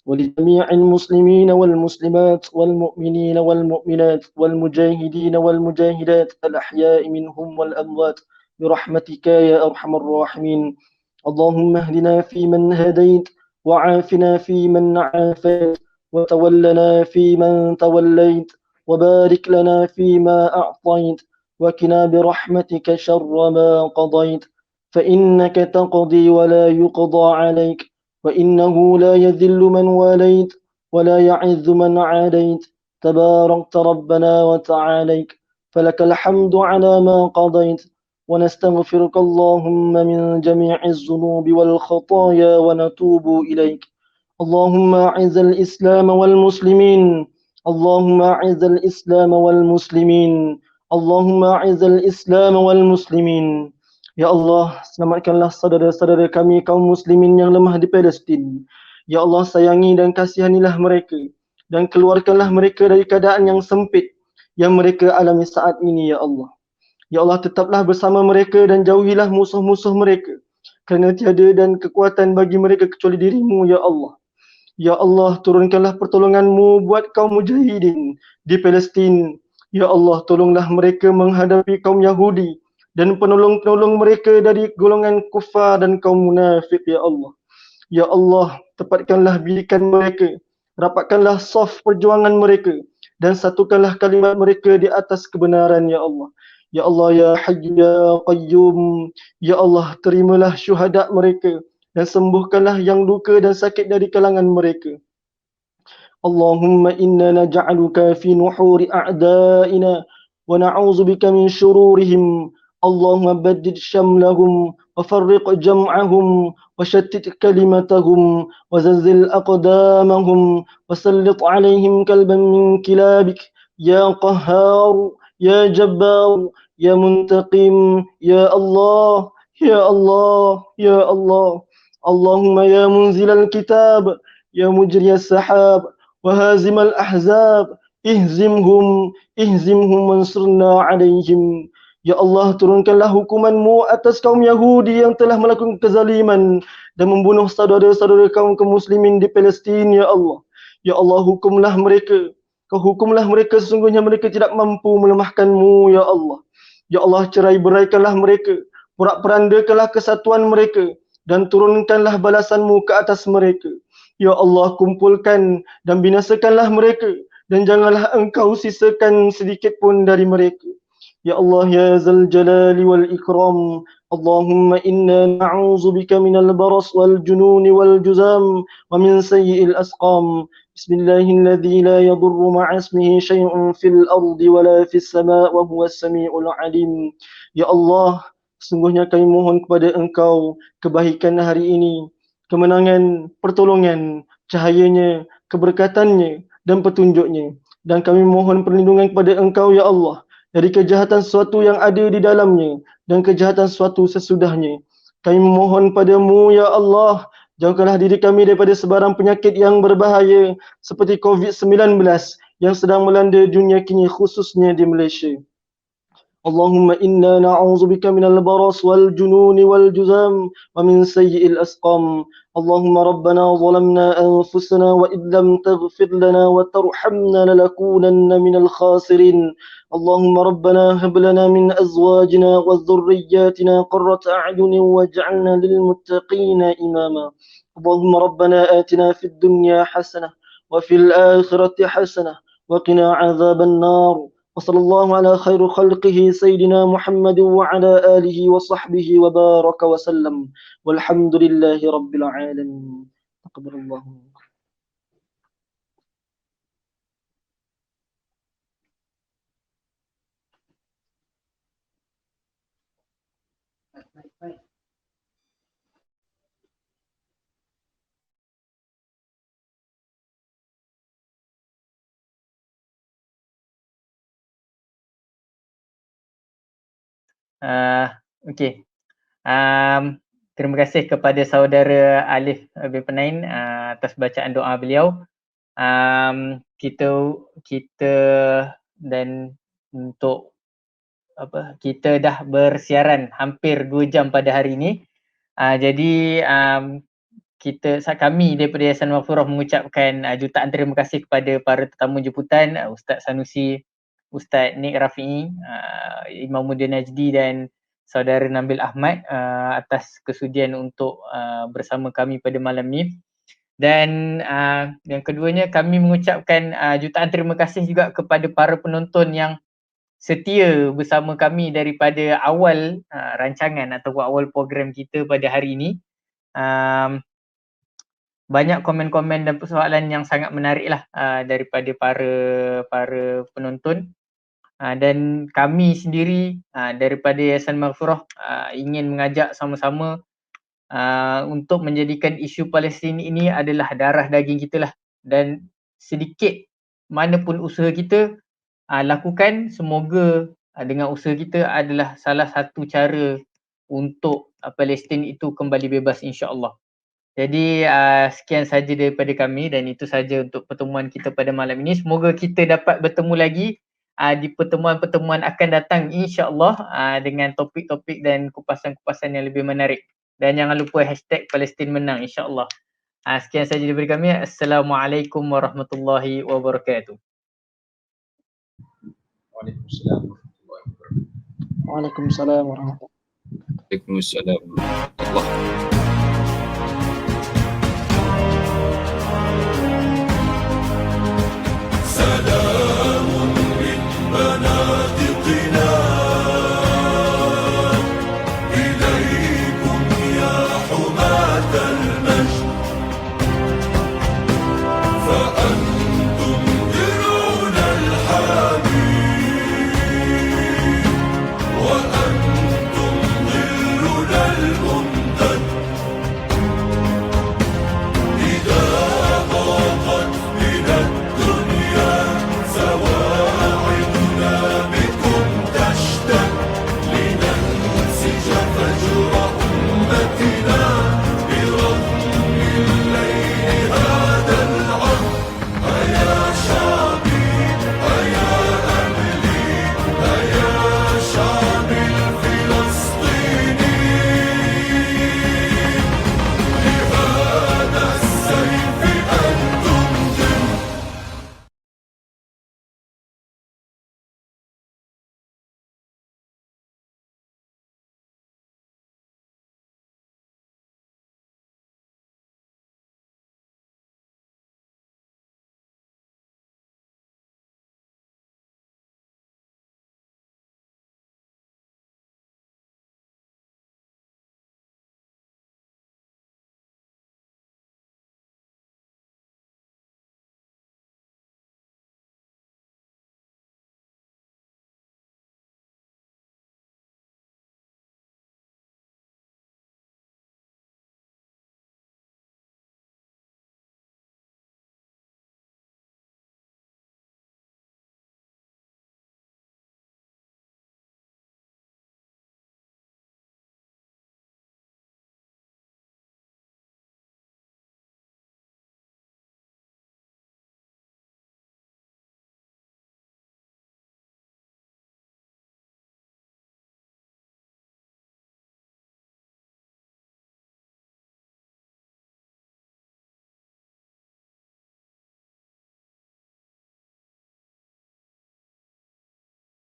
ولجميع المسلمين والمسلمات والمؤمنين والمؤمنات والمجاهدين والمجاهدات الأحياء منهم والأموات برحمتك يا أرحم الراحمين. اللهم اهدنا فيمن هديت وعافنا فيمن عافيت وتولنا فيمن توليت وبارك لنا فيما أعطيت وقنا برحمتك شر ما قضيت فإنك تقضي ولا يقضى عليك وإنه لا يذل من واليت ولا يعز من عاديت تباركت ربنا وتعاليك فلك الحمد على ما قضيت ونستغفرك اللهم من جميع الذنوب والخطايا ونتوب إليك. اللهم أعز الإسلام والمسلمين اللهم أعز الإسلام والمسلمين اللهم أعز الإسلام والمسلمين. Ya Allah, selamatkanlah saudara-saudara kami kaum muslimin yang lemah di Palestin. Ya Allah, sayangi dan kasihanilah mereka dan keluarkanlah mereka dari keadaan yang sempit yang mereka alami saat ini, ya Allah. Ya Allah, tetaplah bersama mereka dan jauhilah musuh-musuh mereka, kerana tiada dan kekuatan bagi mereka kecuali dirimu, ya Allah. Ya Allah, turunkanlah pertolonganmu buat kaum mujahidin di Palestin. Ya Allah, tolonglah mereka menghadapi kaum Yahudi dan penolong-penolong mereka dari golongan kufar dan kaum munafik ya Allah. Ya Allah, tepatkanlah bidikan mereka, rapatkanlah saf perjuangan mereka dan satukanlah kalimat mereka di atas kebenaran ya Allah. Ya Allah ya Hayyu ya Qayyum, ya Allah terimalah syuhada mereka dan sembuhkanlah yang luka dan sakit dari kalangan mereka. اللهم إنا نجعلك في نحور أعدائنا ونعوذ بك من شرورهم. اللهم بدد شملهم وفرق جمعهم وشتت كلمتهم وزلزل أقدامهم وسلط عليهم كلبا من كلابك يا قهار يا جبار يا منتقم يا الله يا الله يا الله. اللهم يا منزل الكتاب يا مجري السحاب وهازم الأحزاب ihzimhum wansurna alaihim. Ya Allah, turunkanlah hukuman-Mu atas kaum Yahudi yang telah melakukan kezaliman dan membunuh saudara-saudara kaum muslimin di Palestin ya Allah. Ya Allah, hukumlah mereka. Kau hukumlah mereka, sesungguhnya mereka tidak mampu melemahkan-Mu ya Allah. Ya Allah, cerai-beraikanlah mereka, porak-perandakanlah kesatuan mereka dan turunkanlah balasan-Mu ke atas mereka. Ya Allah, kumpulkan dan binasakanlah mereka dan janganlah Engkau sisakan sedikit pun dari mereka. Ya Allah ya Zal Jalali wal Ikram. Allahumma inna na'udzu bika minal baras wal jununi wal juzam wa min sayyi'il asqam. Bismillahilladzi la yadurru ma'a ismihi syai'un fil ardi wa la fis sama' wa huwas sami'ul alim. Ya Allah, sesungguhnya kami mohon kepada Engkau kebaikan hari ini, kemenangan, pertolongan, cahayanya, keberkatannya dan petunjuknya. Dan kami mohon perlindungan kepada Engkau ya Allah dari kejahatan sesuatu yang ada di dalamnya dan kejahatan sesuatu sesudahnya. Kami memohon padamu ya Allah, jauhkanlah diri kami daripada sebarang penyakit yang berbahaya seperti COVID-19 yang sedang melanda dunia kini khususnya di Malaysia. Allahumma inna na'udzu bika minal baras wal jununi wal juzam wa min sayyi'il asqam. Allahumma rabbana zalamna anfusana wa id lam taghfir lana wa tarhamna lanakunanna minal khasirin. Allahumma rabbana hab lana min azwajina wa dhurriyyatina qurrata a'yunin waj'alna lil muttaqina imama. Allahumma rabbana atina fid dunya hasanah wa fil akhirati hasanah wa qina 'adzaban nar. وصلى الله على خير خلقه سيدنا محمد وعلى آله وصحبه وبارك وسلم والحمد لله رب العالمين. تقبل الله. Okey. Terima kasih kepada saudara Alif bin Penain atas bacaan doa beliau. Kita dan untuk kita dah bersiaran hampir 2 jam pada hari ini. Jadi kami daripada Yayasan Maghfirah mengucapkan jutaan terima kasih kepada para tetamu jemputan, Ustaz Sanusi, Ustaz Nik Rafi'i, Imam Muda Najdi dan Saudara Nabil Ahmad atas kesudian untuk bersama kami pada malam ni. Dan yang keduanya kami mengucapkan jutaan terima kasih juga kepada para penonton yang setia bersama kami daripada awal rancangan atau awal program kita pada hari ini. Banyak komen-komen dan persoalan yang sangat menarik lah daripada para penonton. Dan kami sendiri daripada Yayasan Maghfirah ingin mengajak sama-sama untuk menjadikan isu Palestin ini adalah darah daging kita lah, dan sedikit mana pun usaha kita lakukan, semoga dengan usaha kita adalah salah satu cara untuk Palestin itu kembali bebas insya-Allah. Jadi sekian saja daripada kami dan itu saja untuk pertemuan kita pada malam ini. Semoga kita dapat bertemu lagi di pertemuan-pertemuan akan datang insya-Allah dengan topik-topik dan kupasan-kupasan yang lebih menarik. Dan jangan lupa hashtag Palestin menang insya-Allah. Sekian saja daripada kami. Assalamualaikum warahmatullahi wabarakatuh. Waalaikumsalam warahmatullahi wabarakatuh. Waalaikumsalam warahmatullahi wabarakatuh. Waalaikumsalam warahmatullahi wabarakatuh.